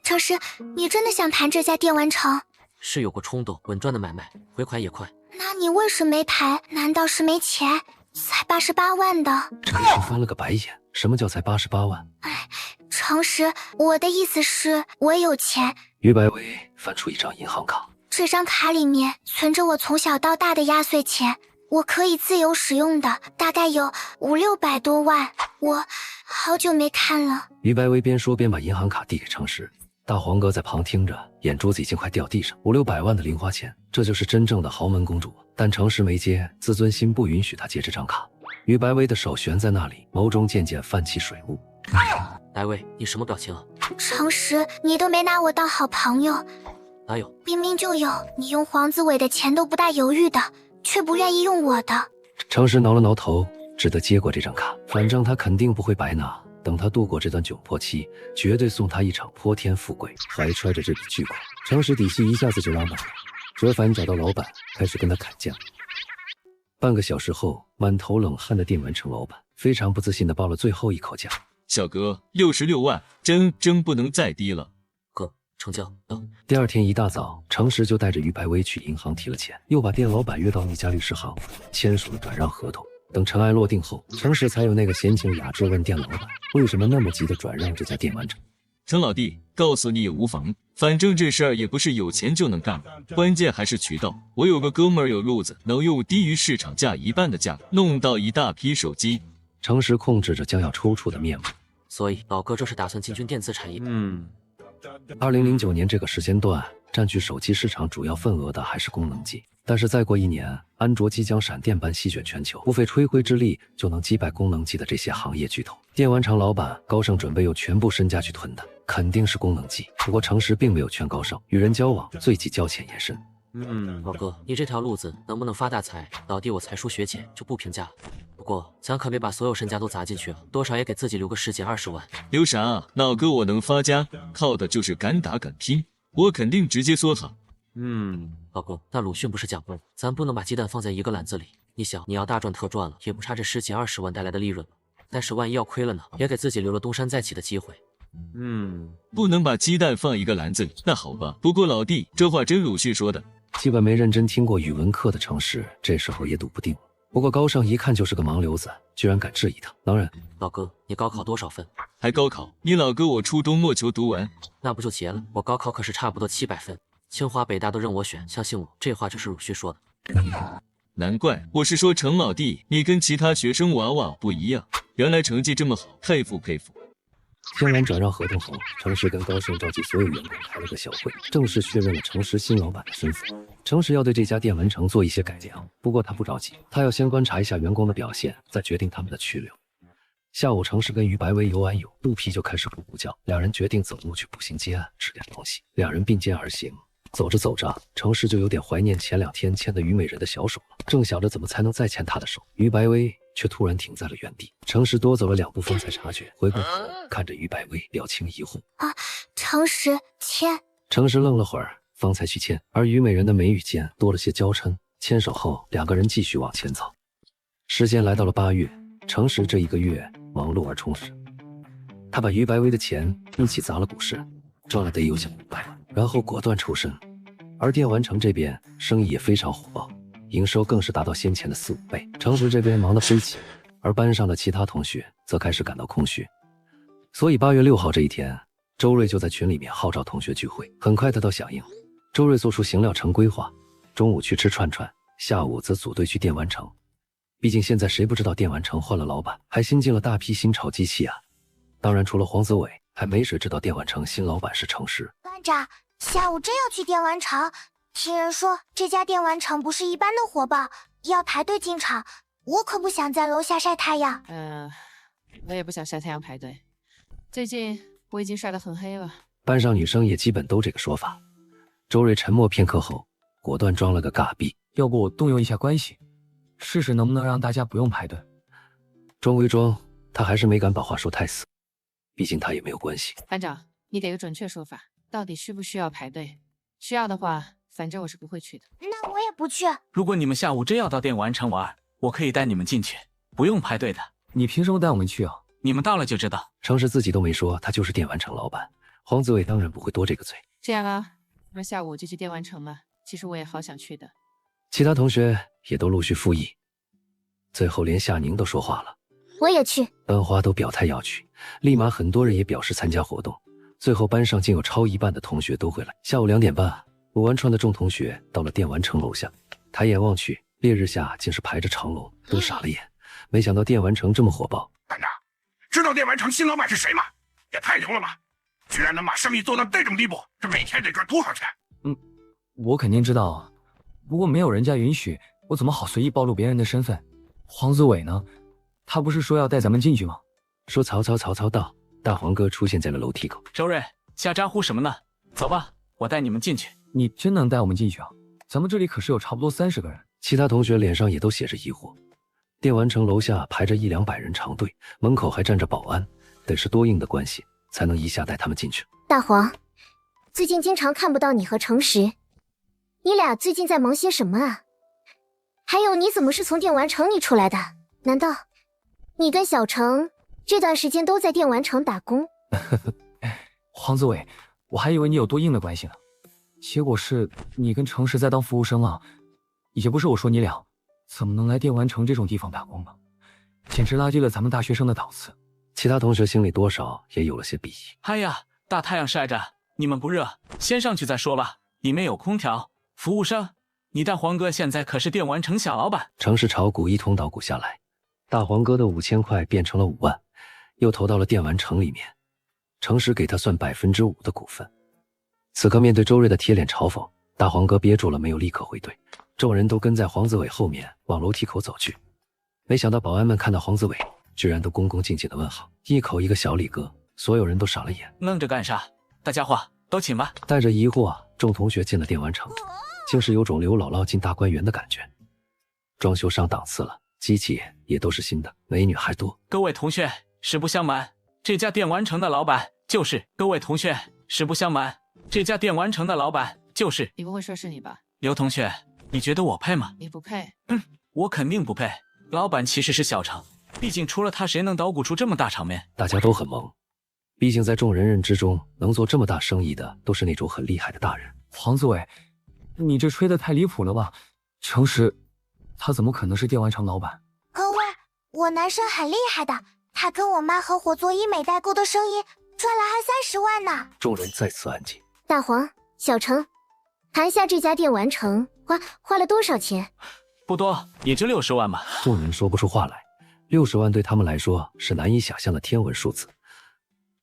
[SPEAKER 5] 程石，你真的想盘这家电玩城？
[SPEAKER 2] 是有过冲动，稳赚的买卖，回款也快。
[SPEAKER 5] 那你为什么没盘？难道是没钱？才88万的。
[SPEAKER 3] 程石翻了个白眼，什么叫才88万？
[SPEAKER 5] 程石，我的意思是，我有钱。
[SPEAKER 3] 于白薇翻出一张银行卡，
[SPEAKER 5] 这张卡里面存着我从小到大的压岁钱，我可以自由使用的，大概有500-600多万。我好久没看了。
[SPEAKER 3] 于白薇边说边把银行卡递给程石。大黄哥在旁听着，眼珠子已经快掉地上。500-600万的零花钱，这就是真正的豪门公主。但程石没接，自尊心不允许他接这张卡。于白薇的手悬在那里，眸中渐渐泛起水雾。
[SPEAKER 2] 白薇，你什么表情啊？
[SPEAKER 5] 程石，你都没拿我当好朋友。
[SPEAKER 2] 哪有？
[SPEAKER 5] 明明就有，你用黄子伟的钱都不带犹豫的，却不愿意用我的。
[SPEAKER 3] 程石挠了挠头，只得接过这张卡，反正他肯定不会白拿。等他度过这段窘迫期，绝对送他一场泼天富贵。怀揣着这笔巨款，程石底细一下子就拉满了。折返找到老板，开始跟他砍价。半个小时后，满头冷汗的电玩城老板非常不自信地报了最后一口价。
[SPEAKER 11] 小哥，66万，真不能再低了。
[SPEAKER 2] 哥，成交。
[SPEAKER 3] 第二天一大早，程石就带着于白薇去银行提了钱，又把店老板约到一家律师行，签署了转让合同。等尘埃落定后，程石才有那个闲情雅致问店老板为什么那么急的转让这家电玩城。
[SPEAKER 11] 程老弟，告诉你也无妨，反正这事儿也不是有钱就能干的，关键还是渠道。我有个哥们儿有路子，能用低于市场价1半的价格弄到一大批手机。
[SPEAKER 3] 程石控制着将要抽搐的面目。
[SPEAKER 2] 所以老哥这是打算进军电子产业。
[SPEAKER 3] 2009年这个时间段，占据手机市场主要份额的还是功能机。但是再过1年，安卓即将闪电般席卷全球，不费吹灰之力就能击败功能机的这些行业巨头。电玩厂老板高盛准备用全部身家去囤的，肯定是功能机。不过程石并没有劝高盛，与人交往最忌交浅言深。
[SPEAKER 2] 老哥，你这条路子能不能发大财？老弟我才疏学浅，就不评价了。不过咱可别把所有身家都砸进去啊，多少也给自己留个10几20万。
[SPEAKER 11] 留啥？老哥我能发家，靠的就是敢打敢拼，我肯定直接说好。
[SPEAKER 2] 老哥，那鲁迅不是讲过，咱不能把鸡蛋放在一个篮子里。你想，你要大赚特赚了，也不差这10几20万带来的利润了。但是万一要亏了呢，也给自己留了东山再起的机会。
[SPEAKER 11] 不能把鸡蛋放一个篮子里。那好吧，不过老弟，这话真鲁迅说的。
[SPEAKER 3] 基本没认真听过语文课的程石，这时候也笃不定了。不过高盛一看就是个盲流子，居然敢质疑他。当然，
[SPEAKER 2] 老哥，你高考多少分？
[SPEAKER 11] 还高考？你老哥我初中莫求读完，
[SPEAKER 2] 那不就结了？我高考可是差不多700分。清华北大都任我选，相信我，这话就是鲁迅说的。
[SPEAKER 11] 难怪，我是说程老弟，你跟其他学生娃娃不一样，原来成绩这么好，佩服佩服。
[SPEAKER 3] 签完转让合同后，程石跟高盛召集所有员工开了个小会，正式确认了程石新老板的身份。程石要对这家电玩城做一些改良，不过他不着急，他要先观察一下员工的表现，再决定他们的去留。下午，程石跟于白薇游完泳，肚皮就开始咕咕叫，两人决定走路去步行街吃点东西。两人并肩而行，走着走着，程石就有点怀念前2天牵的虞美人的小手了，正想着怎么才能再牵她的手，于白薇却突然停在了原地。程石多走了2步方才察觉，回过头看着于白薇，表情疑惑。
[SPEAKER 5] 程石牵。
[SPEAKER 3] 程石愣了会儿，方才去牵，而虞美人的眉宇间多了些娇嗔。牵手后，2个人继续往前走。时间来到了8月，程石这1个月忙碌而充实。他把于白薇的钱一起砸了股市，赚了得有小500万，然后果断抽身。而电玩城这边生意也非常火爆，营收更是达到先前的4、5倍。程石这边忙得飞起，而班上的其他同学则开始感到空虚。所以8月6号这一天，周瑞就在群里面号召同学聚会，很快得到响应。周瑞做出行料城规划，中午去吃串串，下午则组队去电玩城。毕竟现在谁不知道电玩城换了老板，还新进了大批新潮机器啊。当然除了黄子伟，还没谁知道电玩城新老板是程石。
[SPEAKER 5] 班长，下午真要去电玩城，听人说这家电玩城不是一般的火爆，要排队进场，我可不想在楼下晒太阳。
[SPEAKER 7] 我也不想晒太阳排队，最近我已经晒得很黑了。
[SPEAKER 3] 班上女生也基本都这个说法。周瑞沉默片刻后，果断装了个尬逼，
[SPEAKER 13] 要不我动用一下关系，试试能不能让大家不用排队。
[SPEAKER 3] 装归装，他还是没敢把话说太死，毕竟他也没有关系。
[SPEAKER 7] 班长，你给个准确说法，到底需不需要排队？需要的话，反正我是不会去的。
[SPEAKER 5] 那我也不去。
[SPEAKER 17] 如果你们下午真要到电玩城玩，我可以带你们进去，不用排队的。
[SPEAKER 13] 你凭什么带我们去啊？
[SPEAKER 17] 你们到了就知道。
[SPEAKER 3] 程石自己都没说他就是电玩城老板，黄子伟当然不会多这个嘴。
[SPEAKER 7] 这样啊，那下午就去电玩城嘛。其实我也好想去的。
[SPEAKER 3] 其他同学也都陆续附议，最后连夏宁都说话了。
[SPEAKER 1] 我也去。
[SPEAKER 3] 班花都表态要去，立马很多人也表示参加活动。最后班上竟有超一半的同学都会来。下午2点半，撸完串的众同学到了电玩城楼下，抬眼望去，烈日下竟是排着长龙，都傻了眼。没想到电玩城这么火爆。
[SPEAKER 19] 班长，知道电玩城新老板是谁吗？也太牛了吧！居然能把生意做到这种地步，这每天得赚多少钱？
[SPEAKER 13] 我肯定知道啊，不过没有人家允许，我怎么好随意暴露别人的身份？黄子伟呢？他不是说要带咱们进去吗？
[SPEAKER 3] 说曹操到，大黄哥出现在了楼梯口。
[SPEAKER 17] 周瑞，瞎咋呼什么呢？走吧，我带你们进去。
[SPEAKER 13] 你真能带我们进去啊？咱们这里可是有差不多30个人。
[SPEAKER 3] 其他同学脸上也都写着疑惑。电玩城楼下排着100-200人长队，门口还站着保安，得是多硬的关系才能一下带他们进去。
[SPEAKER 1] 大黄，最近经常看不到你和程石，你俩最近在忙些什么啊？还有你怎么是从电玩城里出来的？难道你跟小程这段时间都在电玩城打工？
[SPEAKER 13] 黄子伟，我还以为你有多硬的关系呢，结果是你跟程石在当服务生啊！也不是我说你俩，怎么能来电玩城这种地方打工呢？简直拉低了咱们大学生的档次。
[SPEAKER 3] 其他同学心里多少也有了些鄙夷。
[SPEAKER 17] 哎呀，大太阳晒着，你们不热，先上去再说吧。里面有空调。服务生，你大黄哥现在可是电玩城小老板。
[SPEAKER 3] 程氏炒股一通捣鼓下来，大黄哥的5000块变成了5万，又投到了电玩城里面。程氏给他算5%的股份。此刻面对周瑞的铁脸嘲讽，大黄哥憋住了没有立刻回怼。众人都跟在黄子伟后面往楼梯口走去。没想到保安们看到黄子伟，居然都恭恭敬敬的问好，一口一个小李哥，所有人都傻了眼。
[SPEAKER 17] 愣着干啥？大家伙都请吧。
[SPEAKER 3] 带着疑惑，众同学进了电玩城，竟是有种刘姥姥进大观园的感觉。装修上档次了，机器也都是新的，美女还多。
[SPEAKER 17] 各位同学，实不相瞒，这家电玩城的老板就是各位同学，实不相瞒，这家电玩城的老板就是。
[SPEAKER 7] 你不会说是你吧？
[SPEAKER 17] 刘同学，你觉得我配吗？
[SPEAKER 7] 你不配。
[SPEAKER 17] 我肯定不配。老板其实是小程，毕竟除了他，谁能捣鼓出这么大场面？
[SPEAKER 3] 大家都很懵，毕竟在众人认知中，能做这么大生意的都是那种很厉害的大人。
[SPEAKER 13] 黄子伟，你这吹得太离谱了吧？程石，他怎么可能是电玩城老板？
[SPEAKER 5] 各位，我男生很厉害的，他跟我妈合伙做医美代购的生意，赚了还30万呢。
[SPEAKER 3] 众人再次安静。
[SPEAKER 1] 大黄、小程，谈下这家电玩城花了多少钱？
[SPEAKER 17] 不多，也就60万吧。
[SPEAKER 3] 众人说不出话来，60万对他们来说是难以想象的天文数字。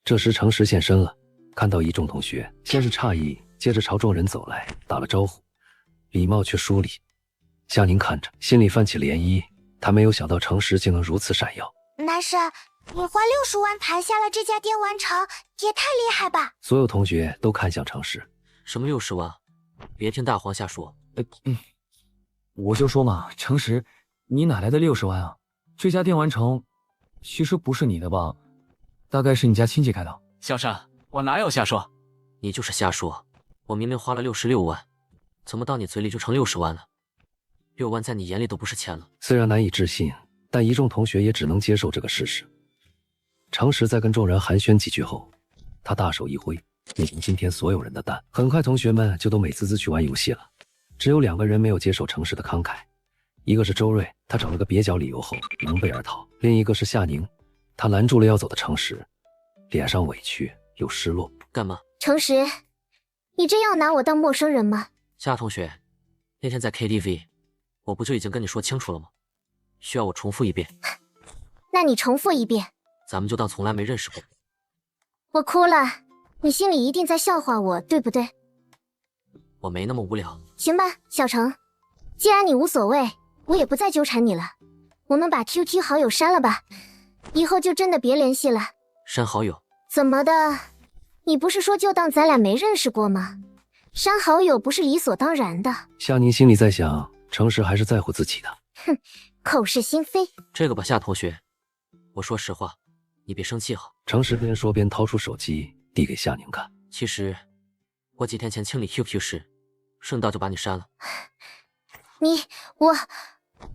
[SPEAKER 3] 这时程石现身了，看到一众同学，先是诧异，接着朝众人走来，打了招呼，礼貌却疏离。夏宁看着，心里泛起涟漪，他没有想到程石竟能如此闪耀。
[SPEAKER 5] 男生，你花60万谈下了这家电玩城，也太厉害吧！
[SPEAKER 3] 所有同学都看向程石。
[SPEAKER 2] 什么60万？别听大黄瞎说。
[SPEAKER 13] 我就说嘛，诚实，你哪来的60万啊？这家电玩城其实不是你的吧？大概是你家亲戚开的。
[SPEAKER 17] 小山，我哪有瞎说？
[SPEAKER 2] 你就是瞎说，我明明花了66万，怎么到你嘴里就成60万了？6万在你眼里都不是钱了。
[SPEAKER 3] 虽然难以置信，但一众同学也只能接受这个事实。常识在跟众人寒暄几句后，他大手一挥，灭尽今天所有人的单。很快，同学们就都美滋滋去玩游戏了。只有2个人没有接受诚实的慷慨，一个是周瑞，他找了个蹩脚理由后狼狈而逃；另一个是夏宁，他拦住了要走的诚实，脸上委屈又失落。
[SPEAKER 2] 干嘛？
[SPEAKER 1] 诚实，你真要拿我当陌生人吗？
[SPEAKER 2] 夏同学，那天在 KTV， 我不就已经跟你说清楚了吗？需要我重复一遍？
[SPEAKER 1] 那你重复一遍。
[SPEAKER 2] 咱们就当从来没认识过。
[SPEAKER 1] 我哭了，你心里一定在笑话我，对不对？
[SPEAKER 2] 我没那么无聊。
[SPEAKER 1] 行吧，小程，既然你无所谓，我也不再纠缠你了。我们把 QQ 好友删了吧，以后就真的别联系了。
[SPEAKER 2] 删好友？
[SPEAKER 1] 怎么的？你不是说就当咱俩没认识过吗？删好友不是理所当然的。
[SPEAKER 3] 夏宁心里在想，诚实还是在乎自己的。
[SPEAKER 1] 哼，口是心非。
[SPEAKER 2] 这个吧，夏同学，我说实话，你别生气哈。
[SPEAKER 3] 诚实边说边掏出手机递给夏宁看。
[SPEAKER 2] 其实我几天前清理 QQ 时，顺道就把你删了。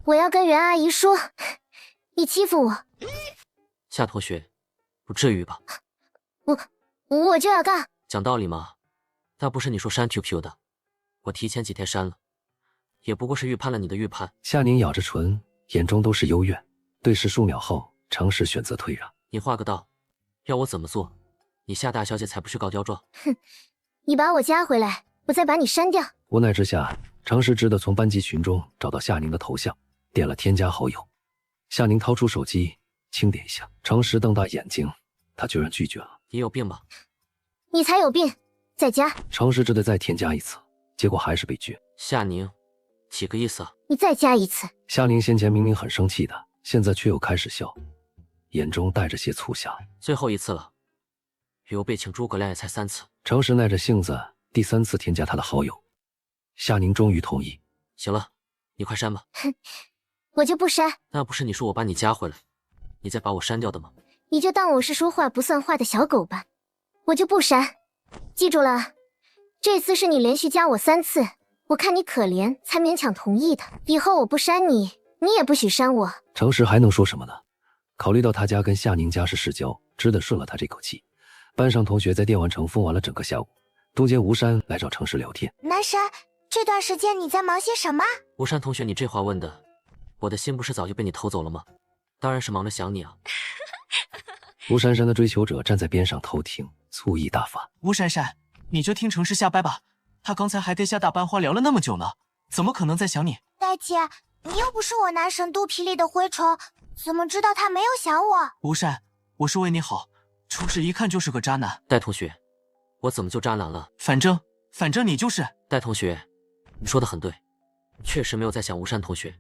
[SPEAKER 1] 我要跟袁阿姨说，你欺负我。
[SPEAKER 2] 夏同学，不至于吧？
[SPEAKER 1] 我就要干。
[SPEAKER 2] 讲道理嘛，那不是你说删 QQ 的，我提前几天删了，也不过是预判了你的预判。
[SPEAKER 3] 夏宁咬着唇，眼中都是幽怨。对视数秒后，诚实选择退让。
[SPEAKER 2] 你画个道，要我怎么做？你夏大小姐才不去告刁状。
[SPEAKER 1] 哼，你把我加回来，我再把你删掉。
[SPEAKER 3] 无奈之下，诚实只得从班级群中找到夏宁的头像，点了添加好友。夏宁掏出手机，轻点一下。诚实瞪大眼睛，他居然拒绝了。
[SPEAKER 2] 你有病吧？
[SPEAKER 1] 你才有病！再加。
[SPEAKER 3] 诚实只得再添加一次，结果还是被拒。
[SPEAKER 2] 夏宁，几个意思啊？
[SPEAKER 1] 你再加一次。
[SPEAKER 3] 夏宁先前明明很生气的，现在却又开始笑，眼中带着些促狭。
[SPEAKER 2] 最后一次了，刘备请诸葛亮也才3次。
[SPEAKER 3] 诚实耐着性子，第3次添加他的好友。夏宁终于同意。
[SPEAKER 2] 行了，你快删吧。
[SPEAKER 1] 哼，我就不删。
[SPEAKER 2] 那不是你说我把你加回来，你再把我删掉的吗？
[SPEAKER 1] 你就当我是说话不算话的小狗吧。我就不删。记住了，这次是你连续加我3次，我看你可怜才勉强同意的。以后我不删你，你也不许删我。
[SPEAKER 3] 诚实还能说什么呢？考虑到他家跟夏宁家是世交，只得顺了他这口气。班上同学在电玩城疯玩了整个下午，中间吴山来找诚实聊天。
[SPEAKER 5] 男神，这段时间你在忙些什么？
[SPEAKER 2] 吴山同学，你这话问的，我的心不是早就被你偷走了吗？当然是忙着想你啊。
[SPEAKER 3] 吴珊珊的追求者站在边上偷听，醋意大发。
[SPEAKER 9] 吴珊珊，你就听诚实瞎掰吧，他刚才还跟夏大班花聊了那么久呢，怎么可能在想你？
[SPEAKER 5] 戴姐，你又不是我男神肚皮里的蛔虫，怎么知道他没有想我？
[SPEAKER 9] 吴珊，我是为你好，初时一看就是个渣男。
[SPEAKER 2] 戴同学，我怎么就渣男了？
[SPEAKER 9] 反正你就是。
[SPEAKER 2] 戴同学，你说的很对，确实没有在想吴山同学。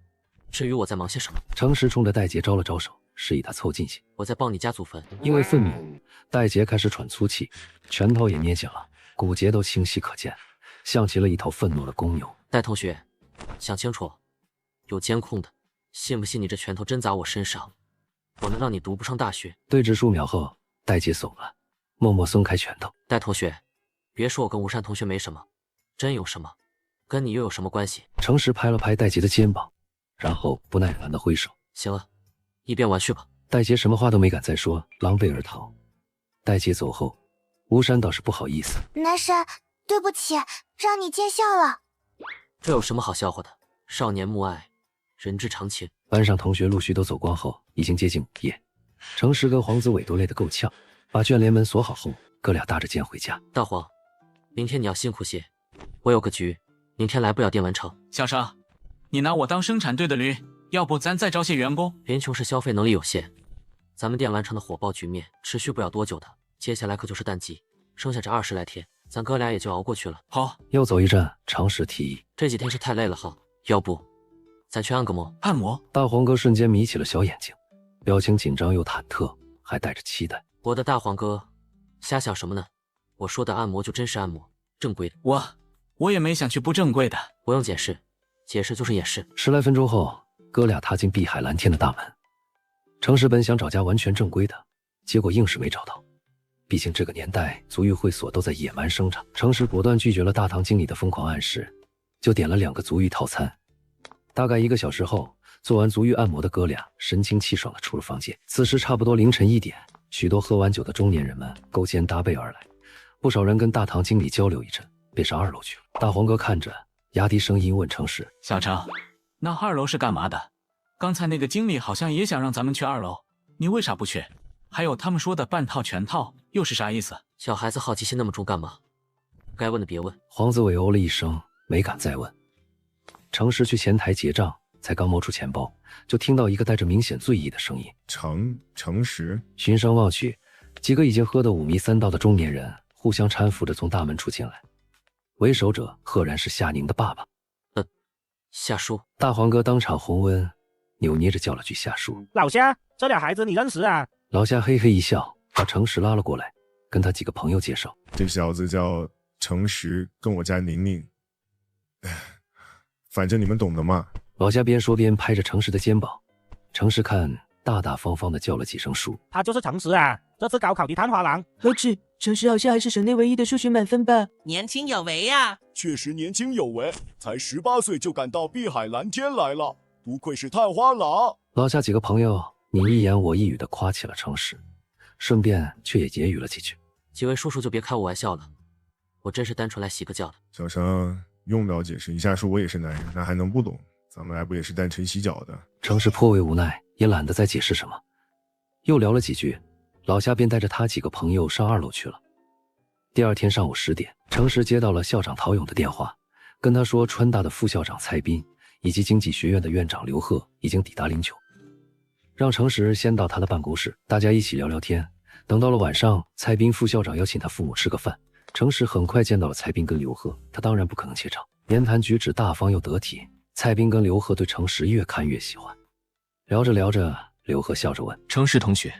[SPEAKER 2] 至于我在忙些什么，
[SPEAKER 3] 诚实冲着戴杰招了招手，示意他凑近些。
[SPEAKER 2] 我在帮你家祖坟。
[SPEAKER 3] 因为愤怒，戴杰开始喘粗气，拳头也捏紧了，骨节都清晰可见，像极了一头愤怒的公牛。
[SPEAKER 2] 戴同学，想清楚，有监控的，信不信你这拳头真砸我身上，我能让你读不上大学。
[SPEAKER 3] 对峙数秒后，戴杰怂了，默默松开拳头。
[SPEAKER 2] 戴同学，别说我跟吴山同学没什么，真有什么，跟你又有什么关系？
[SPEAKER 3] 诚实拍了拍戴杰的肩膀，然后不耐烦地挥手。
[SPEAKER 2] 行了，一边玩去吧。
[SPEAKER 3] 戴杰什么话都没敢再说，狼狈而逃。戴杰走后，吴山倒是不好意思。
[SPEAKER 5] 男神，对不起，让你见笑了。
[SPEAKER 2] 这有什么好笑话的？少年慕爱，人之常情。
[SPEAKER 3] 班上同学陆续都走光后，已经接近午夜。诚实跟黄子伟都累得够呛，把卷帘门锁好后，哥俩搭着肩回家。
[SPEAKER 2] 大黄，明天你要辛苦些，我有个局，明天来不了电玩城。
[SPEAKER 17] 小生，你拿我当生产队的驴，要不咱再招些员工？
[SPEAKER 2] 贫穷是消费能力有限，咱们电玩城的火爆局面持续不了多久的，接下来可就是淡季，剩下这20来天，咱哥俩也就熬过去了。
[SPEAKER 17] 好，
[SPEAKER 3] 又走一站，常识提议，
[SPEAKER 2] 这几天是太累了哈，要不咱去按个摩？
[SPEAKER 17] 按摩？
[SPEAKER 3] 大黄哥瞬间眯起了小眼睛，表情紧张又忐忑，还带着期待。
[SPEAKER 2] 我的大黄哥，瞎想什么呢？我说的按摩就真是按摩，正规的。
[SPEAKER 17] 我也没想去不正规的。
[SPEAKER 2] 不用解释，解释就是掩饰。
[SPEAKER 3] 10来分钟后，哥俩踏进碧海蓝天的大门。程石本想找家完全正规的，结果硬是没找到。毕竟这个年代，足浴会所都在野蛮生长。程石果断拒绝了大堂经理的疯狂暗示，就点了2个足浴套餐。大概1个小时后，做完足浴按摩的哥俩神清气爽地出了房间。此时差不多凌晨1点，许多喝完酒的中年人们勾肩搭背而来，不少人跟大堂经理交流一阵，便上2楼去了。大黄哥看着，压低声音问程石：“
[SPEAKER 17] 小程，那2楼是干嘛的？刚才那个经理好像也想让咱们去2楼，你为啥不去？还有他们说的半套全套又是啥意思？”
[SPEAKER 2] 小孩子好奇心那么重干嘛？该问的别问。
[SPEAKER 3] 黄子伟哦了一声，没敢再问。程石去前台结账，才刚摸出钱包，就听到一个带着明显醉意的声音：“
[SPEAKER 21] 程石。”
[SPEAKER 3] 循声望去，几个已经喝得5迷3道的中年人互相搀扶着从大门处进来，为首者赫然是夏宁的爸爸。
[SPEAKER 2] 夏叔。
[SPEAKER 3] 大黄哥当场红温，扭捏着叫了句夏叔。
[SPEAKER 14] 老夏，这俩孩子你认识啊？
[SPEAKER 3] 老夏嘿嘿一笑，把程石拉了过来，跟他几个朋友介绍：“
[SPEAKER 21] 这小子叫程石，跟我家宁宁。反正你们懂的嘛。”
[SPEAKER 3] 老夏边说边拍着程石的肩膀。程石看大大方方的叫了几声叔。
[SPEAKER 14] 他就是程石啊，这次高考的探花郎。
[SPEAKER 4] 何止，程石好像还是省内唯一的数学满分吧？
[SPEAKER 20] 年轻有为呀！
[SPEAKER 23] 确实年轻有为，才18岁就赶到碧海蓝天来了，不愧是探花郎。
[SPEAKER 3] 老夏几个朋友你一言我一语的夸起了程石，顺便却也揶揄了几句。
[SPEAKER 2] 几位叔叔就别开我玩笑了，我真是单纯来洗个脚的。
[SPEAKER 21] 小程，用不了解释，一下说我也是男人，那还能不懂？咱们来不也是单纯洗脚的？
[SPEAKER 3] 程石颇为无奈，也懒得再解释什么。又聊了几句，老夏便带着他几个朋友上2楼去了。第2天上午10点，程石接到了校长陶勇的电话，跟他说川大的副校长蔡斌以及经济学院的院长刘贺已经抵达09，让程石先到他的办公室，大家一起聊聊天。等到了晚上，蔡斌副校长邀请他父母吃个饭，程石很快见到了蔡斌跟刘贺，他当然不可能怯场，言谈举止大方又得体。蔡斌跟刘贺对程石越看越喜欢。聊着聊着，刘贺笑着问：“
[SPEAKER 6] 程石同学，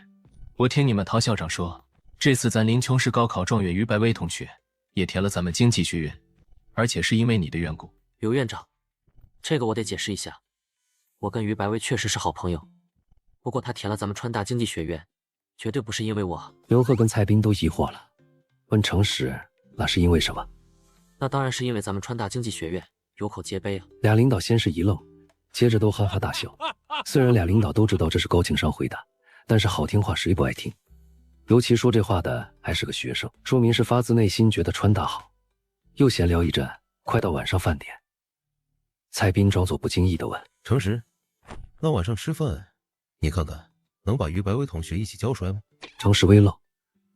[SPEAKER 6] 我听你们陶校长说，这次咱临邛市高考状元于白薇同学也填了咱们经济学院，而且是因为你的缘故。”
[SPEAKER 2] 刘院长，这个我得解释一下，我跟于白薇确实是好朋友，不过他填了咱们川大经济学院，绝对不是因为我。
[SPEAKER 3] 刘贺跟蔡斌都疑惑了，问程石那是因为什么？
[SPEAKER 2] 那当然是因为咱们川大经济学院有口皆碑啊。
[SPEAKER 3] 俩领导先是一愣，接着都哈哈大笑。虽然俩领导都知道这是高情商回答，但是好听话谁不爱听？尤其说这话的还是个学生，说明是发自内心觉得川大好。又闲聊一阵，快到晚上饭点，蔡斌装作不经意地问：“
[SPEAKER 24] 程石，那晚上吃饭，你看看能把于白薇同学一起叫出来吗？”
[SPEAKER 3] 程石微愣，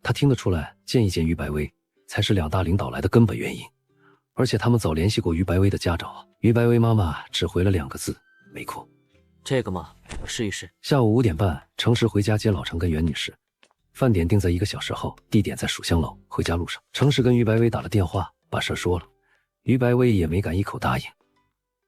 [SPEAKER 3] 他听得出来，见一见于白薇才是2大领导来的根本原因。而且他们早联系过于白薇的家长，于白薇妈妈只回了2个字：没空。
[SPEAKER 2] 这个嘛，我试一试。
[SPEAKER 3] 下午5点半，程石回家接老程跟袁女士，饭点定在1个小时后，地点在蜀香楼。回家路上，程石跟于白薇打了电话，把事说了。于白薇也没敢一口答应，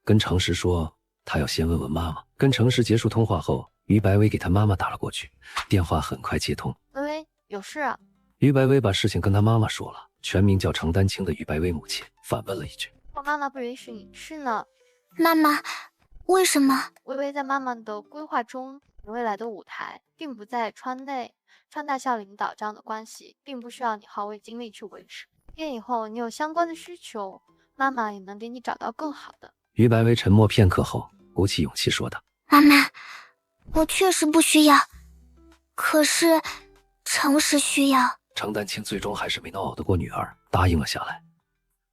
[SPEAKER 3] 跟程石说他要先问问妈妈。跟程石结束通话后，于白薇给他妈妈打了过去，电话很快接通。
[SPEAKER 15] 微微，有事啊？
[SPEAKER 3] 于白薇把事情跟他妈妈说了，全名叫程丹青的于白薇母亲反问了一句：“
[SPEAKER 15] 我妈妈不允许你去呢。”
[SPEAKER 5] 妈妈，为什么？
[SPEAKER 15] 微微在妈妈的规划中，你未来的舞台并不在川内，川大校领导这样的关系，并不需要你耗费精力去维持。愿以后你有相关的需求，妈妈也能给你找到更好的。
[SPEAKER 3] 于白薇沉默片刻后，鼓起勇气说道：“
[SPEAKER 5] 妈妈，我确实不需要，可是程石需要。”
[SPEAKER 3] 程丹青最终还是没能熬得过女儿，答应了下来。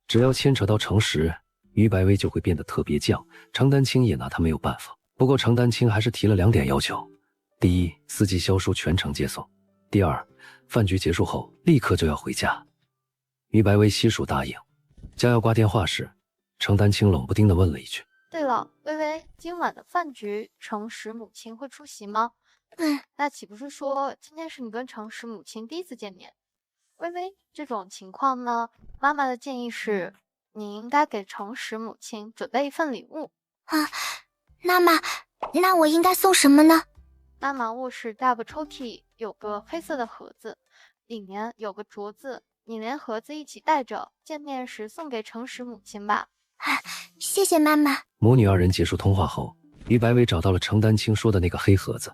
[SPEAKER 3] 只要牵扯到程石，于白薇就会变得特别犟，程丹青也拿他没有办法。不过程丹青还是提了2点要求：第一，司机肖叔全程接送；第二，饭局结束后立刻就要回家。于白薇悉数答应。将要挂电话时，程丹青冷不丁地问了一句：“
[SPEAKER 15] 对了，微微，今晚的饭局，程石母亲会出席吗？”“那岂不是说今天是你跟程石母亲第一次见面？”“微微，这种情况呢，妈妈的建议是，你应该给程石母亲准备一份礼物。”“
[SPEAKER 5] 啊，妈妈，那我应该送什么呢？”“
[SPEAKER 15] 妈妈卧室大个抽屉有个黑色的盒子，里面有个镯子，你连盒子一起带着，见面时送给诚实母亲吧。
[SPEAKER 5] 谢谢妈妈。
[SPEAKER 3] 母女二人结束通话后，于白薇找到了程丹青说的那个黑盒子。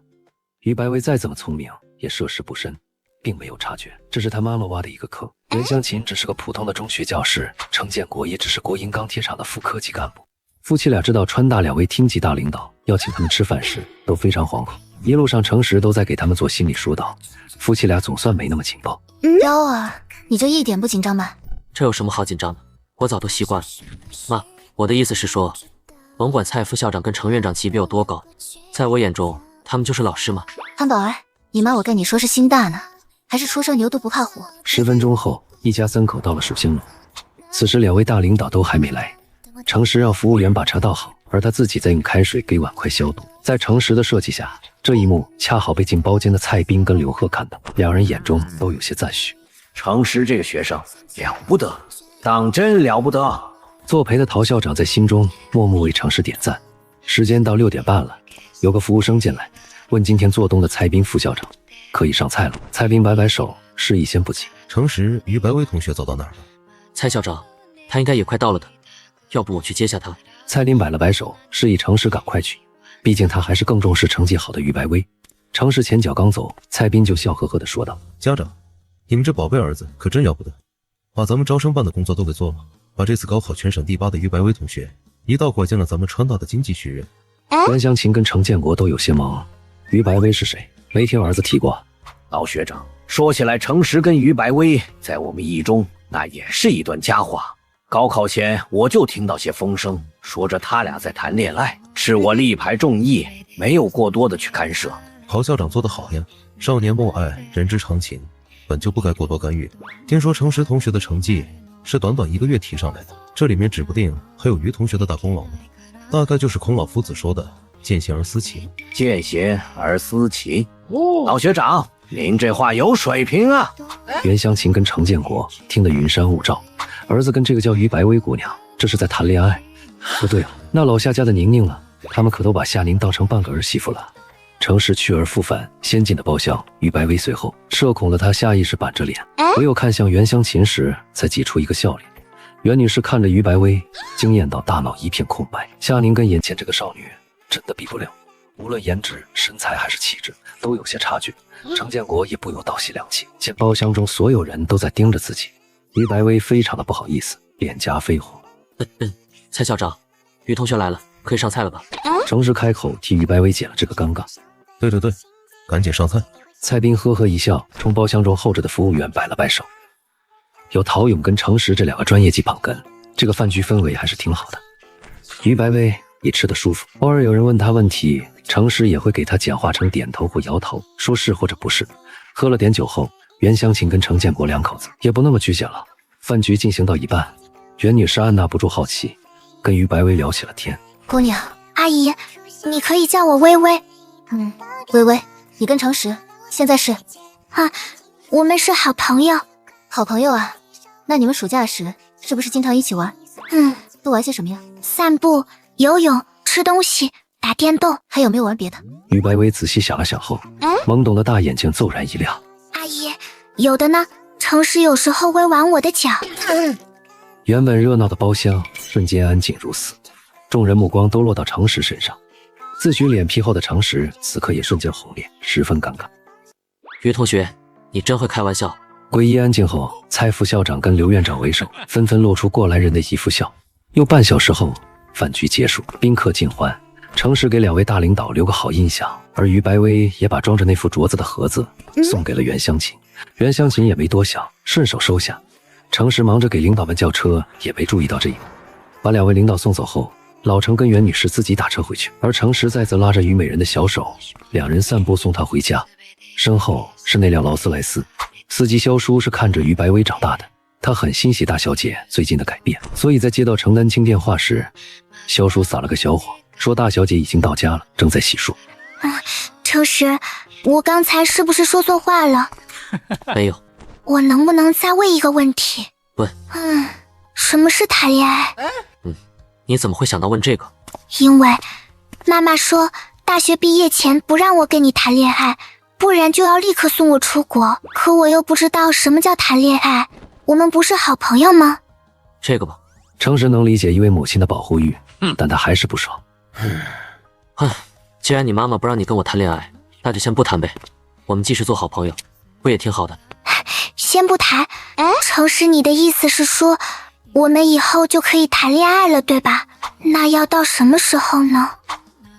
[SPEAKER 3] 于白薇再怎么聪明，也涉世不深，并没有察觉这是他妈妈挖的一个坑。袁湘琴只是个普通的中学教师，程建国也只是国营钢铁厂的副科级干部。夫妻俩知道川大两位厅级大领导要请他们吃饭时，都非常惶恐。一路上程实都在给他们做心理疏导，夫妻俩总算没那么紧绷。
[SPEAKER 5] 幺儿，你就一点不紧张吗？
[SPEAKER 2] 这有什么好紧张的？我早都习惯了。妈，我的意思是说，甭管蔡副校长跟程院长级别有多高，在我眼中他们就是老师嘛。
[SPEAKER 5] 汤宝儿，你妈我跟你说是心大呢，还是初生牛犊不怕虎
[SPEAKER 3] ？10分钟后，一家3口到了蜀兴楼。此时2位大领导都还没来，程实让服务员把茶倒好，而他自己在用开水给碗筷消毒。在程实的设计下，这一幕恰好被进包间的蔡斌跟刘贺看到，两人眼中都有些赞许。
[SPEAKER 8] 程实这个学生了不得，当真了不得。
[SPEAKER 3] 作陪的陶校长在心中默默为程实点赞。时间到6点半了，有个服务生进来，问今天做东的蔡斌副校长可以上菜了。蔡斌摆摆手，示意先不急。
[SPEAKER 24] 程实与白薇同学走到哪儿了？
[SPEAKER 2] 蔡校长，他应该也快到了的，要不我去接下他。
[SPEAKER 3] 蔡林摆了摆手，示意程实赶快去，毕竟他还是更重视成绩好的于白薇。程实前脚刚走，蔡斌就笑呵呵地说道：
[SPEAKER 24] 家长，你们这宝贝儿子可真了不得，把咱们招生办的工作都给做了，把这次高考全省第8的于白薇同学一道拐进了咱们川大的经济学院。
[SPEAKER 3] 袁湘琴跟程建国都有些懵，于白薇是谁？没听儿子提过。
[SPEAKER 8] 老学长，说起来程实跟于白薇在我们一中那也是一段佳话。高考前我就听到些风声，说着他俩在谈恋爱，是我力排众议，没有过多的去干涉。
[SPEAKER 24] 陶校长做得好呀，少年莫爱，人之常情，本就不该过多干预。听说程实同学的成绩是短短1个月提上来的，这里面指不定还有于同学的大功劳呢。大概就是孔老夫子说的见贤而思齐。
[SPEAKER 8] 见贤而思齐，老学长，您这话有水平啊。
[SPEAKER 3] 袁湘琴跟程建国听得云山雾罩，儿子跟这个叫于白薇姑娘，这是在谈恋爱。不对了，那老夏家的宁宁呢？他们可都把夏宁当成半个儿媳妇了。程实去而复返，先进的包厢，于白薇随后，社恐的她下意识板着脸，唯有看向袁湘琴时，才挤出一个笑脸。袁女士看着于白薇，惊艳到大脑一片空白。夏宁跟眼前这个少女真的比不了，无论颜值、身材还是气质，都有些差距。程建国也不由倒吸凉气，见包厢中所有人都在盯着自己，于白薇非常的不好意思，脸颊绯红。
[SPEAKER 2] 蔡校长，于同学来了，可以上菜了吧？
[SPEAKER 3] 程实开口替于白薇解了这个尴尬。
[SPEAKER 24] 对，赶紧上菜。
[SPEAKER 3] 蔡斌呵呵一笑，冲包厢中候着的服务员摆了摆手。有陶勇跟程实这2个专业级捧哏，这个饭局氛围还是挺好的。于白薇也吃得舒服，偶尔有人问他问题，程实也会给他简化成点头或摇头，说是或者不是。喝了点酒后，袁湘琴跟程建国2口子也不那么拘谨了。饭局进行到一半，袁女士按捺不住好奇，跟于白薇聊起了天。
[SPEAKER 5] 姑娘，阿姨，你可以叫我微微。微微，你跟程实现在是？我们是好朋友。
[SPEAKER 12] 好朋友啊？那你们暑假时是不是经常一起玩？都玩些什么呀？
[SPEAKER 5] 散步、游泳、吃东西、打电动，
[SPEAKER 12] 还有没有玩别的？
[SPEAKER 3] 于白薇仔细想了想后，懵懂的大眼睛骤然一亮。
[SPEAKER 5] 阿姨，有的呢。程实有时候会玩我的脚。
[SPEAKER 3] 原本热闹的包厢瞬间安静如死，众人目光都落到程实身上。自诩脸皮厚的程实此刻也瞬间红脸，十分尴尬。
[SPEAKER 2] 于同学，你真会开玩笑。
[SPEAKER 3] 诡异安静后，蔡副校长跟刘院长为首，纷纷露出过来人的一副笑。又半小时后，饭局结束，宾客尽欢。程实给2位大领导留个好印象，而于白薇也把装着那副镯子的盒子送给了袁湘琴。袁湘琴也没多想，顺手收下。程实忙着给领导们叫车，也没注意到这一幕。把2位领导送走后，老程跟袁女士自己打车回去，而程实在则拉着于美人的小手，2人散步送她回家。身后是那辆劳斯莱斯，司机肖叔是看着于白薇长大的，他很欣喜大小姐最近的改变，所以在接到程丹青电话时，肖叔撒了个小谎，说大小姐已经到家了，正在洗漱。
[SPEAKER 5] 程实，我刚才是不是说错话了？
[SPEAKER 2] 没有。
[SPEAKER 5] 我能不能再问一个问题？
[SPEAKER 2] 问。
[SPEAKER 5] 什么是谈恋爱？
[SPEAKER 2] 你怎么会想到问这个？
[SPEAKER 5] 因为妈妈说大学毕业前不让我跟你谈恋爱，不然就要立刻送我出国。可我又不知道什么叫谈恋爱，我们不是好朋友吗？
[SPEAKER 2] 这个吧。
[SPEAKER 3] 诚实能理解一位母亲的保护欲，但他还是不爽。
[SPEAKER 2] 唉，既然你妈妈不让你跟我谈恋爱，那就先不谈呗。我们继续做好朋友，不也挺好的？
[SPEAKER 5] 先不谈。诚实，你的意思是说，我们以后就可以谈恋爱了，对吧？那要到什么时候呢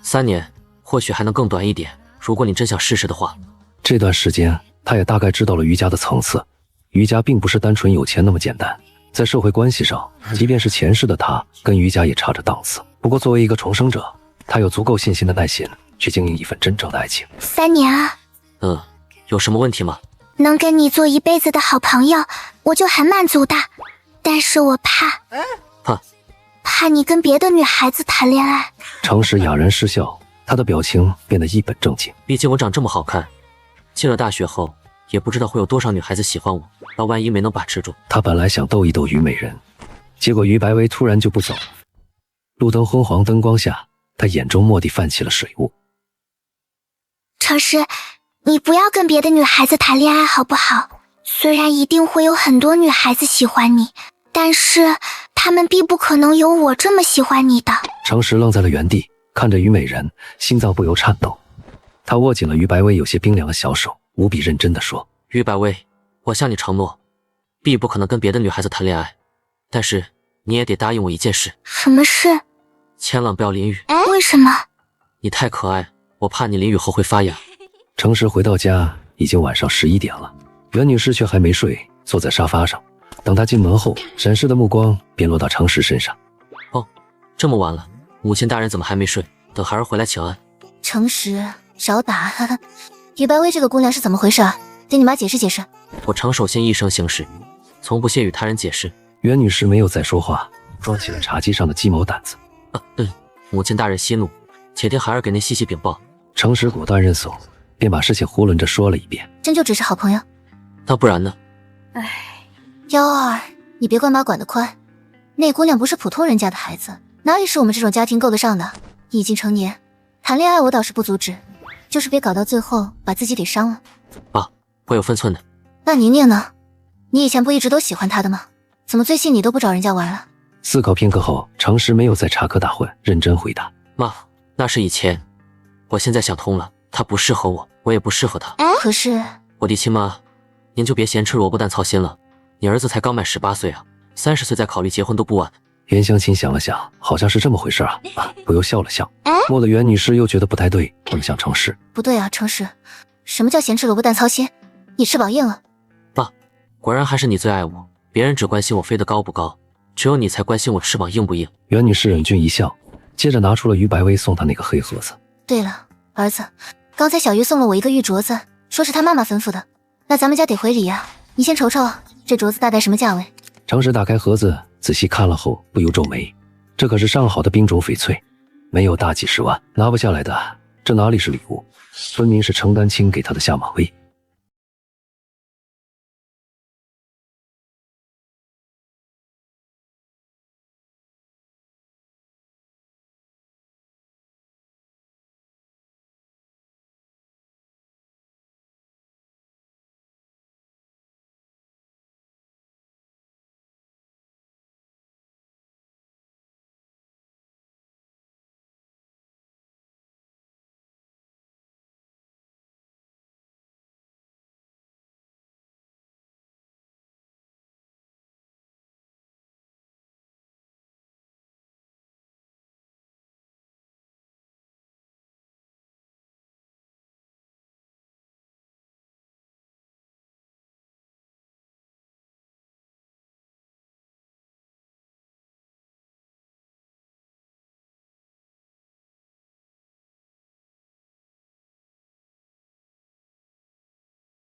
[SPEAKER 2] ？3年，或许还能更短一点。如果你真想试试的话。
[SPEAKER 3] 这段时间，他也大概知道了于家的层次。于家并不是单纯有钱那么简单，在社会关系上，即便是前世的他，跟于家也差着档次。不过作为一个重生者，他有足够信心的耐心去经营一份真正的爱情。
[SPEAKER 5] 3年啊。
[SPEAKER 2] 有什么问题吗？
[SPEAKER 5] 能跟你做一辈子的好朋友，我就很满足的。但是我怕你跟别的女孩子谈恋爱。
[SPEAKER 3] 诚实哑然失笑，他的表情变得一本正经。
[SPEAKER 2] 毕竟我长这么好看，进了大学后也不知道会有多少女孩子喜欢我，到万一没能把持住。
[SPEAKER 3] 他本来想逗一逗于美人，结果于白薇突然就不走了。路灯昏黄灯光下，他眼中蓦地泛起了水雾。
[SPEAKER 5] 诚实，你不要跟别的女孩子谈恋爱好不好？虽然一定会有很多女孩子喜欢你，但是她们必不可能有我这么喜欢你的。
[SPEAKER 3] 诚实愣在了原地，看着于美人，心脏不由颤抖。他握紧了于白薇有些冰凉的小手，无比认真地说：
[SPEAKER 2] 于白薇，我向你承诺，必不可能跟别的女孩子谈恋爱，但是你也得答应我一件事。
[SPEAKER 5] 什么事？
[SPEAKER 2] 千万不要淋雨。
[SPEAKER 5] 为什么？
[SPEAKER 2] 你太可爱，我怕你淋雨后会发痒。
[SPEAKER 3] 诚实回到家已经晚上11点了，袁女士却还没睡，坐在沙发上。等她进门后，审视的目光便落到诚实身上。
[SPEAKER 2] 哦，这么晚了，母亲大人怎么还没睡？等孩儿回来请安。
[SPEAKER 12] 诚实，少打。于白薇这个姑娘是怎么回事？给你妈解释解释。
[SPEAKER 2] 我常守信一生行事，从不屑与他人解释。
[SPEAKER 3] 袁女士没有再说话，抓起了茶几上的鸡毛掸子。
[SPEAKER 2] 母亲大人息怒，且听孩儿给您细细禀报。
[SPEAKER 3] 诚实果断认怂，便把事情囫囵着说了一遍。
[SPEAKER 12] 真就只是好朋友？
[SPEAKER 2] 那不然呢？
[SPEAKER 12] 幺儿，你别管妈管得宽，那姑娘不是普通人家的孩子，哪里是我们这种家庭够得上的？已经成年，谈恋爱我倒是不阻止，就是别搞到最后把自己给伤了。
[SPEAKER 2] 爸，我有分寸的。
[SPEAKER 12] 那宁宁呢？你以前不一直都喜欢她的吗？怎么最近你都不找人家玩了？
[SPEAKER 3] 思考片刻后，诚实没有再插科打诨，认真回答：
[SPEAKER 2] 妈，那是以前，我现在想通了，她不适合我，我也不适合她。
[SPEAKER 12] 可是
[SPEAKER 2] 我的亲妈，您就别嫌吃萝卜淡操心了，你儿子才刚满18岁啊，30岁再考虑结婚都不晚。
[SPEAKER 3] 袁湘琴想了想，好像是这么回事啊，不由笑了笑。蓦地袁女士又觉得不太对，望向诚实：
[SPEAKER 12] 不对啊，诚实，什么叫闲吃萝卜淡操心？你翅膀硬了。
[SPEAKER 2] 爸，果然还是你最爱我，别人只关心我飞得高不高，只有你才关心我翅膀硬不硬。
[SPEAKER 3] 袁女士忍俊一笑，接着拿出了于白薇送她那个黑盒子。
[SPEAKER 12] 对了，儿子，刚才小鱼送了我一个玉镯子，说是他妈妈吩咐的，那咱们家得回礼啊，你先瞅瞅这镯子大概什么价位？
[SPEAKER 3] 诚实打开盒子仔细看了后不由皱眉，这可是上好的冰种翡翠，没有大几10万，拿不下来的。这哪里是礼物，分明是程丹青给他的下马威。